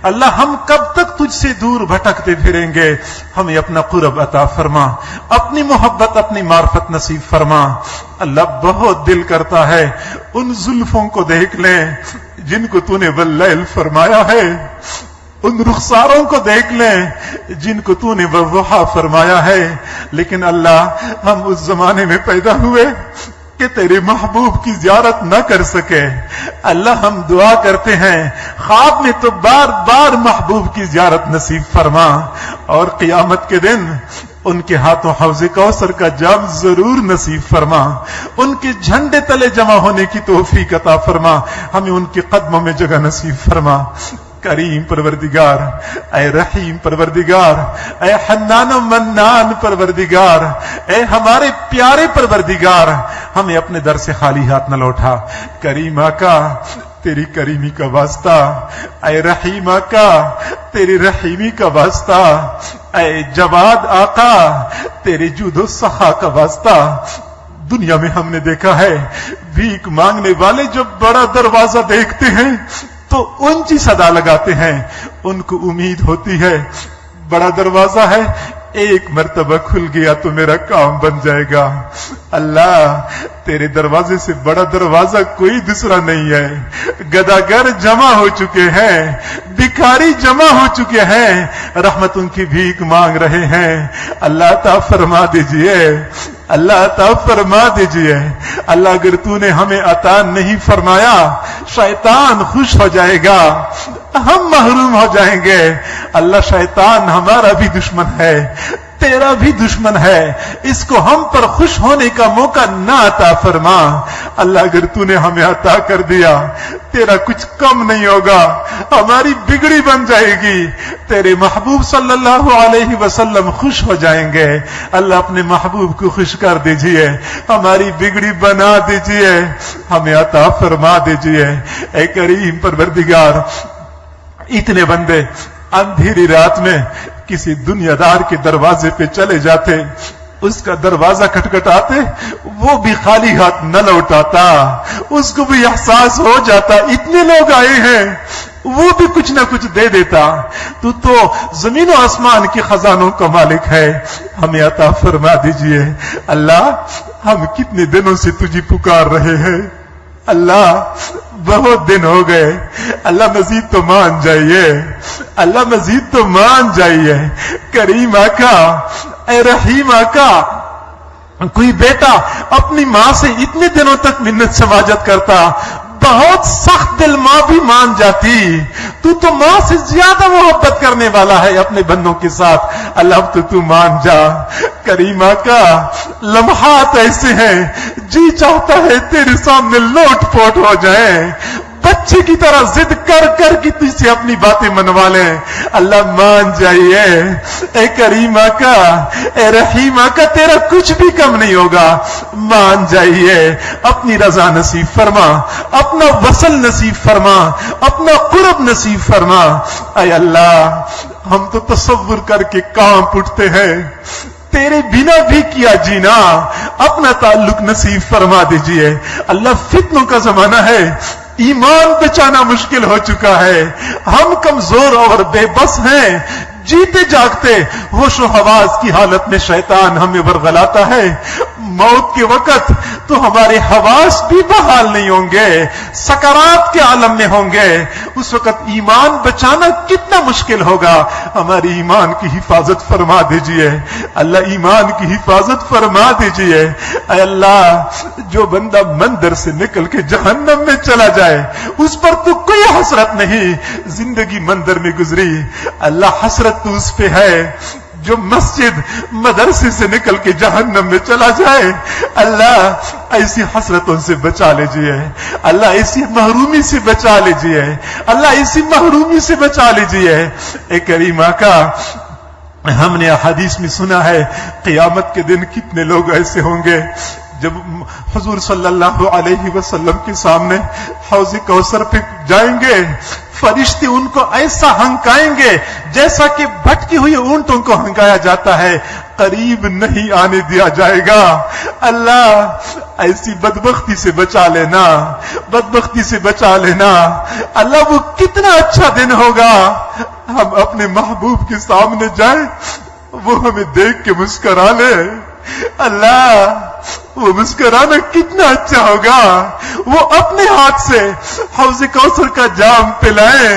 اللہ، ہم کب تک تجھ سے دور بھٹکتے پھریں گے؟ ہمیں اپنا قرب عطا فرما، اپنی محبت، اپنی معرفت نصیب فرما۔ اللہ، بہت دل کرتا ہے ان زلفوں کو دیکھ لیں جن کو تو نے واللیل فرمایا ہے، ان رخساروں کو دیکھ لیں جن کو تو نے والضحیٰ فرمایا ہے، لیکن اللہ، ہم اس زمانے میں پیدا ہوئے کہ تیرے محبوب کی زیارت نہ کر سکے۔ اللہ، ہم دعا کرتے ہیں خواب میں تو بار بار محبوب کی زیارت نصیب فرما، اور قیامت کے دن ان کے ہاتھوں حوض کوثر کا جام ضرور نصیب فرما، ان کے جھنڈے تلے جمع ہونے کی توفیق عطا فرما، ہمیں ان کے قدموں میں جگہ نصیب فرما۔ کریم پروردگار، اے رحیم پروردگار، اے حنان و منان پروردگار، اے ہمارے پیارے پروردگار، ہمیں اپنے در سے خالی ہاتھ نہ لوٹا۔ کریم آقا، تیری کریمی کا واسطہ، اے رحیم آقا، تیری رحیمی کا واسطہ، اے جواد آقا، تیرے جود و سخا کا واسطہ۔ دنیا میں ہم نے دیکھا ہے بھیک مانگنے والے جب بڑا دروازہ دیکھتے ہیں تو اونچی صدا لگاتے ہیں، ان کو امید ہوتی ہے بڑا دروازہ ہے، ایک مرتبہ کھل گیا تو میرا کام بن جائے گا۔ اللہ تیرے دروازے سے بڑا دروازہ کوئی دوسرا نہیں ہے۔ گداگر جمع ہو چکے ہیں، بھکاری جمع ہو چکے ہیں، رحمتوں کی بھیک مانگ رہے ہیں۔ اللہ عطا فرما دیجئے، اللہ عطا فرما دیجئے۔ اللہ اگر تو نے ہمیں عطا نہیں فرمایا شیطان خوش ہو جائے گا، ہم محروم ہو جائیں گے۔ اللہ شیطان ہمارا بھی دشمن ہے، تیرا بھی دشمن ہے، اس کو ہم پر خوش ہونے کا موقع نہ عطا فرما۔ اللہ اگر تو نے ہمیں عطا کر دیا تیرا کچھ کم نہیں ہوگا، ہماری بگڑی بن جائے گی، تیرے محبوب صلی اللہ علیہ وسلم خوش ہو جائیں گے۔ اللہ اپنے محبوب کو خوش کر دیجئے، ہماری بگڑی بنا دیجئے، ہمیں عطا فرما دیجئے۔ اے کریم پروردگار، اتنے بندے اندھیری رات میں کسی دنیا دار کے دروازے پہ چلے جاتے، اس کا دروازہ کھٹکھٹاتے، وہ بھی خالی ہاتھ نہ لوٹاتا، اس کو بھی احساس ہو جاتا اتنے لوگ آئے ہیں، وہ بھی کچھ نہ کچھ دے دیتا۔ تو زمین و آسمان کے خزانوں کا مالک ہے، ہمیں عطا فرما دیجئے۔ اللہ ہم کتنے دنوں سے تجھے پکار رہے ہیں، اللہ بہت دن ہو گئے، اللہ مزید تو مان جائیے، اللہ مزید تو مان جائیے۔ کریم آقا، اے رحیم آقا، کوئی بیٹا اپنی ماں سے اتنے دنوں تک منت سماجت کرتا، بہت سخت دل ماں بھی مان جاتی، تو ماں سے زیادہ محبت کرنے والا ہے اپنے بندوں کے ساتھ، اللہ اب تو مان جا۔ کریم آقا، لمحات ایسے ہیں جی چاہتا ہے تیرے سامنے لوٹ پوٹ ہو جائیں، بچے کی طرح ضد کر کر کے تجھ سے اپنی باتیں منوا لیں، اللہ مان جائیے۔ اے کریم آقا، اے رحیم آقا، تیرا کچھ بھی کم نہیں ہوگا، مان جائیے، اپنی رضا نصیب فرما، اپنا وصل نصیب فرما، اپنا قرب نصیب فرما۔ اے اللہ، ہم تو تصور کر کے کانپ اٹھتے ہیں، تیرے بنا بھی کیا جینا، اپنا تعلق نصیب فرما دیجئے۔ اللہ فتنوں کا زمانہ ہے، ایمان بچانا مشکل ہو چکا ہے، ہم کمزور اور بے بس ہیں، جیتے جاگتے ہوش و حواس کی حالت میں شیطان ہمیں ورغلاتا ہے۔ موت کے وقت تو ہمارے حواس بھی بحال نہیں ہوں گے، سکرات کے عالم میں ہوں گے، اس وقت ایمان بچانا کتنا مشکل ہوگا۔ ہماری ایمان کی حفاظت فرما دیجئے، اللہ ایمان کی حفاظت فرما دیجئے۔ اے اللہ، جو بندہ مندر سے نکل کے جہنم میں چلا جائے اس پر تو کوئی حسرت نہیں، زندگی مندر میں گزری، اللہ حسرت تو اس پہ ہے جو مسجد مدرسے سے نکل کے جہنم میں چلا جائے۔ اللہ ایسی حسرتوں سے بچا لیجئے، اللہ ایسی محرومی سے بچا لیجئے، اللہ ایسی محرومی سے بچا لیجئے۔ اے کریم آقا، ہم نے احادیث میں سنا ہے قیامت کے دن کتنے لوگ ایسے ہوں گے جب حضور صلی اللہ علیہ وسلم کے سامنے حوض کوثر پہ جائیں گے، فرشتے ان کو ایسا ہنکائیں گے جیسا کہ بھٹکی ہوئی اونٹوں کو ہنکایا جاتا ہے، قریب نہیں آنے دیا جائے گا۔ اللہ ایسی بدبختی سے بچا لینا، بدبختی سے بچا لینا۔ اللہ وہ کتنا اچھا دن ہوگا، ہم اپنے محبوب کے سامنے جائیں، وہ ہمیں دیکھ کے مسکرا لے۔ اللہ وہ مسکرانا کتنا اچھا ہوگا، وہ اپنے ہاتھ سے حوض کوثر کا جام پلائیں۔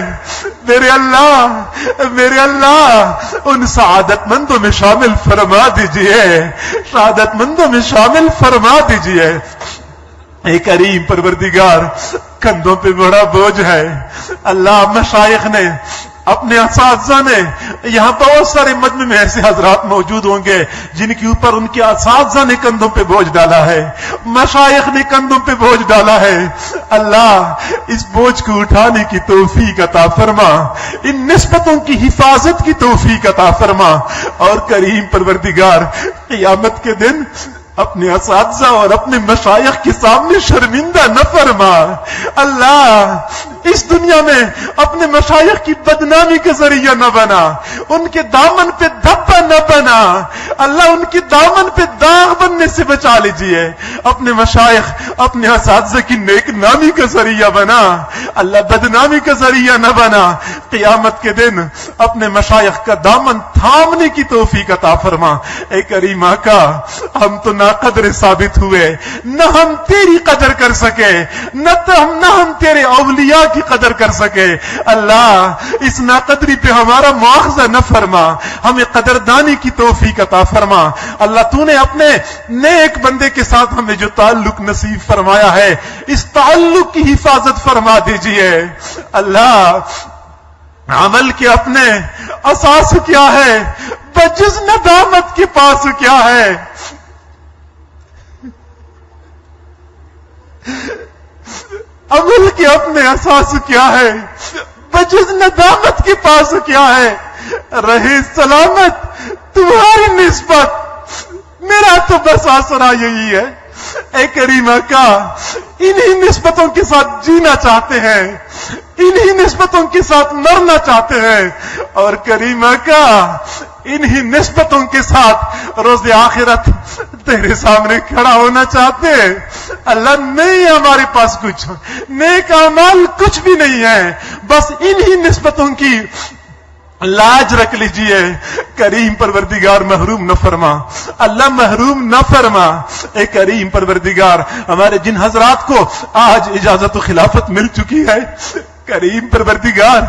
میرے اللہ، میرے اللہ، ان سعادت مندوں میں شامل فرما دیجئے، سعادت مندوں میں شامل فرما دیجئے۔ اے کریم پروردگار، کندھوں پہ بڑا بوجھ ہے، اللہ مشائخ نے، اپنے اساتذہ نے، یہاں بہت سارے مجمع میں ایسے حضرات موجود ہوں گے جن کے اوپر ان کے اساتذہ نے کندھوں پہ بوجھ ڈالا ہے، مشائخ نے کندھوں پہ بوجھ ڈالا ہے۔ اللہ اس بوجھ کو اٹھانے کی توفیق عطا فرما، ان نسبتوں کی حفاظت کی توفیق عطا فرما، اور کریم پروردگار قیامت کے دن اپنے اساتذہ اور اپنے مشائخ کے سامنے شرمندہ نہ فرما۔ اللہ اس دنیا میں اپنے مشائخ کی بدنامی کا ذریعہ نہ بنا، ان کے دامن پہ دھبا نہ بنا، اللہ ان کے دامن پہ داغ بننے سے بچا لیجئے، اپنے مشائخ اپنے اساتذہ کی نیک نامی کا ذریعہ بنا، اللہ بدنامی کا ذریعہ نہ بنا، قیامت کے دن اپنے مشائخ کا دامن تھامنے کی توفیق عطا فرما۔ اے کریم آقا، ہم تو ناقدر ثابت ہوئے، نہ ہم تیری قدر کر سکے، نہ ہم تیرے اولیاء کی قدر کر سکے، اللہ اس ناقدری پہ ہمارا مواخذہ نہ فرما، ہمیں قدردانی کی توفیق عطا فرما۔ اللہ تو نے اپنے نیک بندے کے ساتھ ہمیں جو تعلق نصیب فرمایا ہے، اس تعلق کی حفاظت فرما دیجئے۔ اللہ عمل کے اپنے اساس کیا ہے، بجز ندامت کے پاس کیا ہے؟ عمل کے اپنے اساس کیا ہے، بجز ندامت کے پاس کیا ہے؟ رہے سلامت تمہاری نسبت، میرا تو بس آسرا یہی ہے۔ اے کریم آقا، انہی نسبتوں کے ساتھ جینا چاہتے ہیں، انہی نسبتوں کے ساتھ مرنا چاہتے ہیں، اور کریم آقا انہی نسبتوں کے ساتھ روز آخرت تیرے سامنے کھڑا ہونا چاہتے ہیں۔ اللہ نہیں ہمارے پاس کچھ نیک اعمال کچھ بھی نہیں ہے، بس انہی نسبتوں کی لاج رکھ لیجئے۔ کریم پروردگار محروم نہ فرما، اللہ محروم نہ فرما۔ اے کریم پروردگار، ہمارے جن حضرات کو آج اجازت و خلافت مل چکی ہے، کریم پروردگار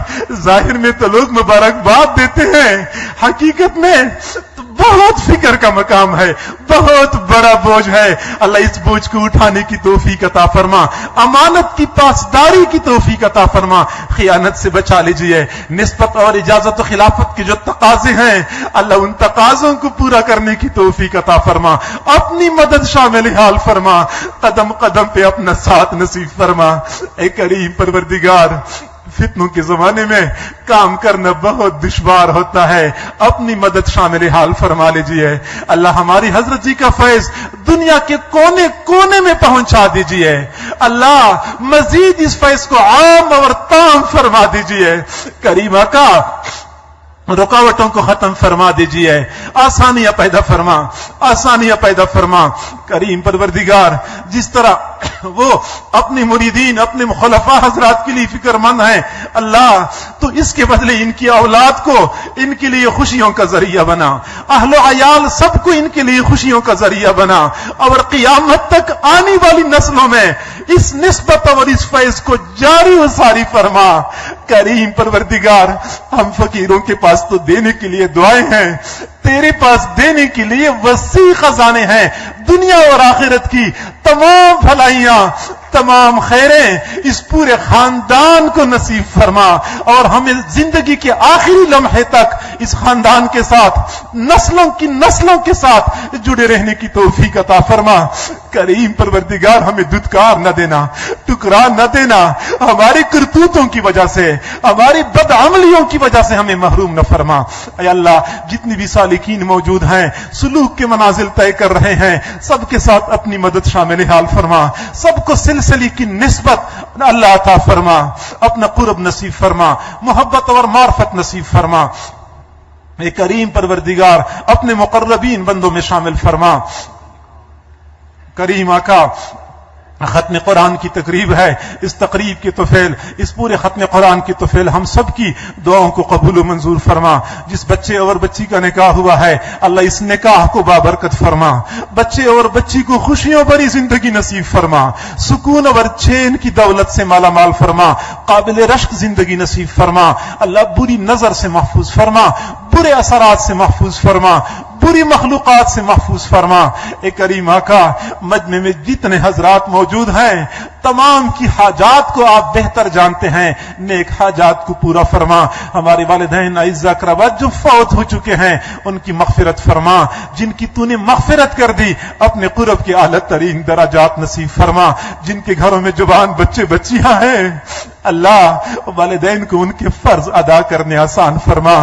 ظاہر میں تو لوگ مبارکباد دیتے ہیں، حقیقت میں بہت فکر کا مقام ہے، بہت بڑا بوجھ ہے۔ اللہ اس بوجھ کو اٹھانے کی توفیق عطا فرما، امانت کی پاسداری کی توفیق عطا فرما، خیانت سے بچا لیجئے۔ نسبت اور اجازت و خلافت کے جو تقاضے ہیں، اللہ ان تقاضوں کو پورا کرنے کی توفیق عطا فرما، اپنی مدد شامل حال فرما، قدم قدم پہ اپنا ساتھ نصیب فرما۔ اے کریم پروردگار، فتنوں کے زمانے میں کام کرنا بہت دشوار ہوتا ہے، اپنی مدد شامل حال فرما لیجئے۔ اللہ ہماری حضرت جی کا فیض دنیا کے کونے کونے میں پہنچا دیجئے۔ اللہ مزید اس فیض کو عام اور تام فرما دیجئے۔ کریم آقا، رکاوٹوں کو ختم فرما دیجئے، آسانیاں پیدا فرما، آسانیاں پیدا فرما۔ کریم پروردگار، جس طرح وہ اپنے مریدین، اپنے خلفاء حضرات کے لیے فکر مند ہیں، اللہ تو اس کے بدلے ان کی اولاد کو ان کے لیے خوشیوں کا ذریعہ بنا، اہل و عیال سب کو ان کے لیے خوشیوں کا ذریعہ بنا، اور قیامت تک آنے والی نسلوں میں اس نسبت اور اس فیض کو جاری و ساری فرما۔ کریم پروردگار، ہم فقیروں کے پاس تو دینے کے لیے دعائیں ہیں، تیرے پاس دینے کے لیے وسیع خزانے ہیں، دنیا اور آخرت کی تمام بھلائیاں، تمام خیریں اس پورے خاندان کو نصیب فرما، اور ہمیں زندگی کے آخری لمحے تک اس خاندان کے ساتھ، نسلوں کے ساتھ جڑے رہنے کی توفیق عطا فرما۔ کریم پروردگار، ہمیں دھتکار نہ دینا، ٹکرا نہ دینا، ہماری کرتوتوں کی وجہ سے، ہماری بدعملیوں کی وجہ سے ہمیں محروم نہ فرما۔ اے اللہ، جتنی بھی سالکین موجود ہیں، سلوک کے منازل طے کر رہے ہیں، سب کے ساتھ اپنی مدد شامل حال فرما، سب کو سلسلے کی نسبت اللہ عطا فرما، اپنا قرب نصیب فرما، محبت اور معرفت نصیب فرما۔ اے کریم پروردگار، اپنے مقربین بندوں میں شامل فرما۔ کریم آقا، ختم قرآن کی تقریب ہے، اس تقریب کی توفیل، اس پورے ختم قرآن کی توفیل ہم سب کی دعاؤں کو قبول و منظور فرما۔ جس بچے اور بچی کا نکاح ہوا ہے، اللہ اس نکاح کو بابرکت فرما، بچے اور بچی کو خوشیوں بھری زندگی نصیب فرما، سکون اور چین کی دولت سے مالا مال فرما، قابل رشک زندگی نصیب فرما۔ اللہ بری نظر سے محفوظ فرما، برے اثرات سے محفوظ فرما، بری مخلوقات سے محفوظ فرما۔ اے کریم آقا، مجمع میں جتنے حضرات موجود ہیں، تمام کی حاجات کو آپ بہتر جانتے ہیں، نیک حاجات کو پورا فرما۔ ہمارے والدین اعزاء اقرباء جو فوت ہو چکے ہیں، ان کی مغفرت فرما، جن کی تو نے مغفرت کر دی، اپنے قرب کے اعلیٰ ترین درجات نصیب فرما۔ جن کے گھروں میں جوان بچے بچیاں ہیں، اللہ والدین کو ان کے فرض ادا کرنے آسان فرما۔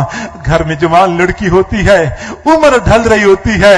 گھر میں جوان لڑکی ہوتی ہے، عمر ڈھل رہی ہوتی ہے،